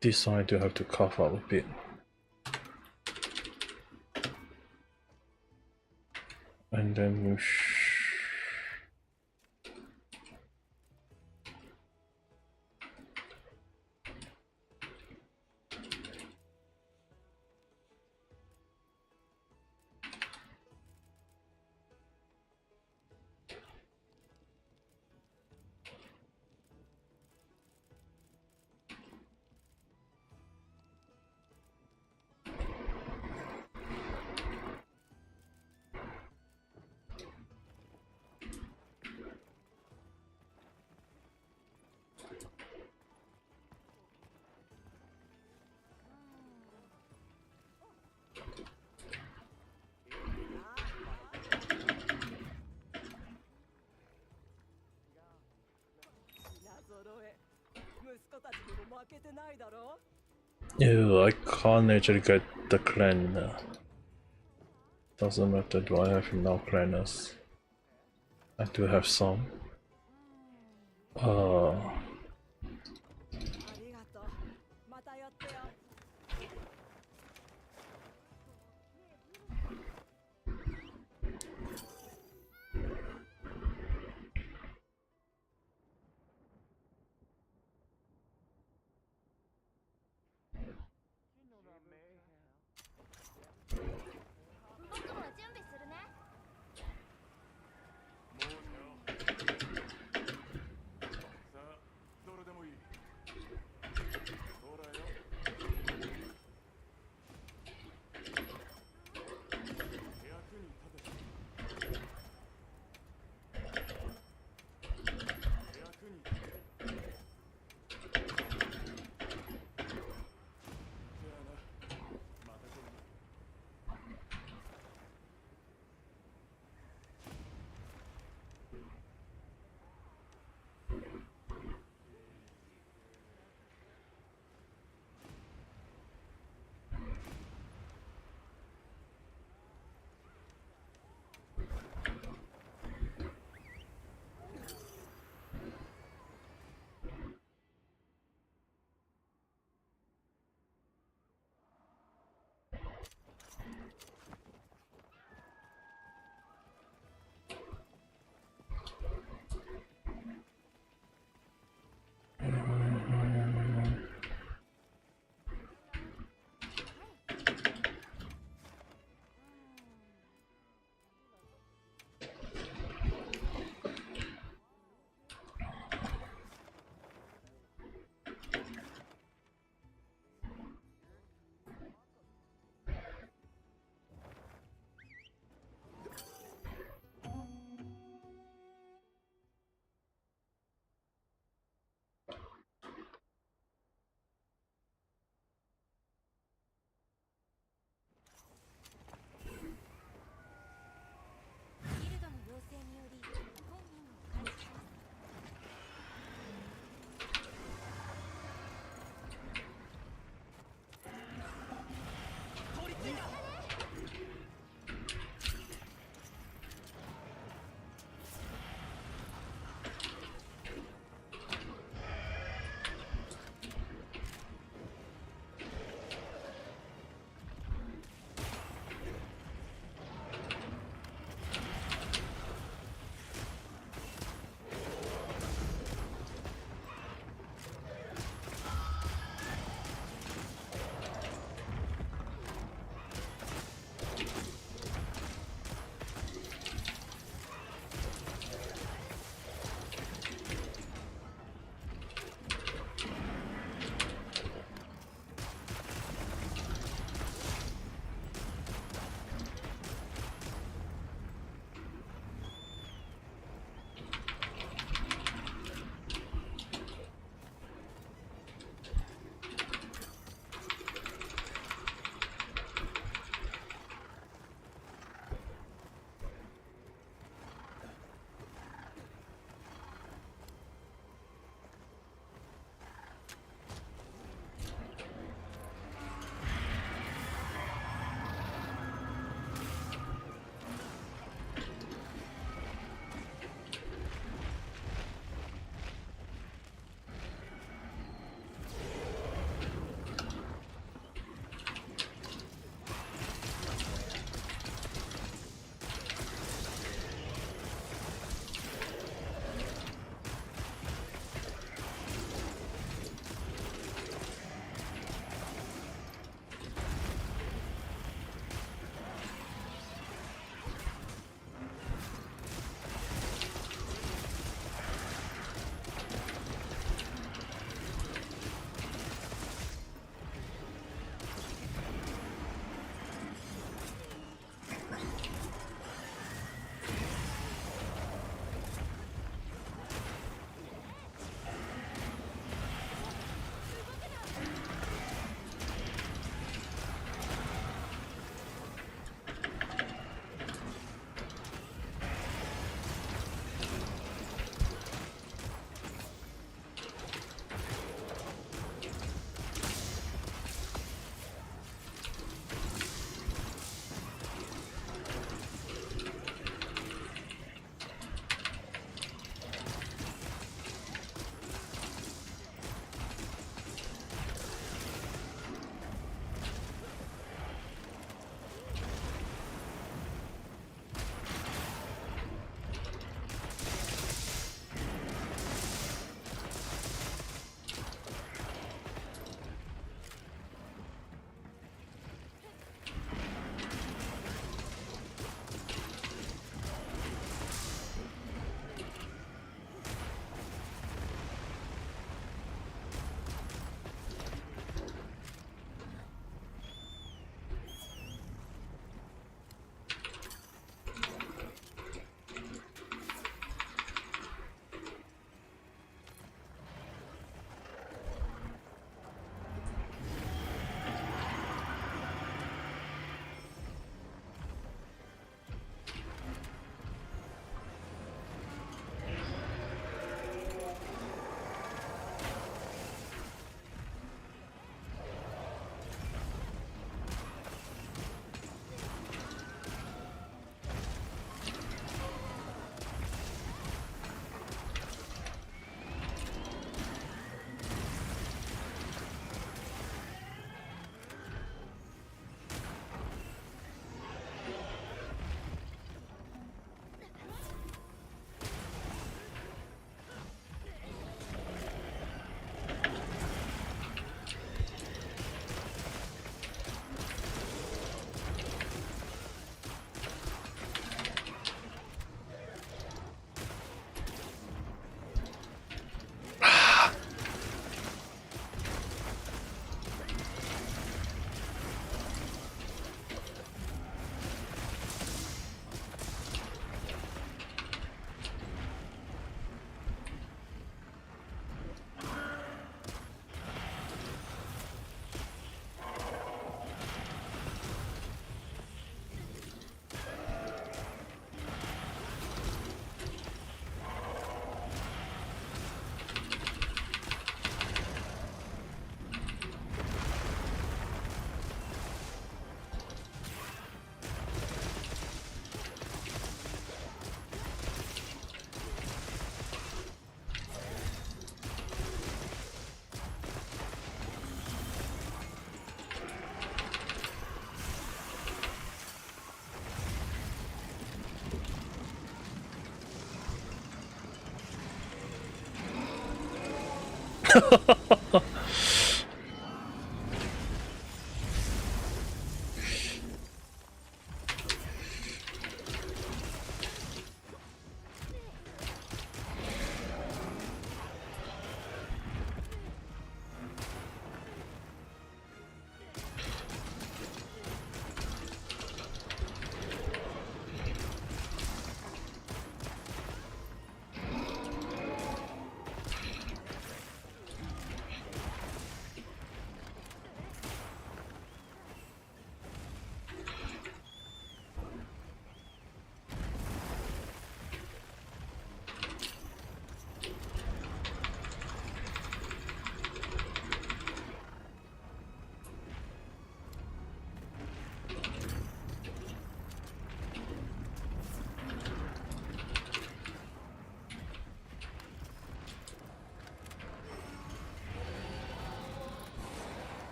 Speaker 2: this one I do have to cough up a bit. And then ew, I can't actually get the clan. Doesn't matter, do I have enough clanners? I do have some.
Speaker 3: ありがとう。また寄ってよ。
Speaker 4: 僕も準備するね。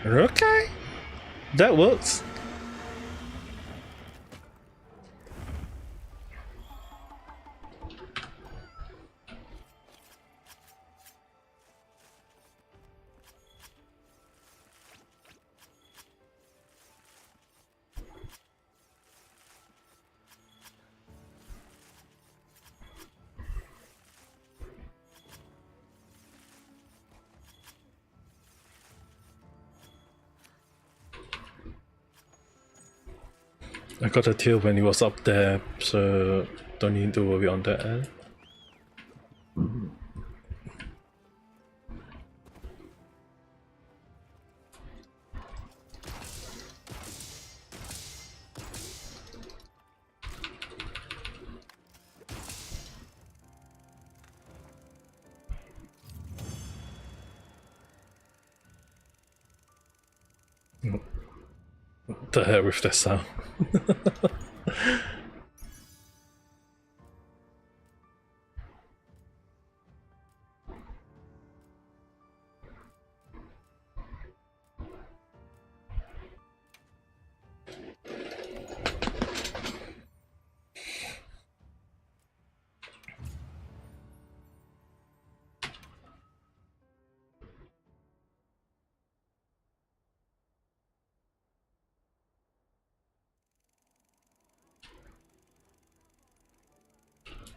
Speaker 2: Okay, that works. I got a tail when he was up there, so don't need to worry on that end. The hell with that sound.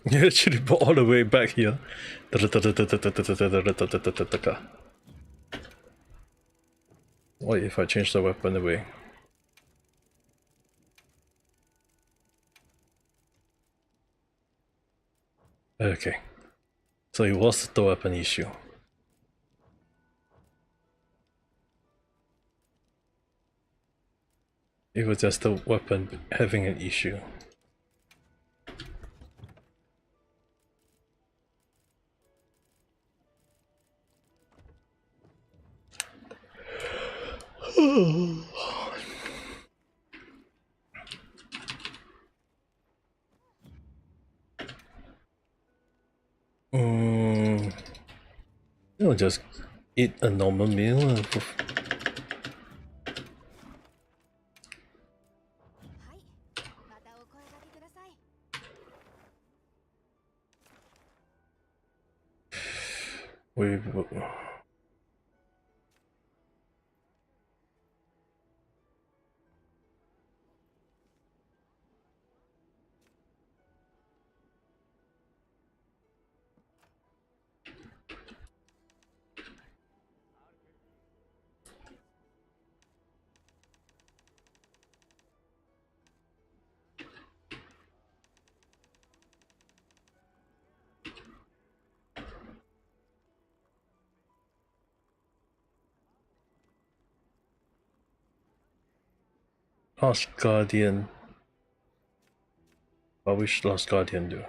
Speaker 2: You actually brought all the way back here. What if I change the weapon away? Okay. So it was the weapon issue. It was just the weapon having an issue. I'll just eat a normal meal.
Speaker 4: はいまたお声掛けください
Speaker 2: We Last Guardian. What wish Last Guardian do?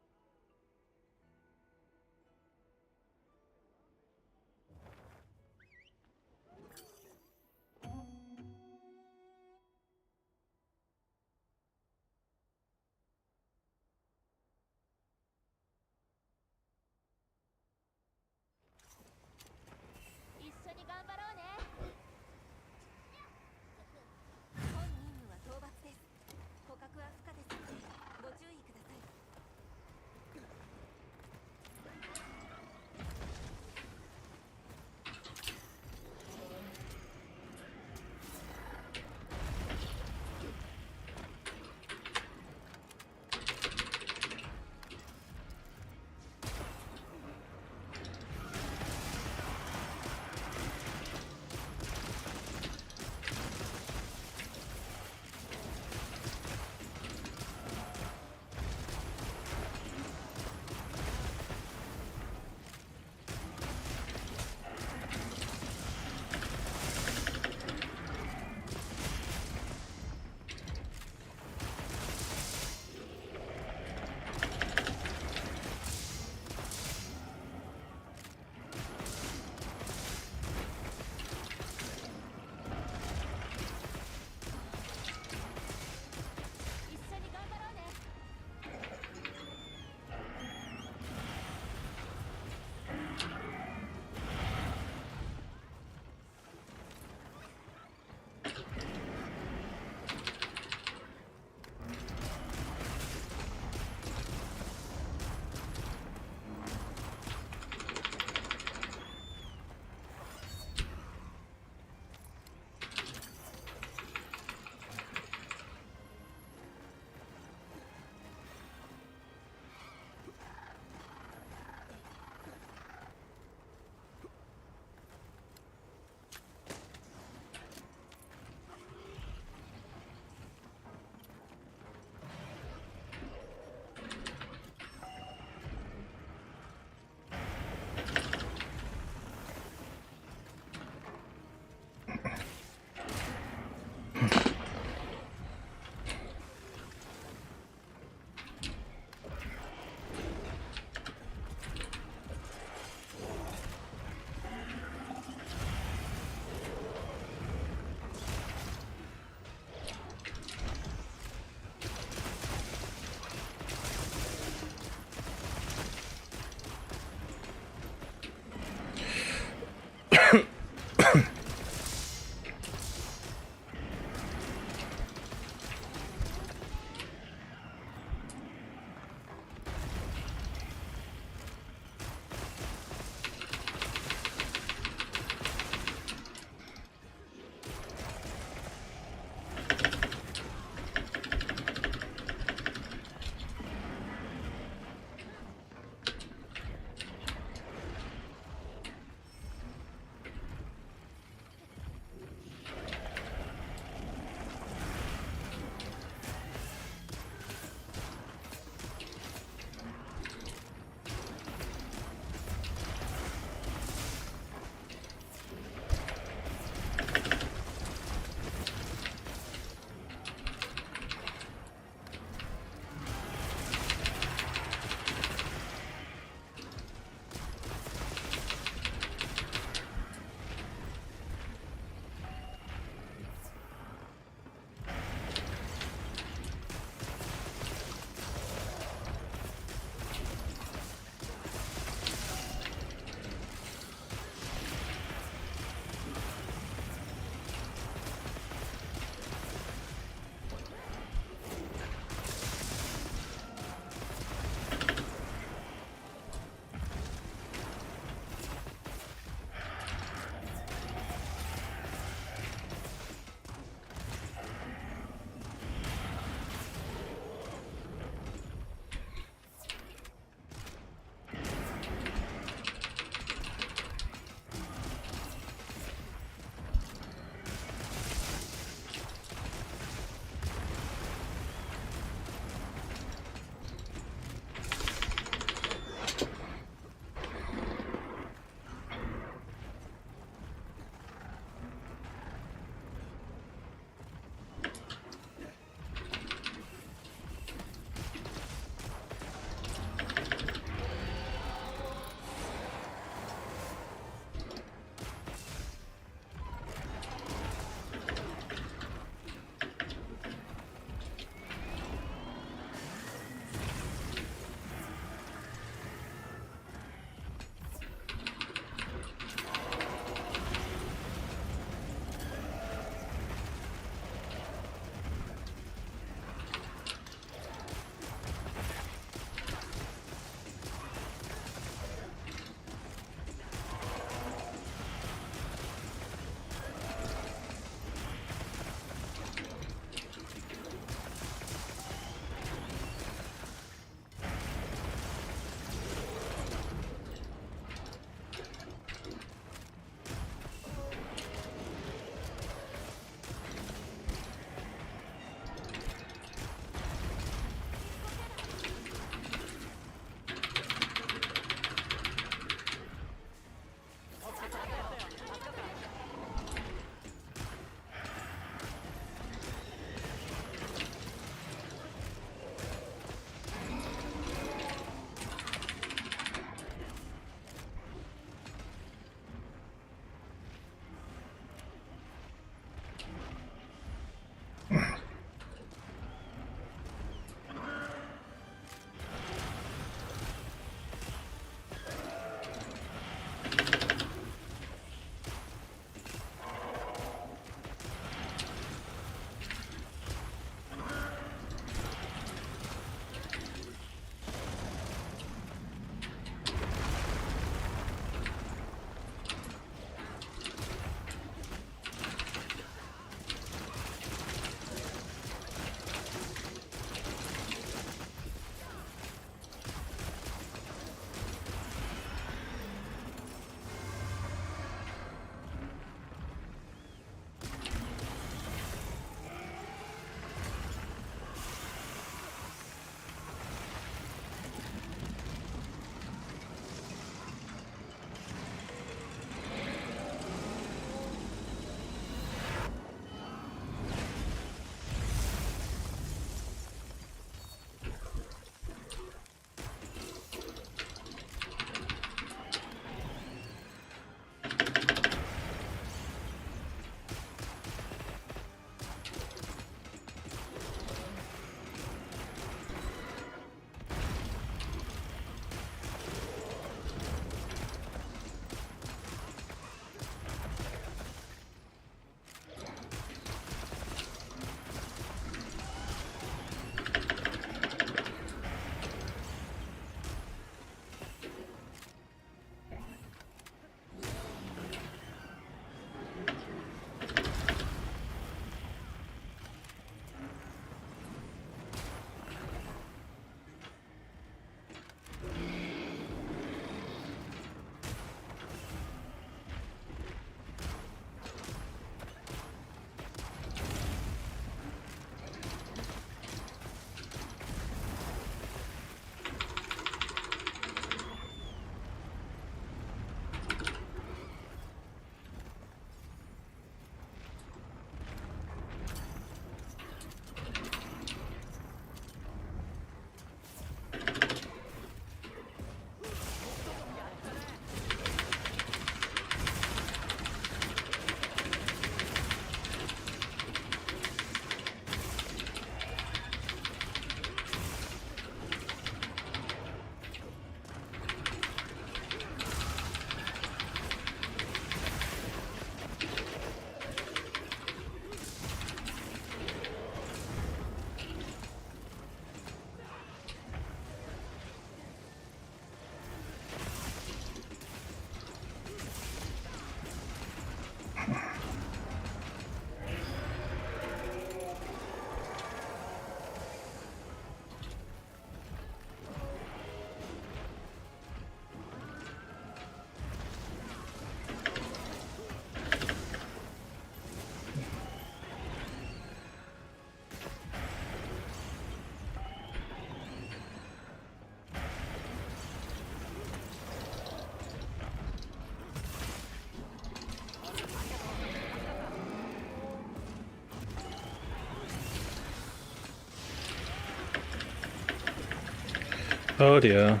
Speaker 2: Oh dear.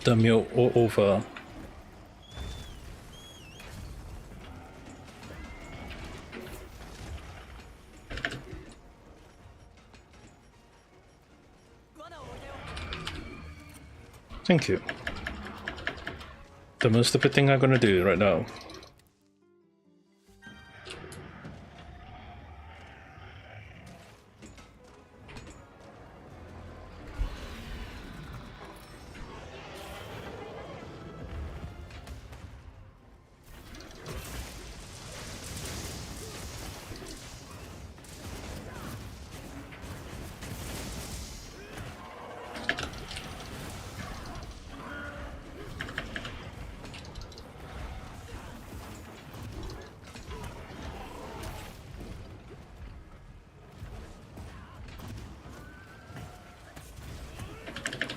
Speaker 2: The meal over. Thank you. The most stupid thing I'm gonna do right now.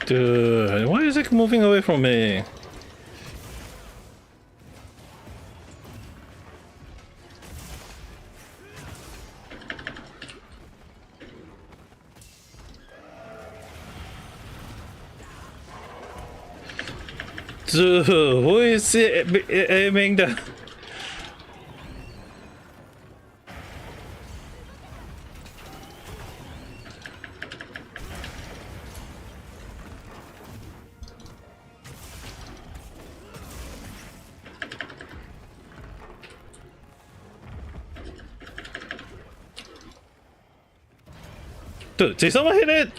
Speaker 2: Dude, why is it moving away from me? Dude, who is aiming the... Dude, did someone hit it?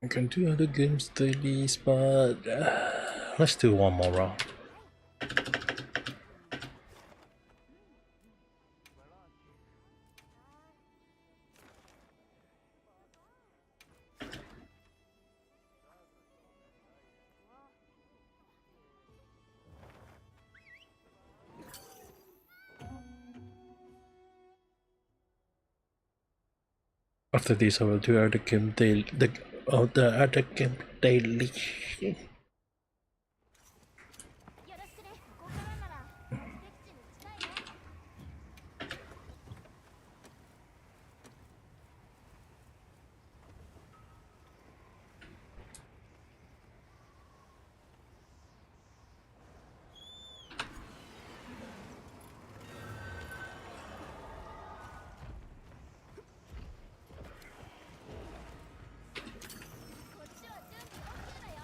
Speaker 1: I can do other games dailies, but let's do one more round. After this, I will do other game daily. The other game daily.
Speaker 4: よろしくね。ここからなら目的地に近いね。こっちは準備 OK だよ。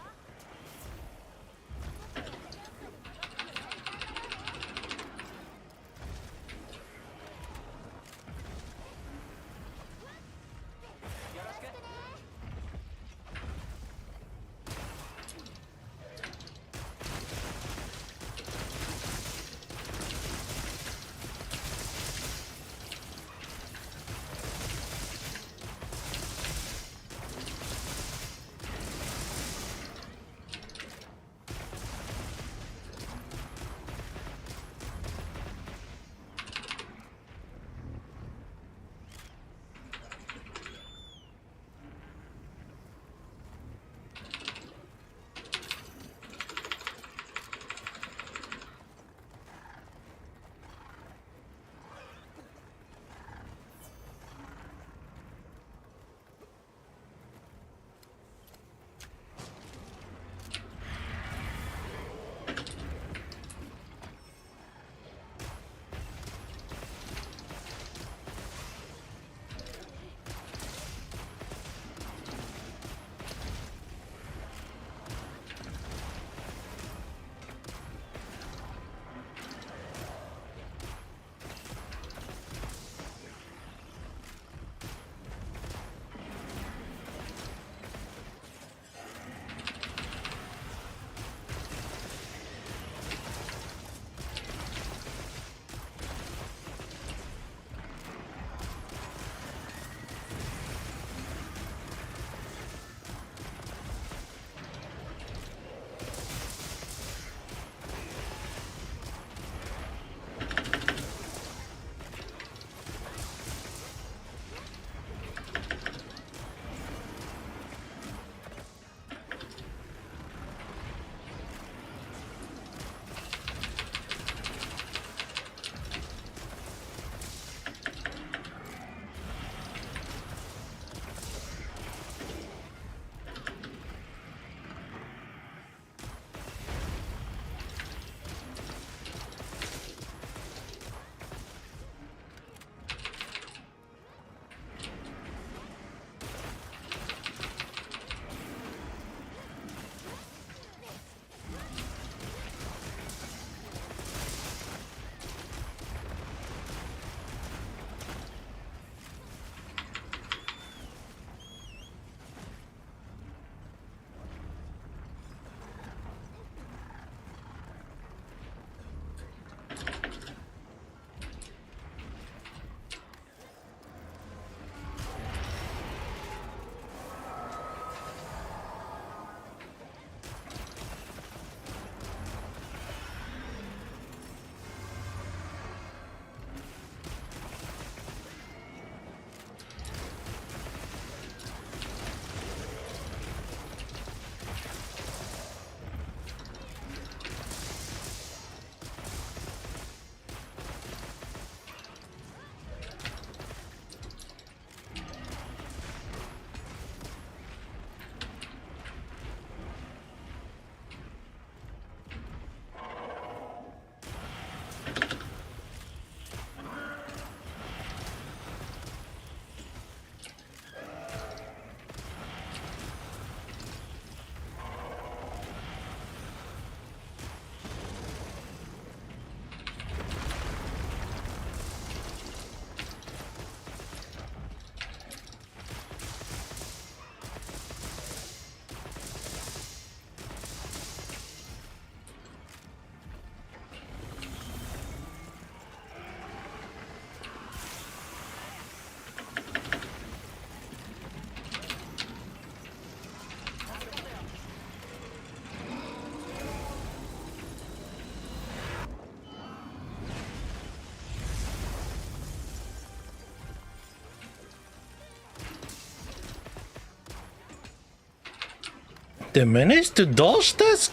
Speaker 2: They managed to dodge this?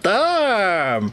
Speaker 2: Damn!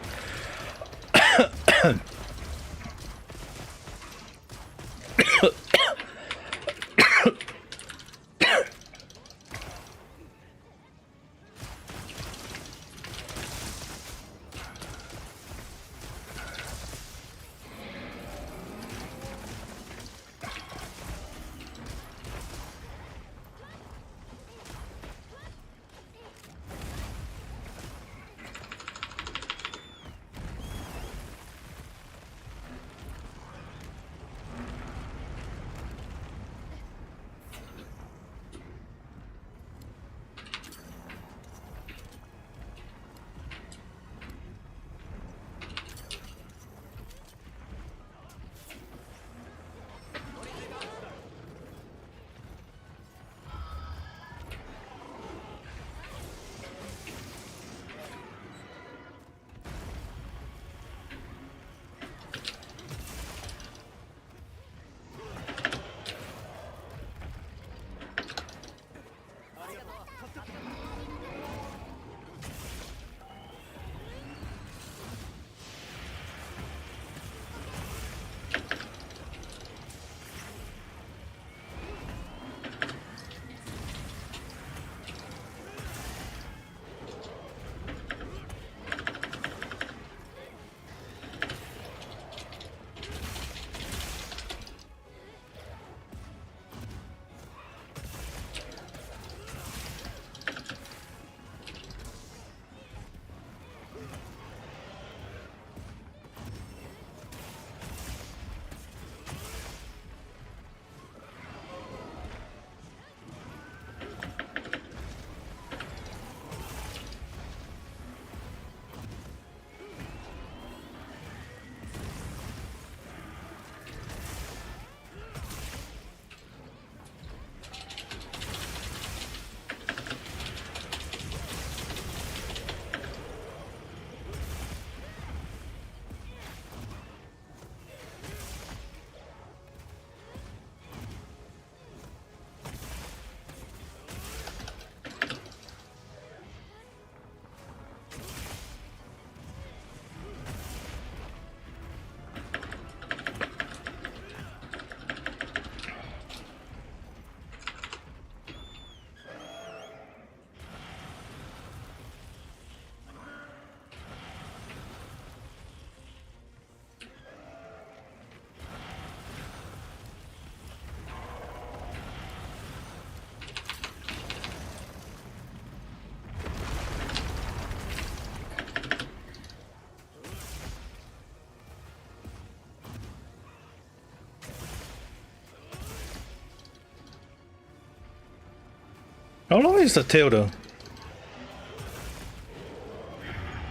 Speaker 2: How long is the tail though?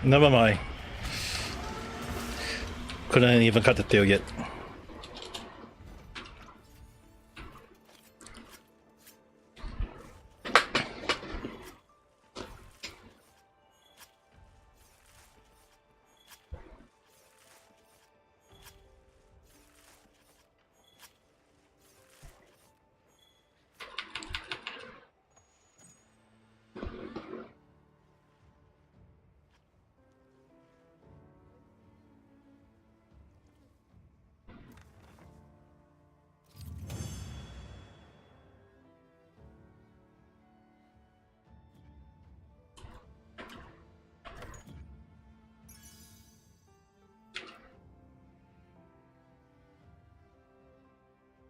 Speaker 2: Never mind. Couldn't even cut the tail yet.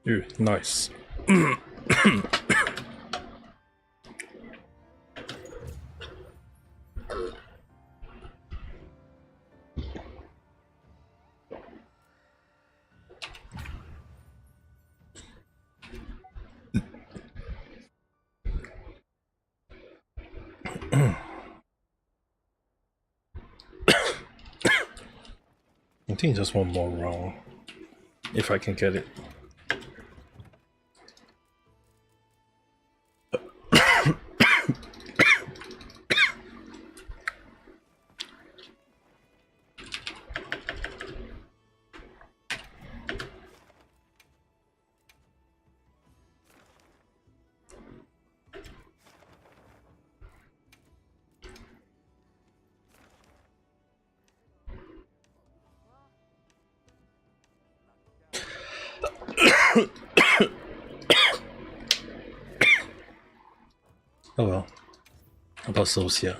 Speaker 2: Ooh, nice. I think just one more round, if I can get it.
Speaker 1: Oh well. About Socia.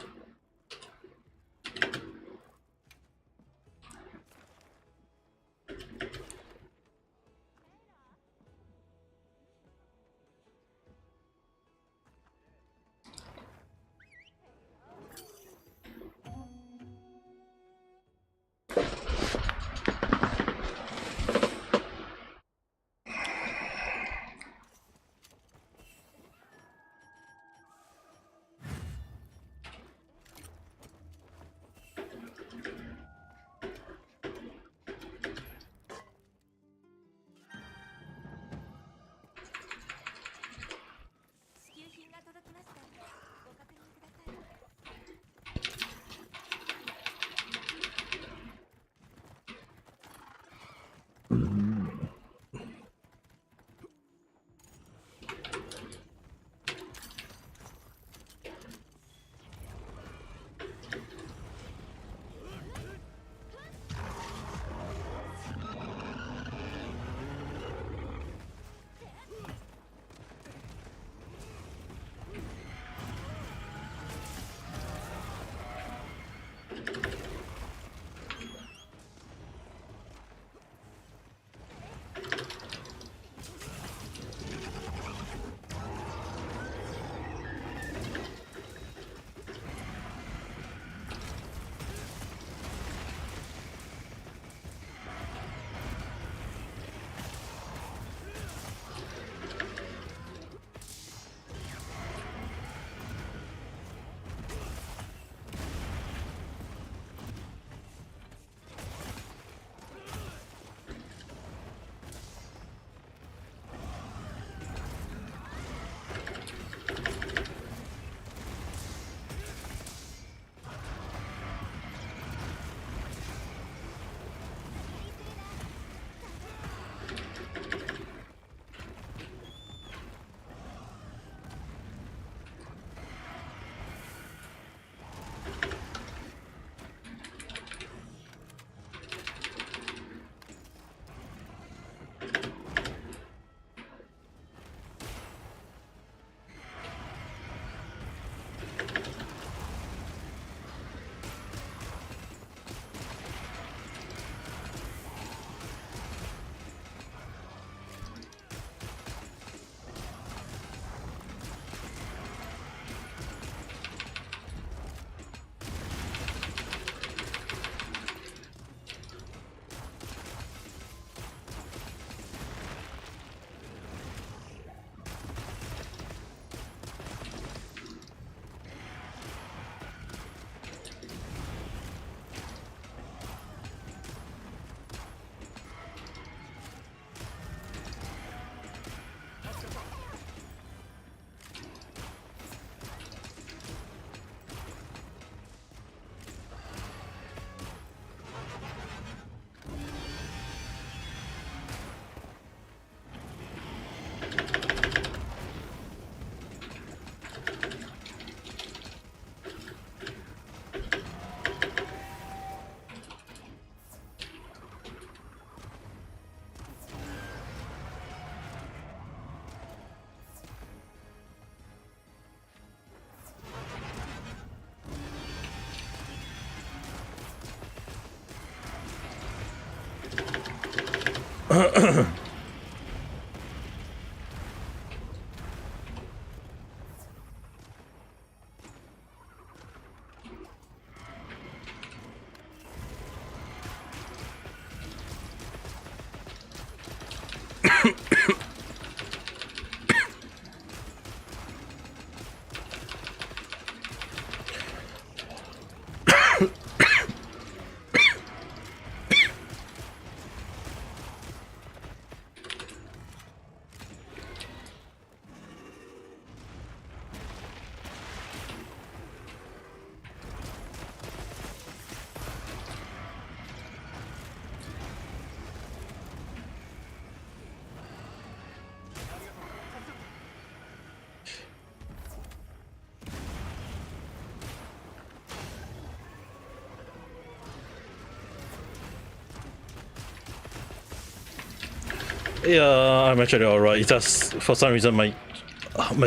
Speaker 2: Yeah, I'm actually alright. It's just for some reason my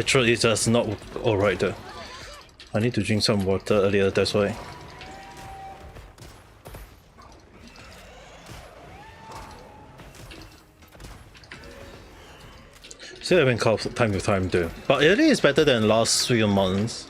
Speaker 2: throat is just not alright though. I need to drink some water earlier, that's why. Still having cough time to time though. But it is better than last few months.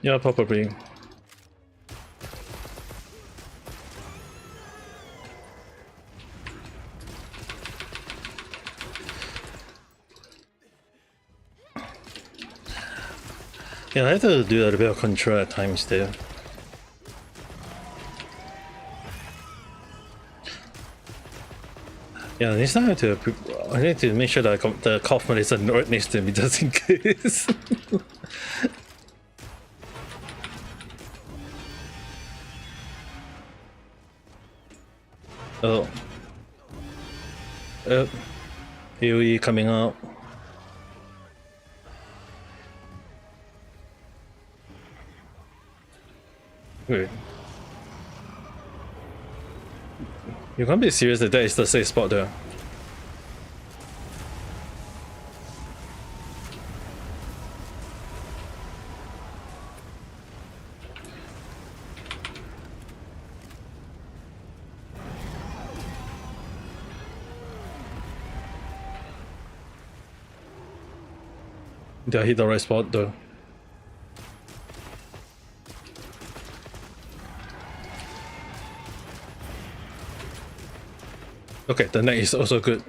Speaker 2: Yeah, probably. Yeah, I have to do a little bit of control at times there. Yeah, next time I need to make sure that the cough medicine right next to me just in case. Oh. AoE coming out. Wait. You can't be serious that that is the safe spot there. Did I hit the right spot though? Okay, the neck is also good.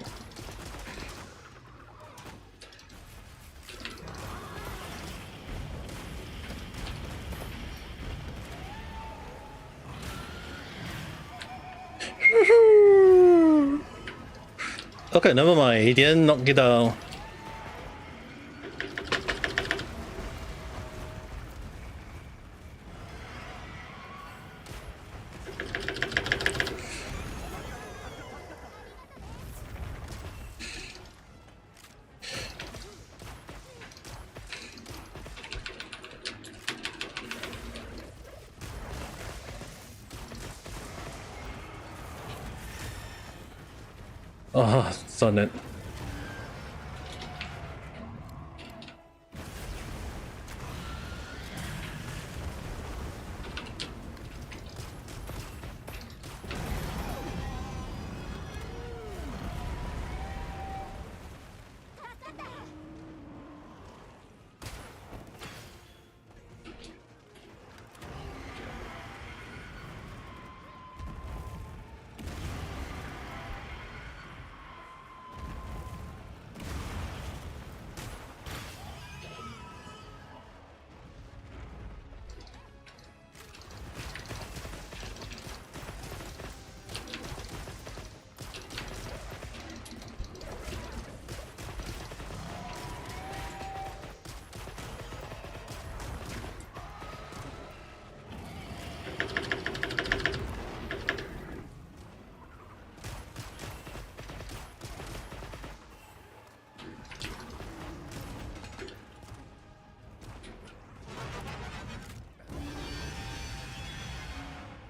Speaker 2: Okay, never mind. He didn't knock it down. Oh, son it.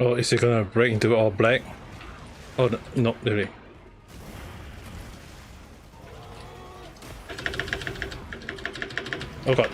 Speaker 2: Oh, is it gonna break into all black? Oh, no, not really. Oh god.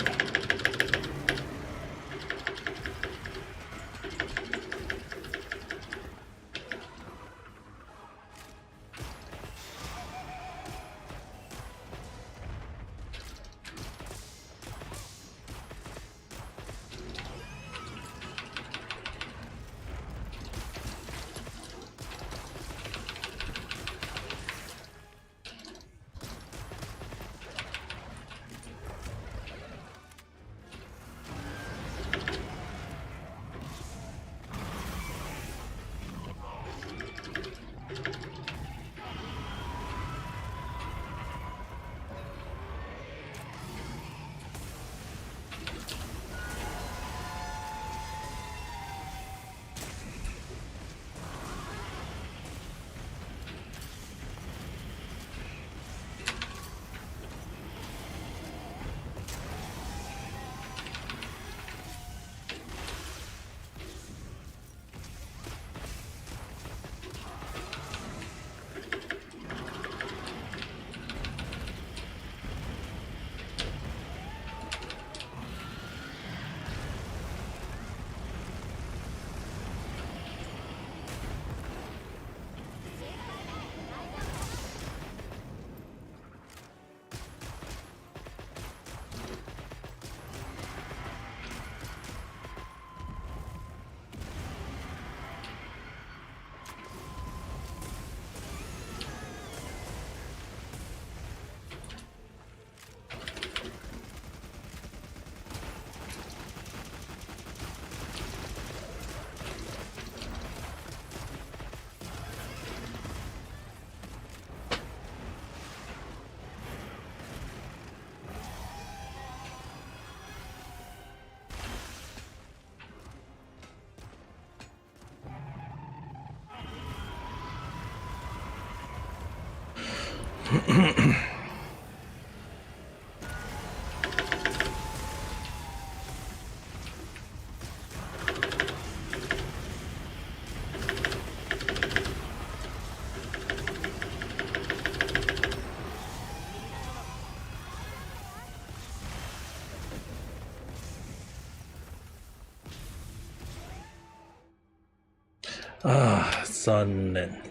Speaker 1: ああ、残念。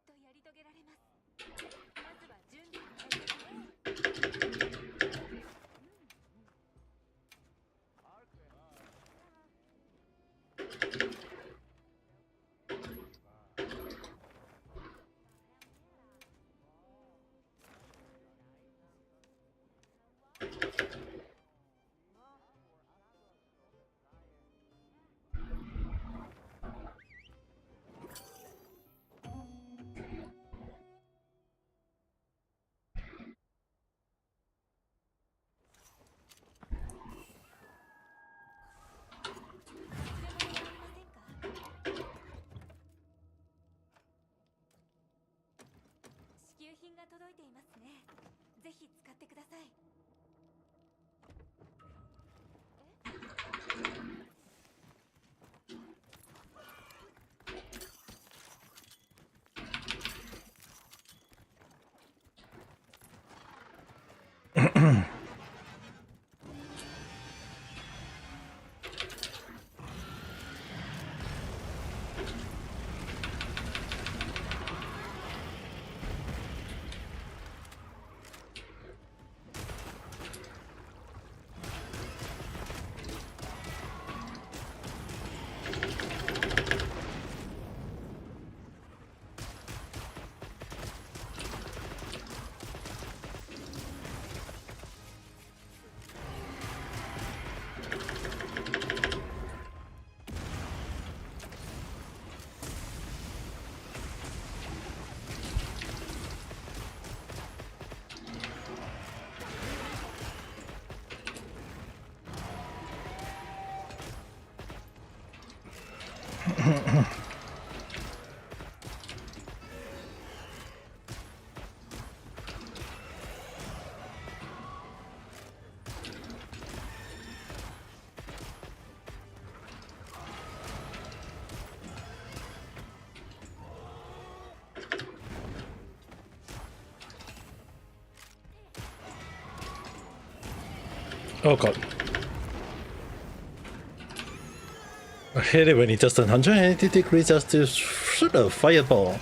Speaker 4: とやり遂げられます。まずは準備が大切ね。支給品が届いていますね。ぜひ使ってください。
Speaker 1: Oh god. I hate it when it does 180 degrees just to shoot a fireball.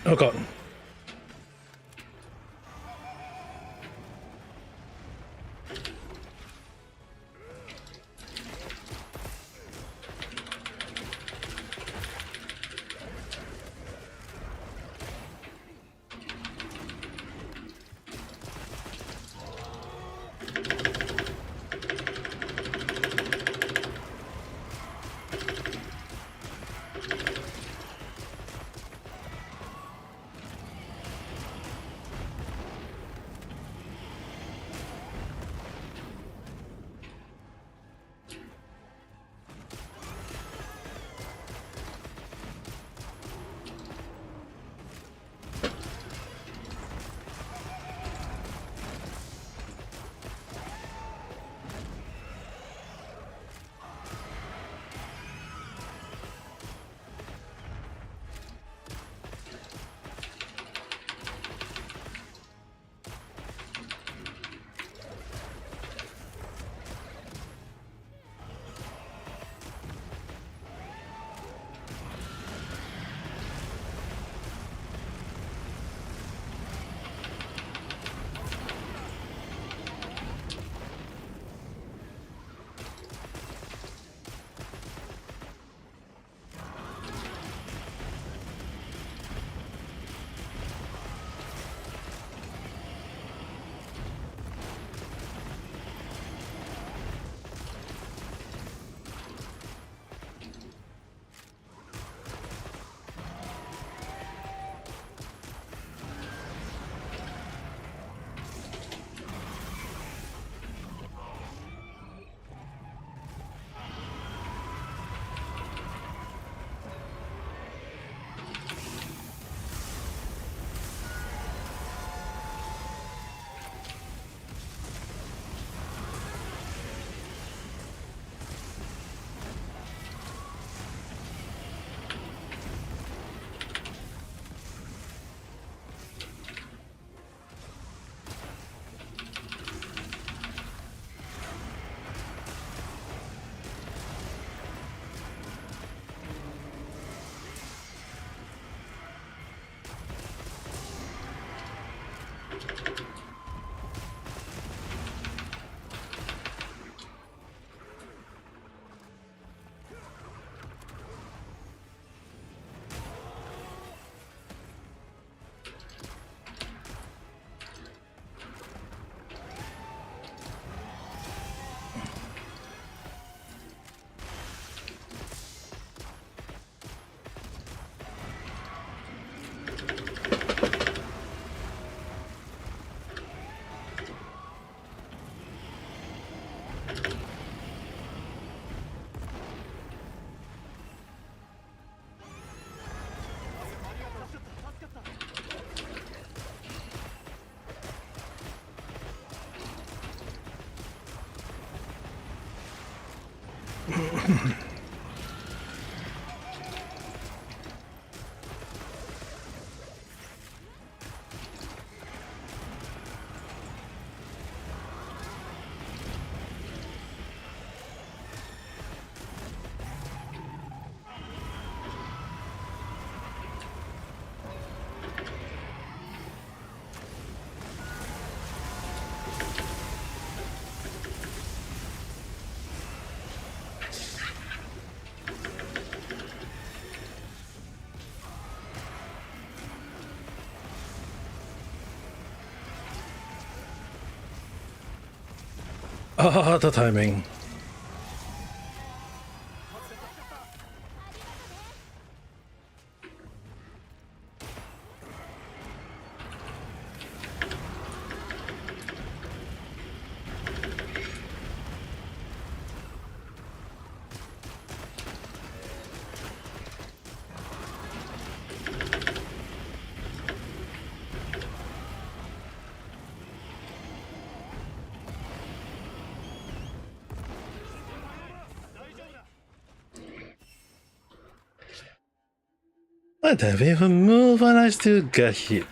Speaker 1: Oh god.
Speaker 2: Ah, the timing. I don't even move and I still get hit.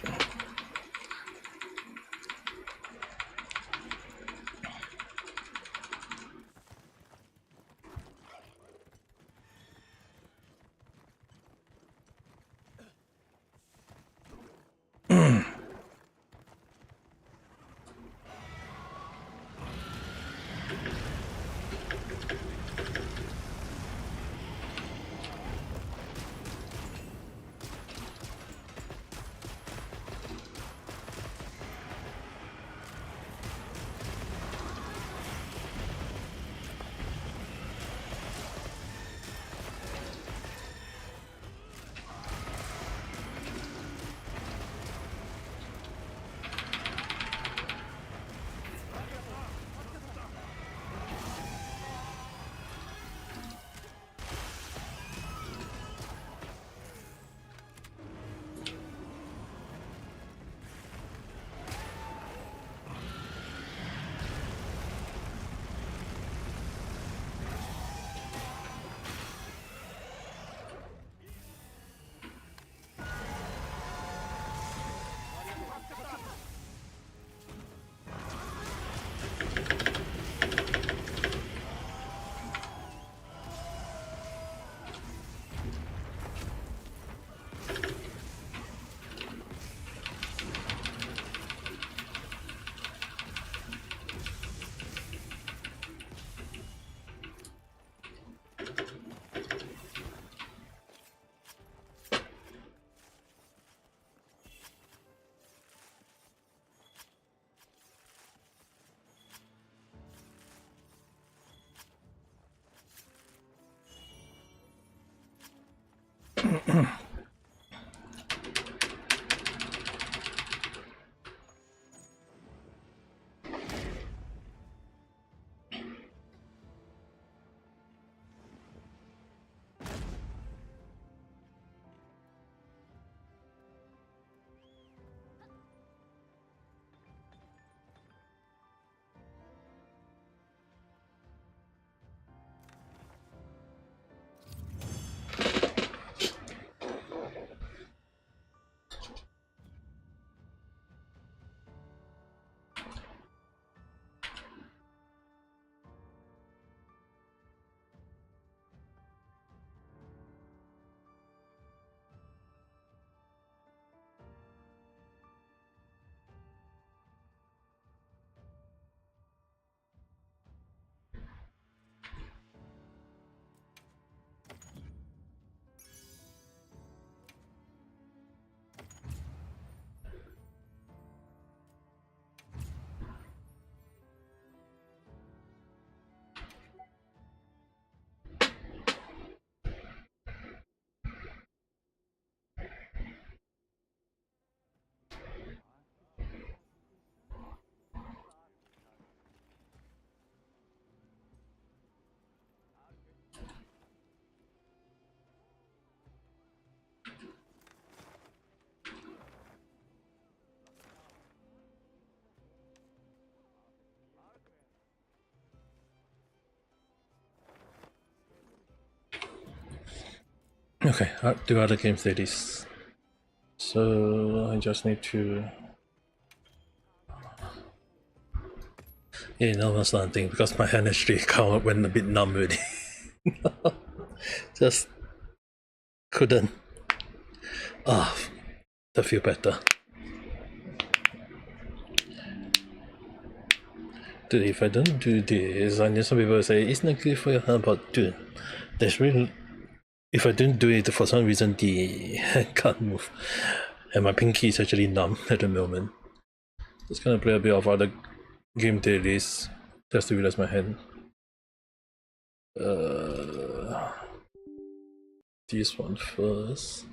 Speaker 2: Okay, do other games like this. So I just need to. Yeah, no, that's not thing because my hand actually kind of went a bit numb already. Just couldn't. Ah, that feel better. Dude, if I don't do this, I know some people say it's not good for your hand, but dude, there's really. If I don't do it for some reason, the hand can't move, and my pinky is actually numb at the moment. Just gonna play a bit of other game dailies just to relax my hand. This one first.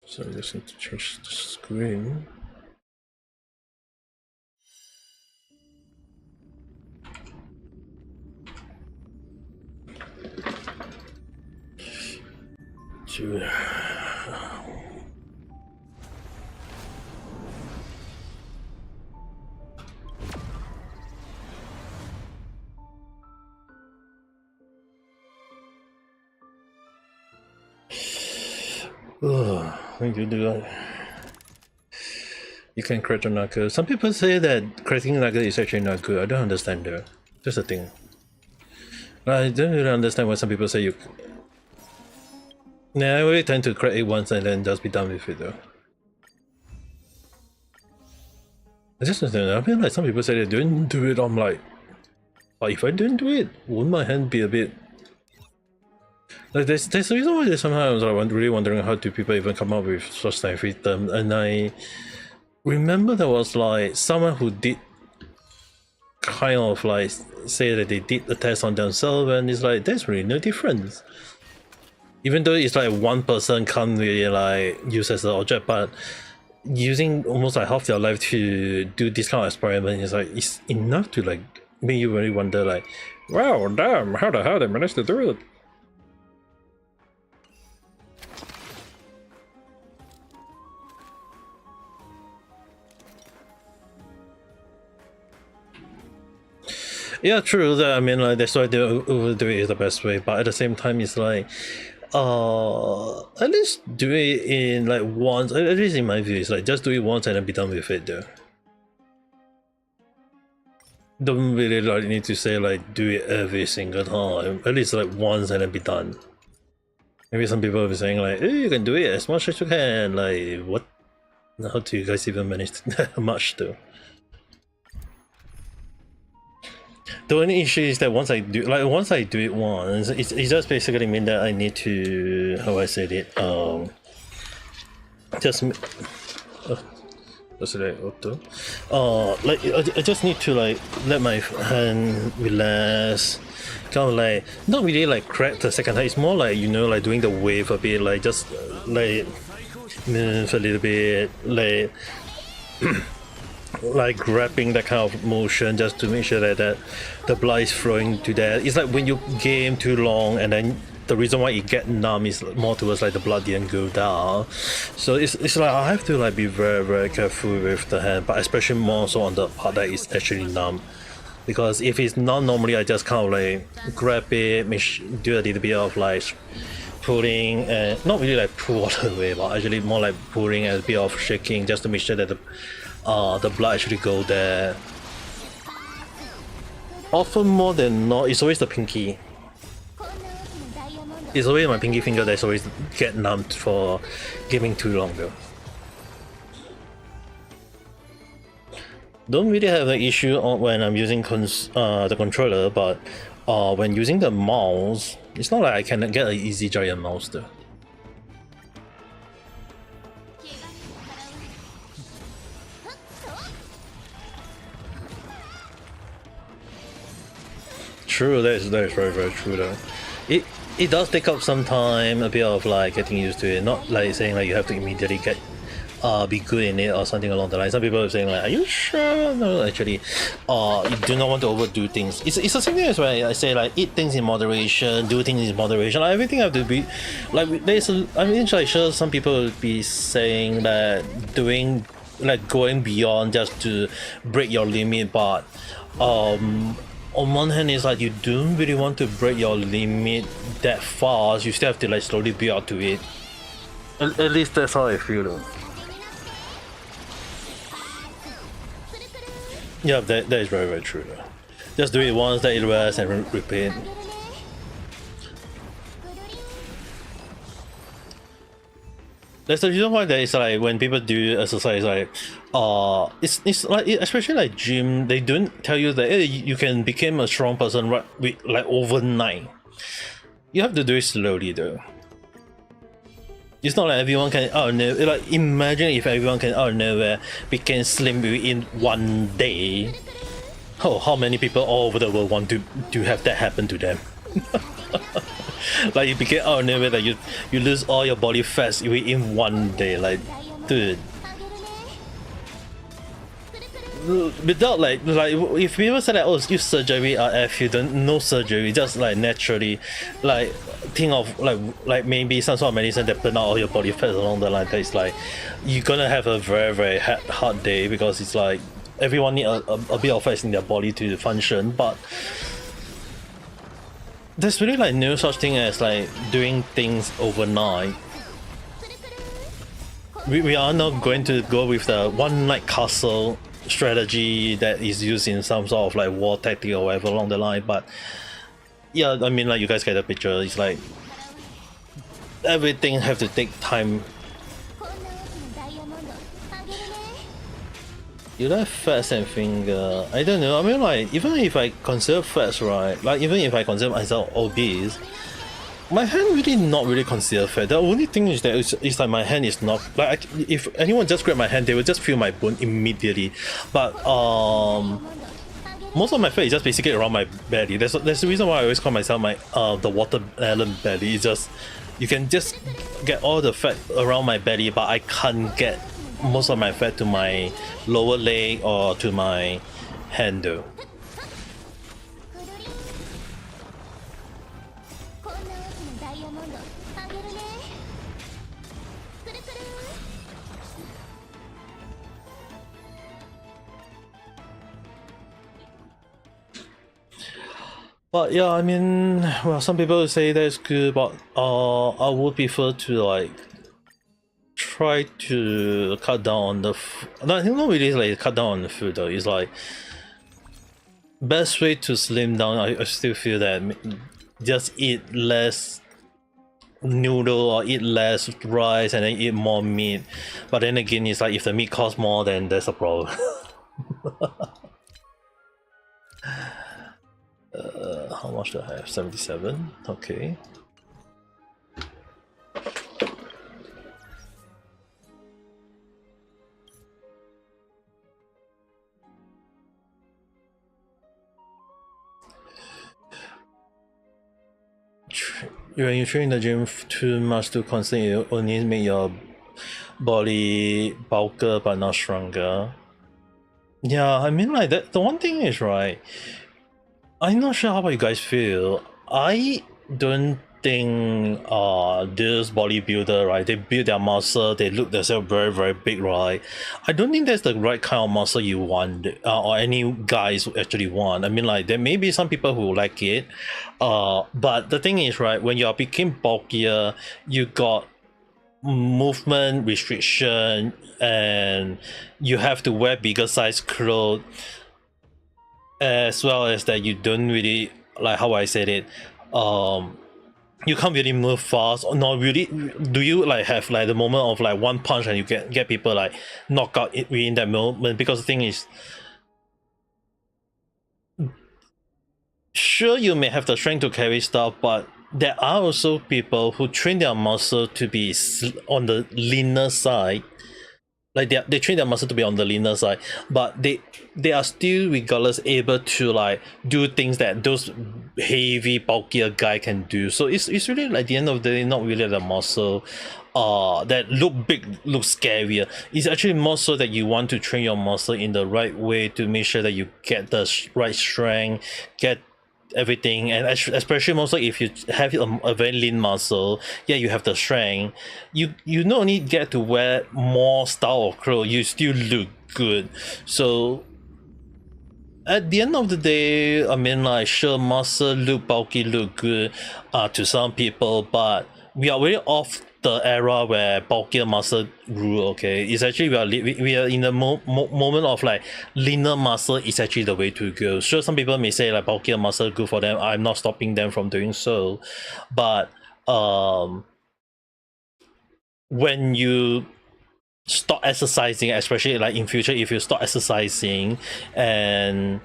Speaker 2: So I just need to change the screen. To thank you, do that. You can crack the knuckle. Some people say that cracking knuckle is actually not good. I don't understand though. That's the thing. I don't really understand why some people say you. Yeah, I really tend to crack it once and then just be done with it though. I just understand. I feel like some people say they don't do it. I'm like, but if I didn't do it, wouldn't my hand be a bit? Like there's a reason why sometimes I'm really wondering how do people even come up with such scientific terms. And I remember there was like someone who did kind of like say that they did the test on themselves, and it's like there's really no difference. Even though it's like one person can't really like use as an object, but using almost like half their life to do this kind of experiment is like it's enough to like make you really wonder like, wow, damn, how the hell they managed to do it? Yeah, true. That I mean, like that's why they overdo it is the best way. But at the same time, it's like, at least do it in like once. At least in my view, it's like just do it once and then be done with it. Though, don't really like need to say like do it every single time. At least like once and then be done. Maybe some people will be saying like, hey, you can do it as much as you can. Like, what? How do you guys even manage that much though? The only issue is that once I do it once, it just basically mean that I need to, how I said it, just that's like auto. Like I just need to like let my hand relax, kind of like not really like crack the second hand. It's more like, you know, like doing the wave a bit, like just like move a little bit, like like grabbing that kind of motion just to make sure that the blood is flowing to that. It's like when you game too long and then the reason why it get numb is more towards like the blood didn't go down. So it's like I have to like be very careful with the hand, but especially more so on the part that is actually numb. Because if it's not normally, I just kind of like grab it, do a little bit of like pulling, and not really like pull all the way, but actually more like pulling and a bit of shaking just to make sure that the blood actually go there. Often more than not, it's always the pinky. It's always my pinky finger that's always get numbed for gaming too long though. Don't really have an issue when I'm using the controller, but when using the mouse, it's not like I can get an easy giant mouse though. True, that is very true though. It does take up some time, a bit of like getting used to it. Not like saying like you have to immediately get be good in it or something along the line. Some people are saying like, are you sure? No, actually, you do not want to overdo things. It's the same thing as when I say like eat things in moderation, do things in moderation. Like, everything have to be like I mean, like, sure, some people will be saying that doing like going beyond just to break your limit, but on one hand, it's like you don't really want to break your limit that fast. You still have to like slowly build up to it. At least that's how I feel though. Yeah, that is very true though. Just do it once, let it rest, and repeat. That's the reason why there is like when people do exercise, like it's like especially like gym, they don't tell you that hey, you can become a strong person right with like overnight. You have to do it slowly though. It's not like everyone can like imagine if everyone can out of nowhere become slim within one day. Oh, how many people all over the world want to have that happen to them? Like you became out of nowhere, like you lose all your body fats within one day, like dude. Without like if people say that, oh, use surgery or if you don't know surgery, just like naturally like think of like maybe some sort of medicine that burn out all your body fats along the line. That is like you're gonna have a very hard day, because it's like everyone need a bit of fats in their body to function, but there's really like no such thing as like doing things overnight. We are not going to go with the one night castle strategy that is used in some sort of like war tactic or whatever along the line, but yeah, I mean, like, you guys get the picture. It's like everything have to take time. You like fats and finger? I don't know. I mean, like, even if I consider fats, right? Like, even if I consider myself obese, my hand really not really consider fat. The only thing is that it's like my hand is not like, if anyone just grab my hand, they will just feel my bone immediately. But most of my fat is just basically around my belly. That's the reason why I always call myself my the watermelon belly. It's just you can just get all the fat around my belly, but I can't get most of my fat to my lower leg or to my hand though. But yeah, I mean, well, some people say that's good, but I would prefer to like try to cut down on the not really like cut down on the food though. It's like best way to slim down. I still feel that just eat less noodle or eat less rice and then eat more meat. But then again, it's like if the meat costs more, then there's a problem. How much do I have? 77? Okay. when you train in the gym too much to constantly, you only make your body bulkier but not stronger. Yeah, I mean like that. The one thing is, right, I'm not sure how you guys feel. I don't think this bodybuilder, right, they build their muscle, they look themselves very very big, right. I don't think that's the right kind of muscle you want, or any guys actually want. I mean like there may be some people who like it, but the thing is, right, when you become bulkier, you got movement restriction and you have to wear bigger size clothes, as well as that you don't really, like how I said it, you can't really move fast, or not really. Do you like have like the moment of like one punch and you get people like knock out within that moment? Because the thing is, sure, you may have the strength to carry stuff, but there are also people who train their muscle to be on the leaner side. Like they train their muscle to be on the leaner side, but they are still regardless able to like do things that those heavy bulkier guy can do. So it's really like at the end of the day not really the muscle that look big, look scarier. It's actually more so that you want to train your muscle in the right way to make sure that you get the right strength, get everything, and especially also if you have a very lean muscle, yeah, you have the strength, you not only get to wear more style of clothes, you still look good. So at the end of the day, I mean like sure, muscle look bulky, look good to some people, but we are really off the era where bulkier muscle rule. Okay, it's actually we are in the moment of like leaner muscle is actually the way to go. Sure, some people may say like bulkier muscle good for them, I'm not stopping them from doing so, but when you stop exercising, especially like in future, if you stop exercising, and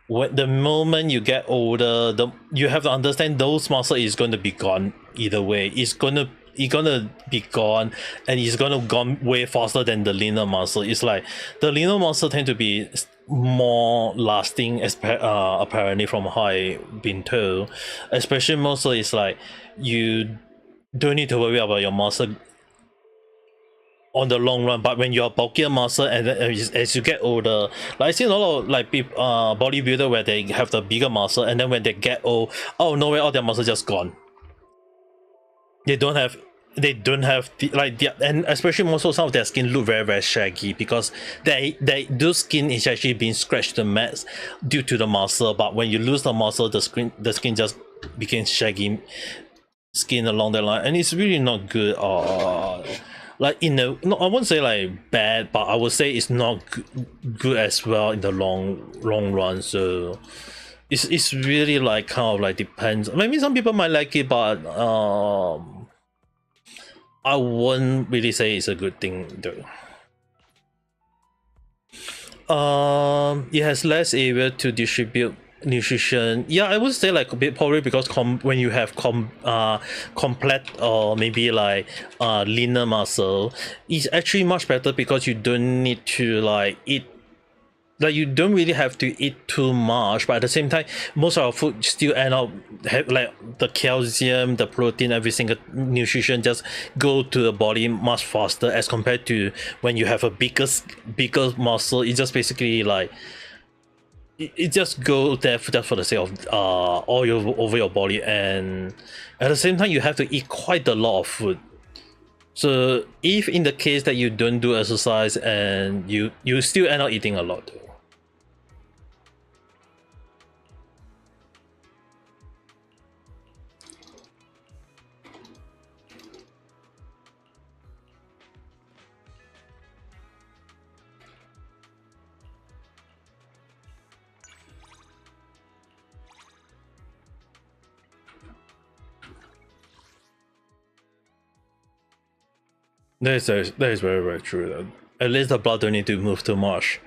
Speaker 2: when the moment you get older, you have to understand those muscle is going to be gone either way. It's gonna be gone, and it's gonna gone way faster than the leaner muscle. It's like the leaner muscle tend to be more lasting, apparently from how I've been told. Especially muscle is like you don't need to worry about your muscle on the long run, but when you're bulkier muscle and then as you get older, like I see a lot of like people, bodybuilder where they have the bigger muscle, and then when they get old, oh no way, all their muscle just gone. They don't have and especially also some of their skin look very very shaggy because those skin is actually being scratched to max due to the muscle. But when you lose the muscle, the skin just becomes shaggy skin along the line, and it's really not good. Like no, I won't say like bad, but I would say it's not good as well in the long run. So it's really like kind of like depends. Maybe some people might like it, but I wouldn't really say it's a good thing though. It has less area to distribute nutrition. Yeah, I would say like a bit probably because when you have complete or maybe like leaner muscle, it's actually much better because you don't need to like eat. Like you don't really have to eat too much, but at the same time, most of our food still end up have like the calcium, the protein, every single nutrition just go to the body much faster as compared to when you have a bigger muscle. It just basically like it just go there just for the sake of oil over your body, and at the same time you have to eat quite a lot of food. So if in the case that you don't do exercise and you still end up eating a lot. That is very very true though. At least the blood don't need to move too much.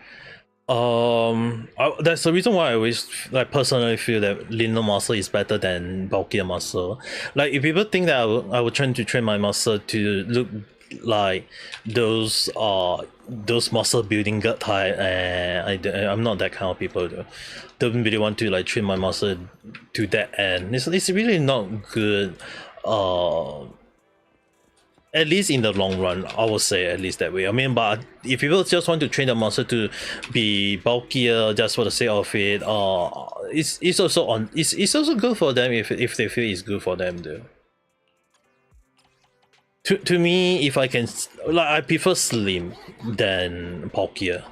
Speaker 2: That's the reason why I always like personally feel that leaner muscle is better than bulkier muscle. Like if people think that I would try to train my muscle to look like those muscle building gut type, and I'm not that kind of people though. Don't really want to like train my muscle to that end. It's really not good. at least in the long run, I would say at least that way. I mean, but if people just want to train the monster to be bulkier just for the sake of it, it's also good for them if they feel it's good for them though. To me, if I can, like, I prefer slim than bulkier.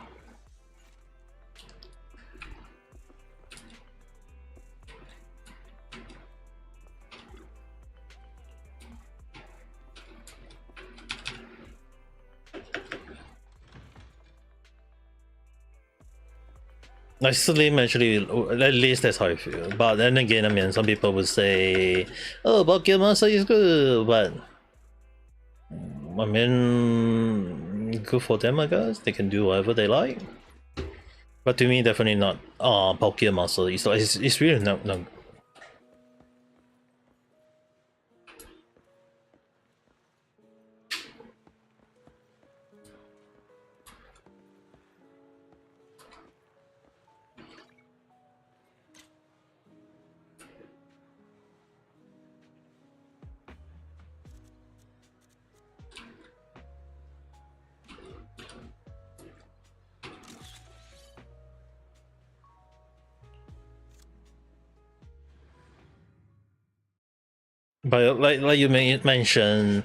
Speaker 2: Like slim actually, at least that's how I feel. But then again, I mean, some people would say, "Oh, bulkier monster is good," but I mean, good for them, I guess. They can do whatever they like. But to me, definitely not. Bulkier monster. It's really not. But like you mentioned,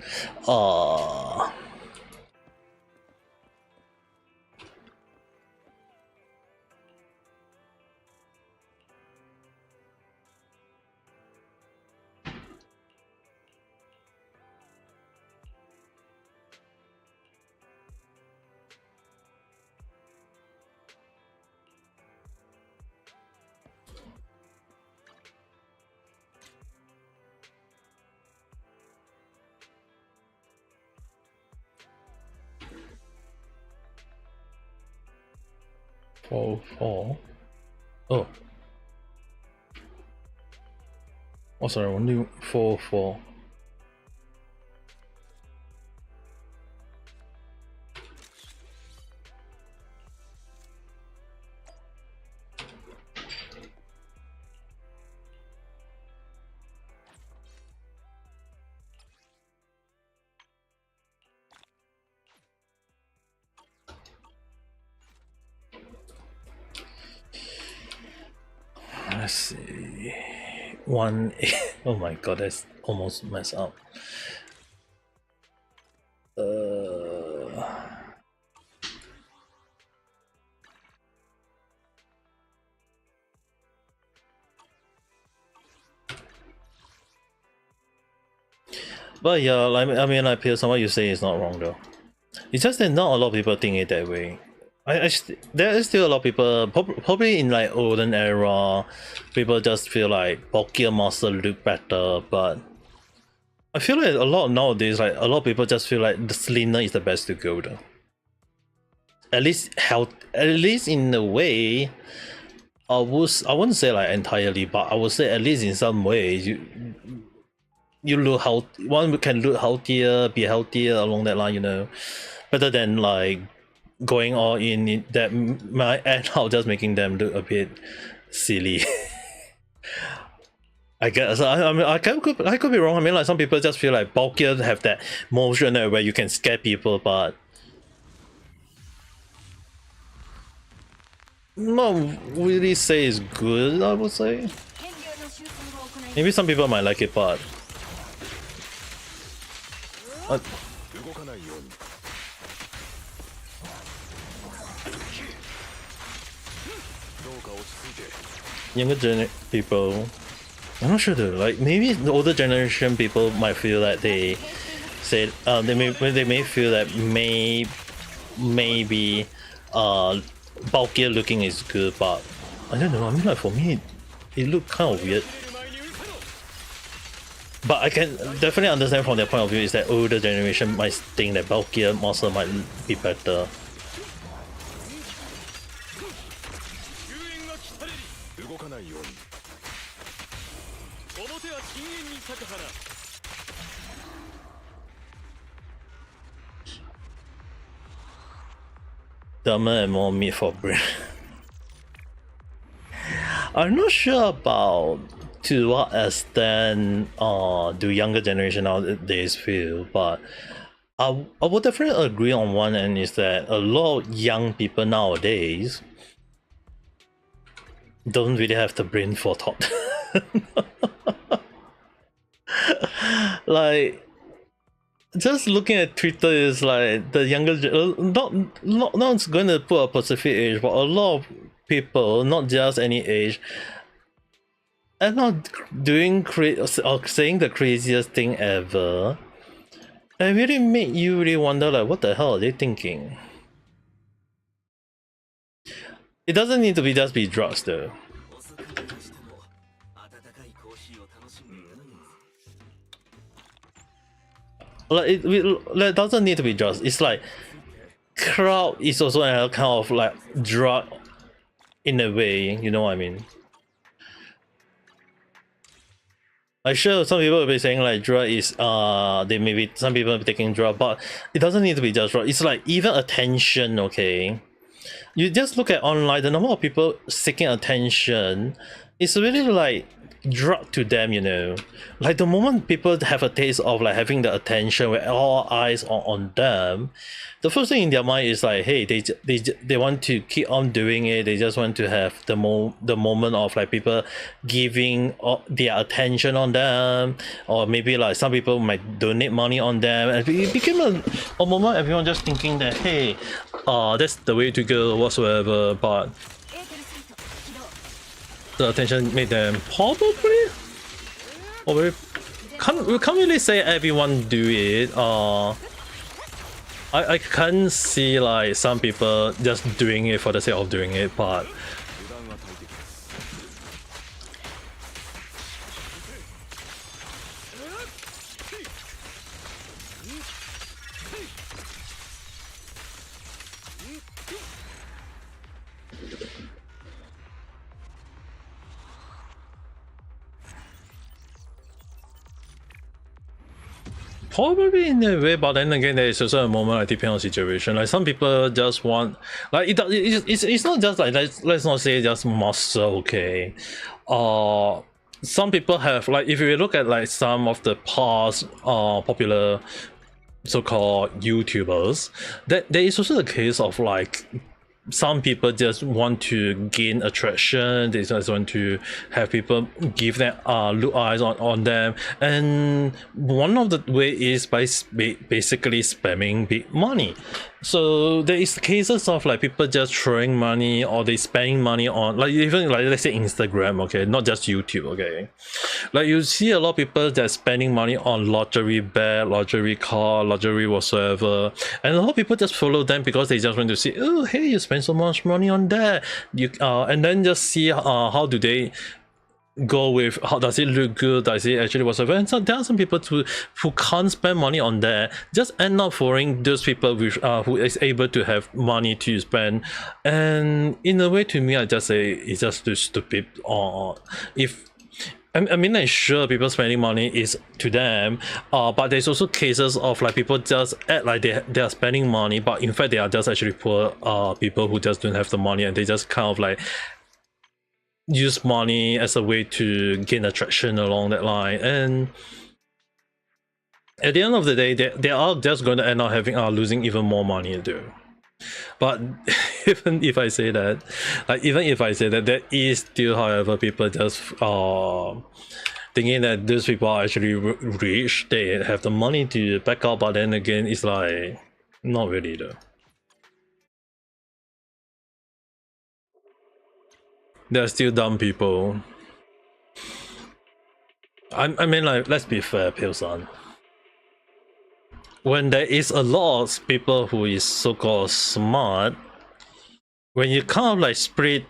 Speaker 2: four. Oh, sorry, only 4. Let's see. 1. Oh my god, that's almost messed up. But yeah, like, I mean, like, Pierce, what you say is not wrong though. It's just that not a lot of people think it that way. There is still a lot of people, probably in like olden era, people just feel like bulkier monster look better, but I feel like a lot nowadays, like a lot of people just feel like the slimmer is the best to go though. At least in a way, I wouldn't say like entirely, but I would say at least in some ways you look one can look healthier, be healthier along that line, you know, better than like going all in that might end up just making them look a bit silly. I guess I mean I could be wrong. I mean, like, some people just feel like bulkier have that motion where you can scare people, but not really say it's good, I would say. Maybe some people might like it, but younger people, I'm not sure though. Like, maybe the older generation people might feel that they said they may feel that maybe bulkier looking is good, but I don't know. I mean, like, for me, it looked kind of weird. But I can definitely understand from their point of view is that older generation might think that bulkier monster might be better. Dumber and more meat for brain. I'm not sure about to what extent do younger generation nowadays feel, but I would definitely agree on one end is that a lot of young people nowadays don't really have the brain for thought. Like, just looking at Twitter is like the younger, not going to put a specific age, but a lot of people, not just any age, are not doing or saying the craziest thing ever. It really made you really wonder, like, what the hell are they thinking? It doesn't need to be just be drugs though. Like it doesn't need to be drugs. It's like crowd is also another kind of like drug in a way, you know what I mean? Like sure, some people will be saying like drug is they maybe some people will be taking drug, but it doesn't need to be just drug. It's like even attention, okay? You just look at online, the number of people seeking attention is really like drug to them, you know. Like the moment people have a taste of like having the attention where all eyes are on them, the first thing in their mind is like, hey, they want to keep on doing it. They just want to have the moment of like people giving their attention on them, or maybe like some people might donate money on them, and it became a moment everyone just thinking that, hey, that's the way to go whatsoever. But the attention made them probably, or we can't really say everyone do it. I can see like some people just doing it for the sake of doing it, but probably in a way, but then again, there is also a moment like depending on situation. Like some people just want, like it's not just like let's not say just muscle, okay? Some people have like if you look at like some of the past popular so-called YouTubers, that there is also the case of like some people just want to gain attraction. They just want to have people give them look eyes on them, and one of the way is by basically spamming big money. So there is cases of like people just throwing money, or they spending money on like even like let's say Instagram, okay, not just YouTube, okay. Like you see a lot of people that spending money on lottery bet, lottery car, lottery whatsoever, and a lot of people just follow them because they just want to see, oh hey, you spend so much money on that, you and then just see how do they go with, how does it look good, does it actually whatsoever. And so there are some people who can't spend money on that, just end up following those people with who is able to have money to spend. And in a way, to me, I just say it's just too stupid. If I mean, like, sure, people spending money is to them, but there's also cases of like people just act like they are spending money, but in fact they are just actually poor people who just don't have the money, and they just kind of like use money as a way to gain attraction along that line. And at the end of the day, they are just going to end up having losing even more money to do. But even if I say that, there is still, however, people just thinking that those people are actually rich, they have the money to back up, but then again, it's like not really though. There are still dumb people. I mean, like, let's be fair, Pilsan. When there is a lot of people who is so-called smart, when you kind of like split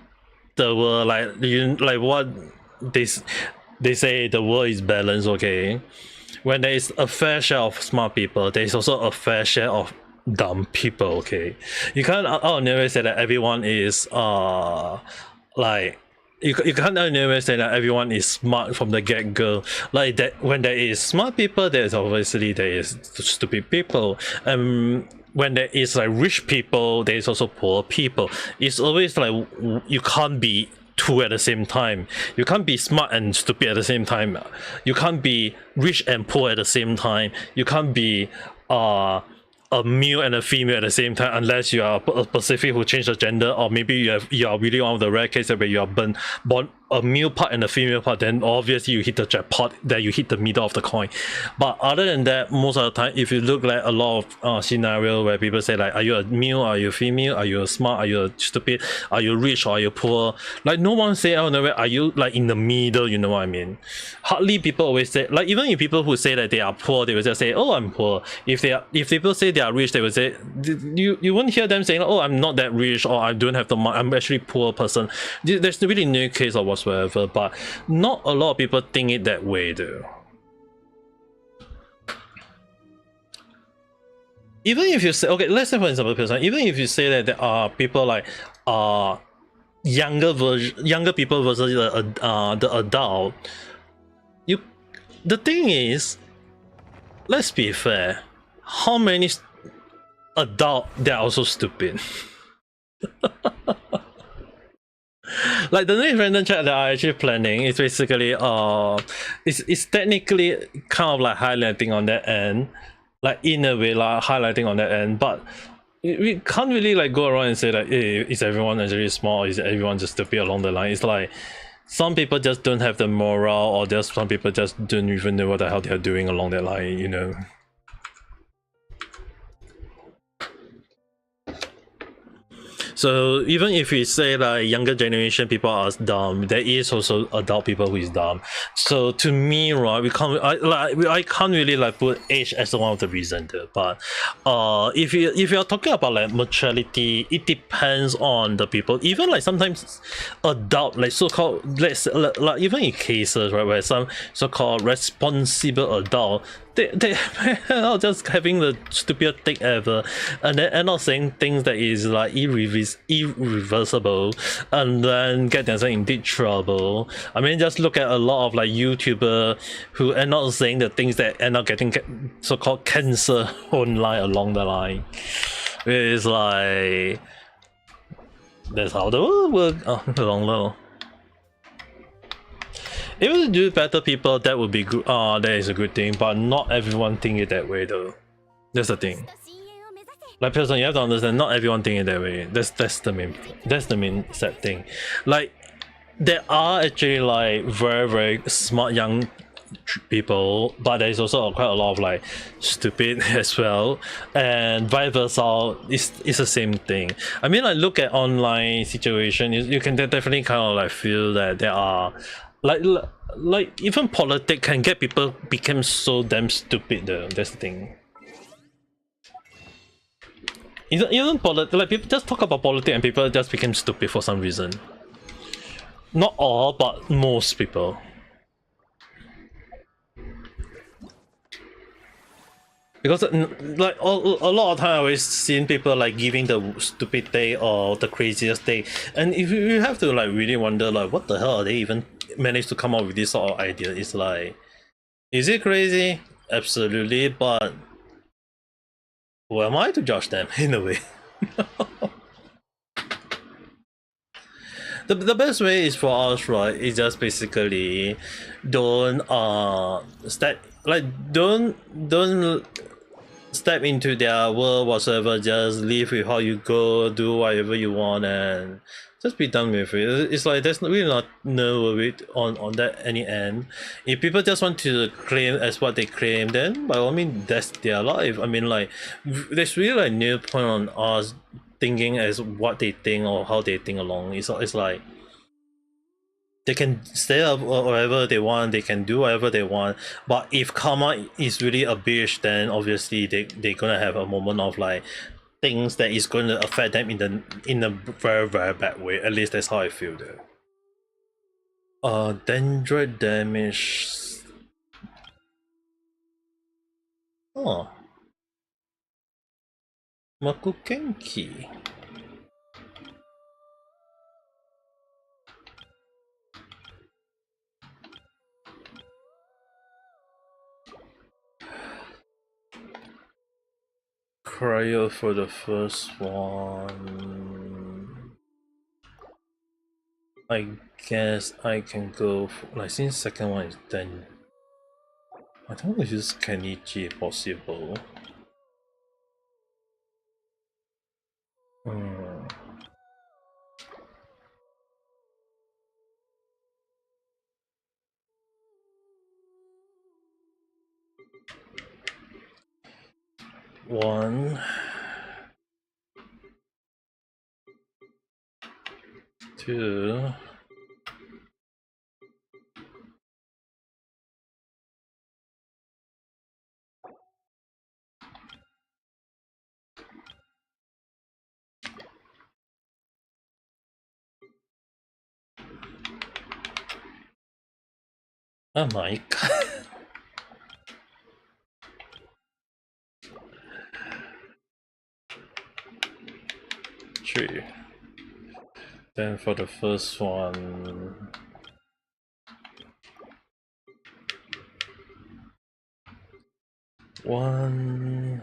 Speaker 2: the world, like what they say the world is balanced, okay? When there is a fair share of smart people, there is also a fair share of dumb people, okay? You can't never say that everyone is like you can't never say that everyone is smart from the get-go. Like that, when there is smart people, there's obviously there is stupid people, and when there is like rich people, there is also poor people. It's always like you can't be
Speaker 1: two at the same time. You can't be smart and stupid at the same time. You can't be rich and poor at the same time. You can't be a male and a female at the same time, unless you are a Pacific who changed the gender, or maybe you are really one of the rare cases where you are born a male part and a female part. Then obviously you hit the jackpot, that you hit the middle of the coin. But other than that, most of the time, if you look like a lot of scenario where people say like, are you a male, are you a female, are you a smart, are you a stupid, are you rich or are you poor, like no one say, oh no, are you like in the middle, you know what I mean? Hardly people always say, like even if people who say that they are poor, they will just say, oh, I'm poor. If people say they are rich, they will say, you won't hear them saying, oh, I'm not that rich, or I don't have the money, I'm actually a poor person. There's really no case or whatsoever. But not a lot of people think it that way though. Even if you say, okay, let's say for example, even if you say that there are people like younger people versus the adult, the thing is, let's be fair, how many adult that are also stupid? Like the next random chat that I'm actually planning is basically it's technically kind of like highlighting on that end, like in a way like highlighting on that end, but we can't really like go around and say like, hey, is everyone actually small, is everyone just stupid along the line. It's like some people just don't have the moral, or just some people just don't even know what the hell they're doing along that line, you know. So even if we say like younger generation people are dumb, there is also adult people who is dumb. So to me, right, I can't really like put age as one of the reasons there. But if you're talking about like maturity, it depends on the people. Even like sometimes adult, like so-called, like even in cases, right, where some so-called responsible adult, they are just having the stupidest thing ever, and then end up saying things that is like irreversible, and then get themselves in deep trouble. I mean, just look at a lot of like YouTuber who end up saying the things that end up getting so-called cancer online along the line. It's like that's how the world works. Oh, long low. If you do better people, that would be good. That is a good thing, but not everyone think it that way though. That's the thing. Like personally, you have to understand, not everyone think it that way. That's the main sad thing. Like there are actually like very smart young people, but there is also quite a lot of like stupid as well, and vice versa. It's the same thing. I mean, like look at online situation, you can definitely kind of like feel that there are like even politics can get people become so damn stupid though. That's the thing. Even politics, like people just talk about politics and people just become stupid for some reason. Not all, but most people. Because like a lot of time I always seen people like giving the stupid day or the craziest day, and if you have to like really wonder like what the hell are they even managed to come up with this sort of idea. It's like, is it crazy? Absolutely, but who am I to judge them in a way? The best way is for us, right, is just basically don't step into their world whatsoever. Just live with how you go, do whatever you want, and just be done with it. It's like there's really not no worry on that any end. If people just want to claim as what they claim, then by all means that's their life. I mean, like there's really like no point on us thinking as what they think or how they think along. It's like they can stay up wherever they want, they can do whatever they want, but if karma is really a bitch, then obviously they're gonna have a moment of like things that is going to affect them in a very bad way. At least that's how I feel there. Dendroid damage. Oh, Makukenki. Cryo for the first one. I guess I can go for, like, since second one is then I don't want to use Kenichi if possible. Hmm. One, two, oh my god. Three. Then for the first one, one,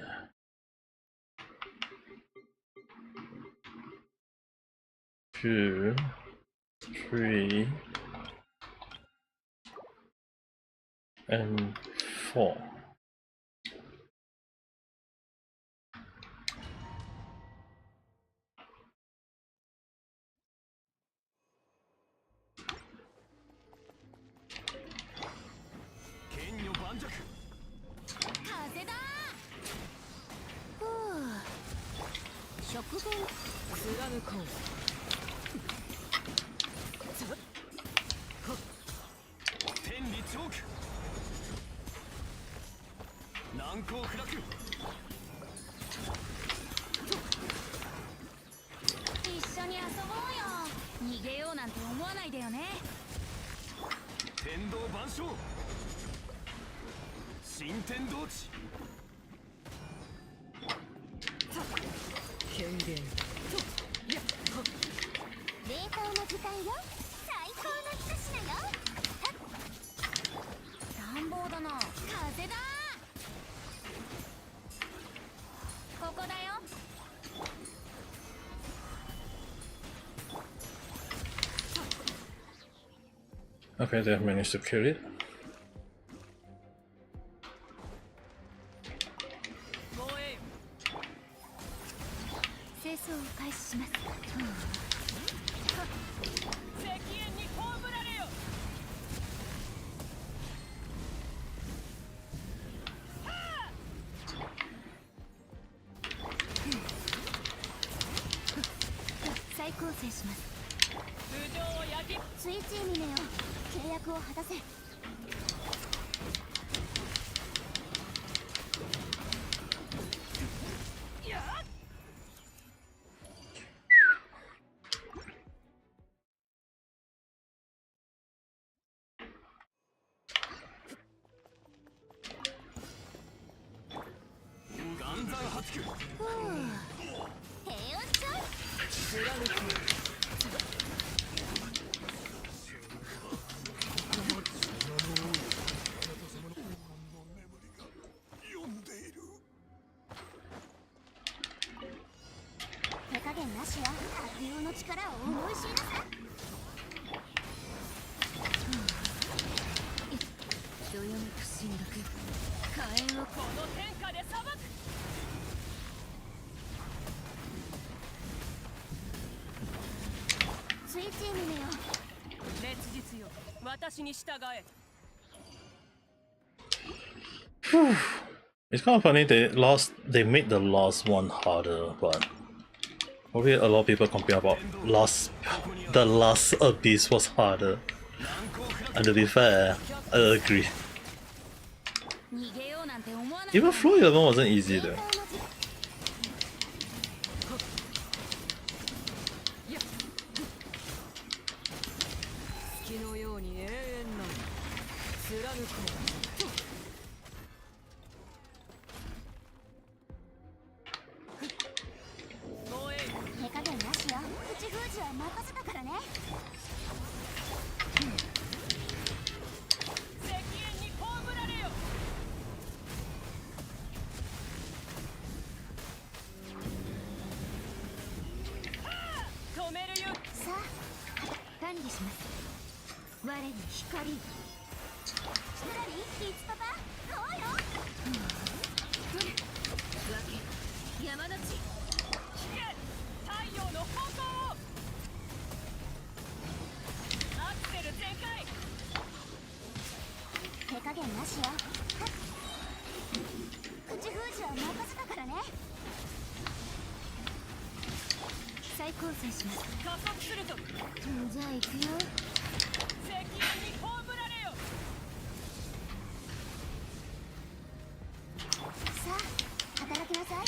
Speaker 1: two, three, and four. Okay, they have managed to kill it. It's kind of funny they made the last one harder, but probably a lot of people complain about the last abyss was harder. And to be fair, I agree. Even Flow 11 wasn't easy though.
Speaker 4: 理します。我に光を。何？キッズパパ？そうよ。来る。わけ山の地。引け！太陽の方向。アクセル全開。手加減なしよ。口封じは任せたからね。再構成します。加速するぞ。じゃあ行くよ。責任に葬られよ。さあ働きなさい。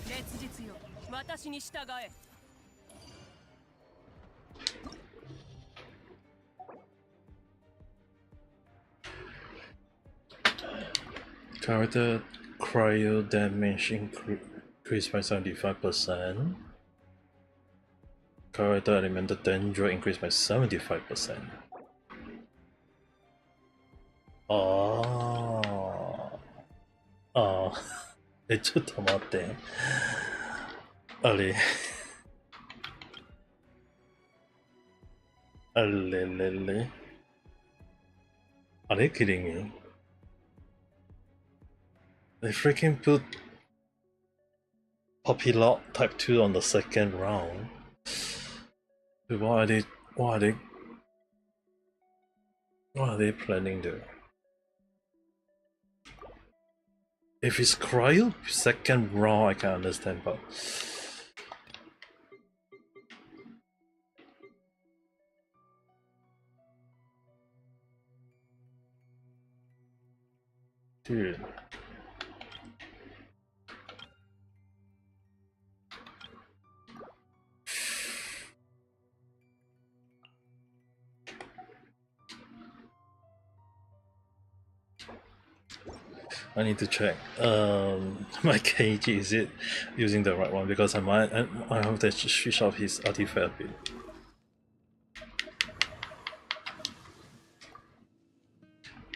Speaker 4: 烈日よ、私に従え。
Speaker 2: Character cryo damage increased by 75%. Character elemental danger increased by 75%. ちょっと待って。あれあれれれAre they kidding me? They freaking put Puppy Lock Type 2 on the second round. Dude, what are they planning there? If it's cryo second round I can understand, but dude. I need to check my KG, is it using the right one, because I have to switch off his artifact a bit.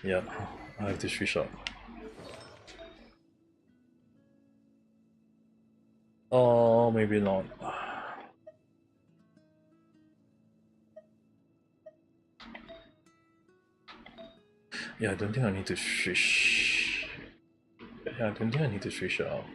Speaker 2: Yeah, I have to switch off. Oh, maybe not. Yeah, I don't think I need to switch. Yeah, I don't think I need to switch out.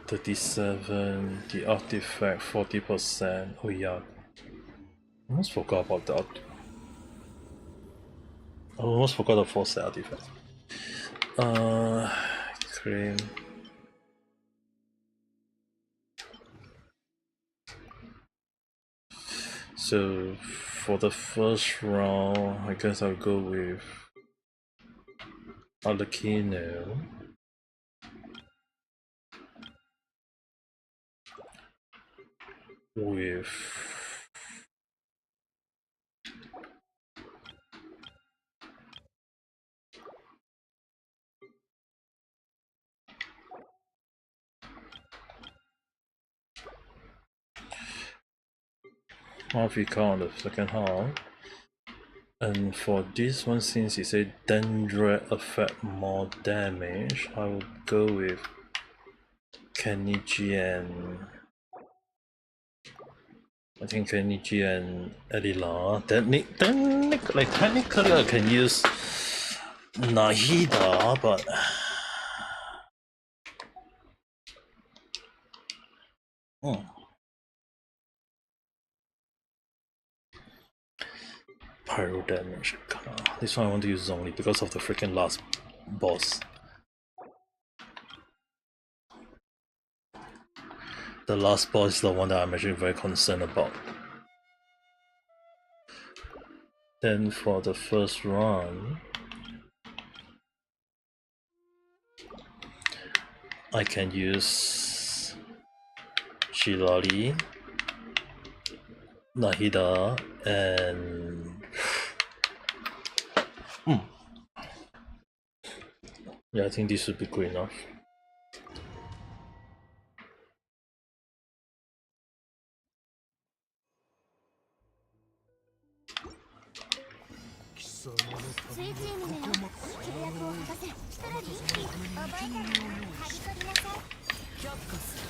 Speaker 2: $37, the artifact 40%. Oh yeah, I almost forgot about that. I almost forgot the 4-set artifact. Claim. So for the first round, I guess I'll go with Arlecchino. With Africa on the second half. And for this one, since it said Dendra affect more damage, I will go with Kenichi and I think Kenichi and Elila. Technically I can use Nahida, but Pyro damage. This one I want to use only because of the freaking last boss. The last boss is the one that I'm actually very concerned about. Then for the first run, I can use Shirari, Nahida, and yeah, I think this should be good enough.
Speaker 3: スイーツイムネよ、契約を果たせ。ストラリー、覚えたら剥ぎ取りなさい。却下する。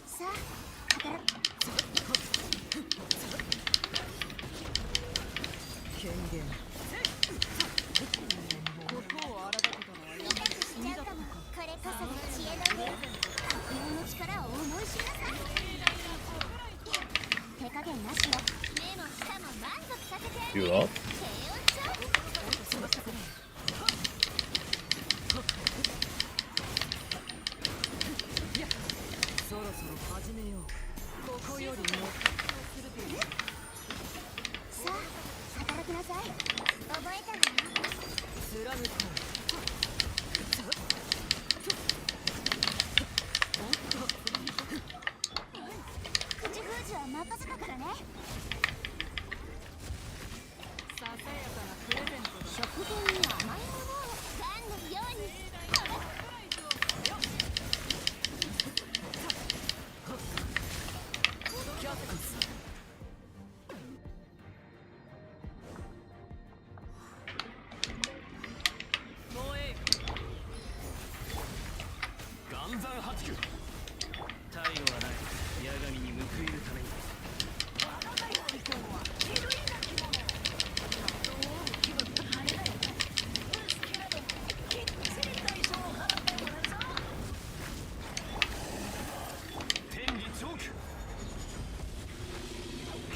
Speaker 3: さあ、働く。権限。ここを荒立てたのは痛くしちゃうかも。これこそが知恵のね。悪用の力を思い知らさい。手加減なしよ。目も舌も満足させてやる。
Speaker 2: You up?
Speaker 3: 低温調そろそろ始めよう。ここよりもさあ、働きなさい。覚えたわよ。貫く。口封じは任せたからね。ささやかなプレゼントだ。食品に甘いものを噛んでるように。
Speaker 5: 岩山八九。太陽はない。八神に報いるために。天理チョーク。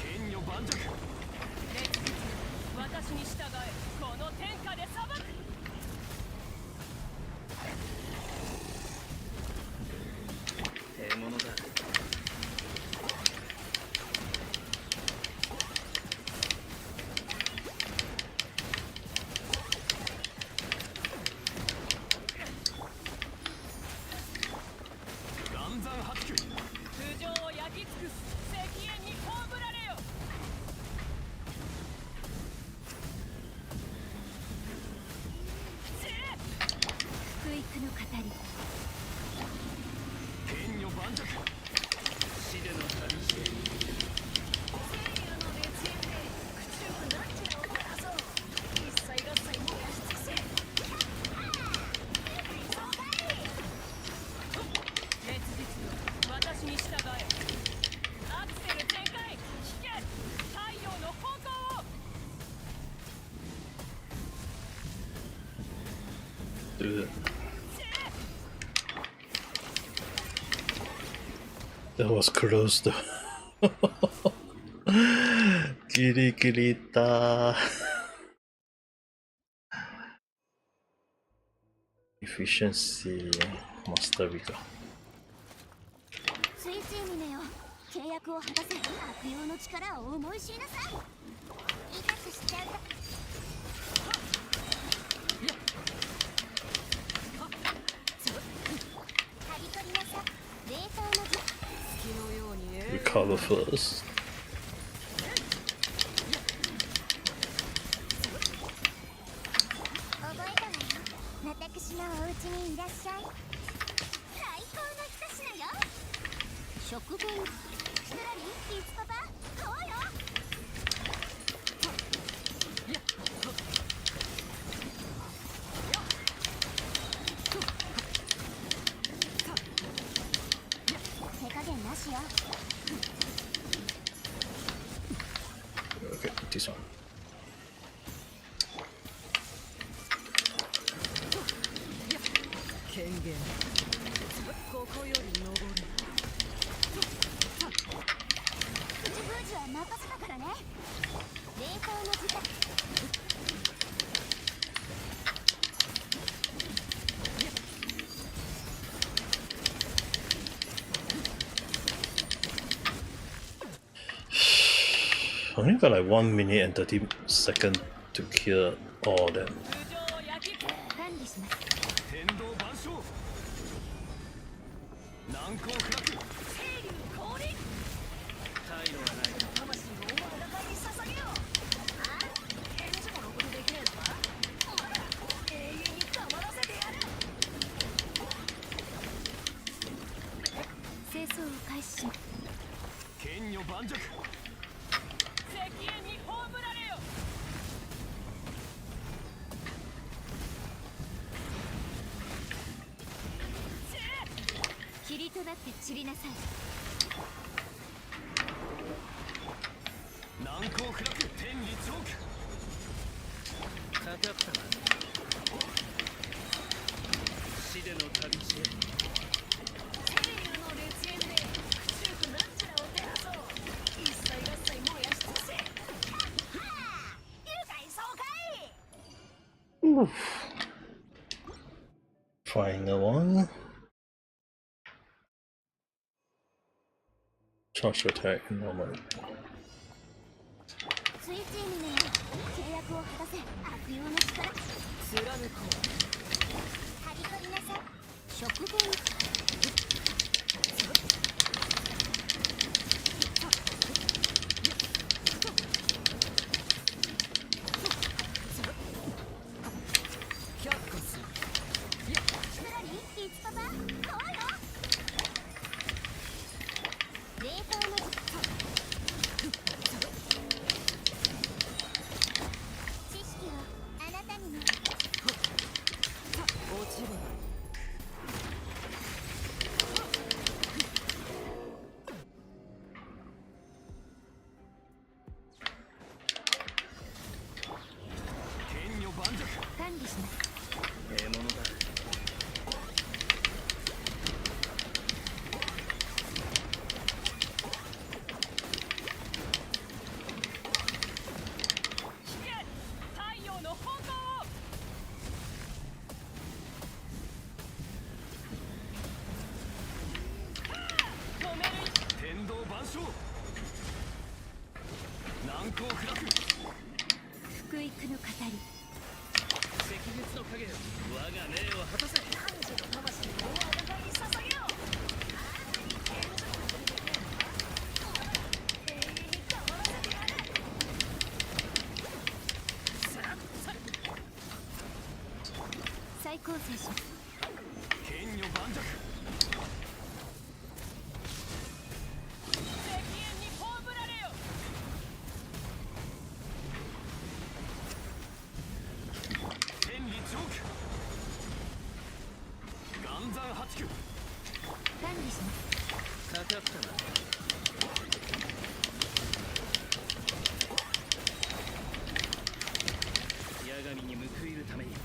Speaker 5: 剣女盤石。
Speaker 6: 私に従え。この天下で裁く。
Speaker 5: 獲物だ。岩山八九。
Speaker 6: 頭上を焼き尽くす。石煙に葬られよ。
Speaker 4: 福育の語り。
Speaker 5: 剣女盤石。死での旅。
Speaker 6: 烈日よ、私に従え。アクセル全開。引け。太陽の方向を。
Speaker 2: Dude. That was close though. ギリギリだ。Efficiency Mastery か。
Speaker 3: スイーツイムネよ、契約を果たせ。悪用の力を思い知りなさい。痛くしちゃうか。刈り取りなさい。冷凍の時。月のように
Speaker 2: Recover first.
Speaker 3: 覚えたわよ。私のお家にいらっしゃい。最高の一品よ。食分。ストラリー、キツパパ、買おうよ。手加減なしよ。
Speaker 2: Okay, this one.
Speaker 3: 権限。ここより登る。口封じは任せたからね。冷凍の時間。
Speaker 2: I only got like 1 minute and 30 seconds to kill all of them.
Speaker 6: 頭上を焼き尽くす。
Speaker 3: 管理します。
Speaker 5: 天道万象。難攻不落。
Speaker 6: 清流降臨。
Speaker 5: 太陽はない。
Speaker 6: 魂をお前らかに捧げよう。ああ、返事もろくにできねえのか。おら、永遠に黙らせてやる。
Speaker 5: 盤石。
Speaker 6: 石煙に葬られよ。
Speaker 4: 霧となって散りなさい。
Speaker 5: 難攻不落天理チョーク。かかったな。死での旅路へ。
Speaker 6: 清流の烈焰で府中となんちゃらを照らそう。一切合切燃やし尽せ。愉快爽快。
Speaker 2: Final one. Charge attack normal.
Speaker 3: 水チームめ契約を果たせ悪用の力
Speaker 6: 貫こ
Speaker 3: はびこりなさい食前
Speaker 6: う。却下する。
Speaker 3: つらり一気パパこうよ冷凍の知識をあなたにも
Speaker 6: 落ちろ。
Speaker 5: 剣女盤石。
Speaker 4: 管理します。
Speaker 5: 獲物だ。
Speaker 6: 引け太陽の炎を。止める。
Speaker 5: 天道万象。難攻不落。
Speaker 4: 福育の語り。
Speaker 5: 赤月の影よ、我が命を果たせ。
Speaker 6: 汝の魂を我が輩に捧げよう。永遠に黙らせてやる。
Speaker 4: 再構成します。
Speaker 5: 剣女盤石。
Speaker 6: 石煙に葬られよ。
Speaker 5: 天理チョーク。岩山八九。
Speaker 4: 管理します。
Speaker 5: かかったな。八神に報いるために
Speaker 6: 燃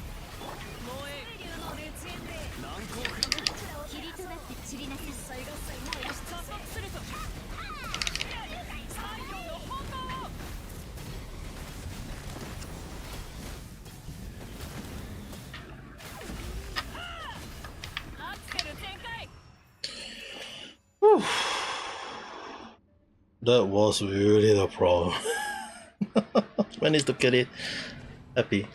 Speaker 6: え流の烈焰で
Speaker 5: 難攻不落。
Speaker 4: 霧となって散りなさい。
Speaker 6: 一切合切燃やし尽せ。すると。太陽の炎を。アクセル全開。
Speaker 2: That was really the problem. Managed to get it. Happy.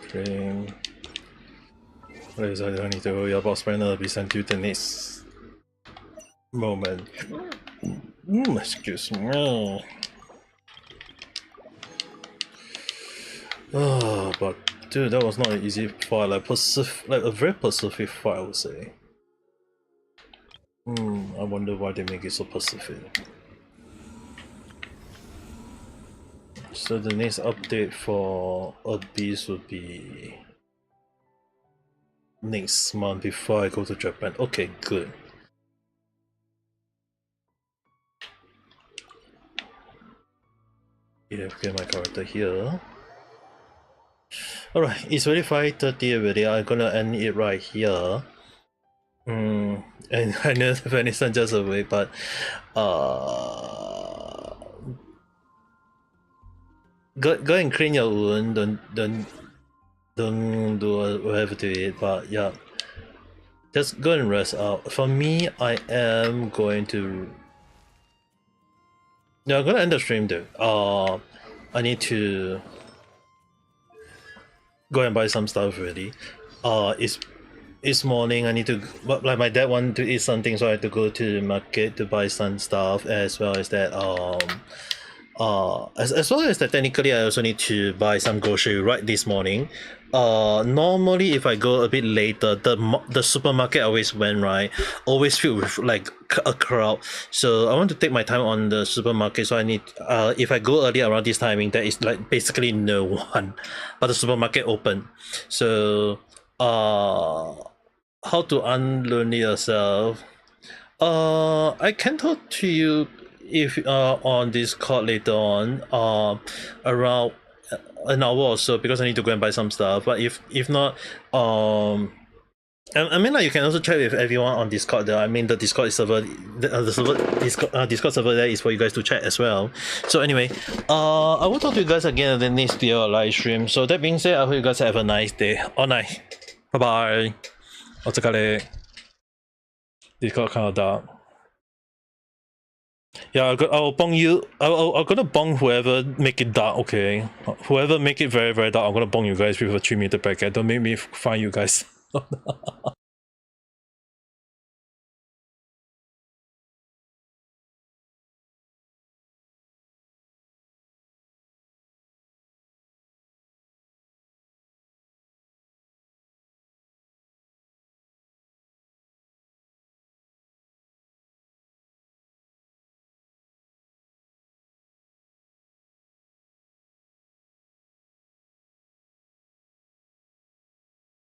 Speaker 2: Okay. Ladies, I don't need to worry about spending. I'll be sent to the next moment. Excuse me. But dude, that was not an easy fight. Like a very Pacific fight, I would say. I wonder why they make it so Pacific. So the next update for Abyss would be next month before I go to Japan. Okay, good. Yeah, get my character here. Alright, it's already 5:30 already. I'm gonna end it right here. And I know Vanessa just awake, but go and clean your wound. Don't do whatever to it. But yeah, just go and rest out. For me, I am going to. Yeah, I'm gonna end the stream though. I need to go and buy some stuff already. It's morning. I need to, like, my dad wanted to eat something, so I had to go to the market to buy some stuff, as well as that as well as that technically I also need to buy some grocery right this morning. Normally if I go a bit later, the supermarket I always went right, always filled with like a crowd. So I want to take my time on the supermarket. So I need if I go early around this timing, there is like basically no one, but the supermarket open. So how to unlearn yourself? I can talk to you if on Discord later on, around an hour or so, because I need to go and buy some stuff. But if not, I mean, like, you can also chat with everyone on Discord there. I mean, the Discord server, Discord server there is for you guys to chat as well. So anyway, I will talk to you guys again in the next video live stream. So that being said, I hope you guys have a nice day or night. Bye bye. お疲れ. Discord kind of dark. Yeah, I'll bong you. I'm gonna bong whoever make it dark. Okay, whoever make it very very dark, I'm gonna bong you guys with a 3-meter packet. Don't make me find you guys.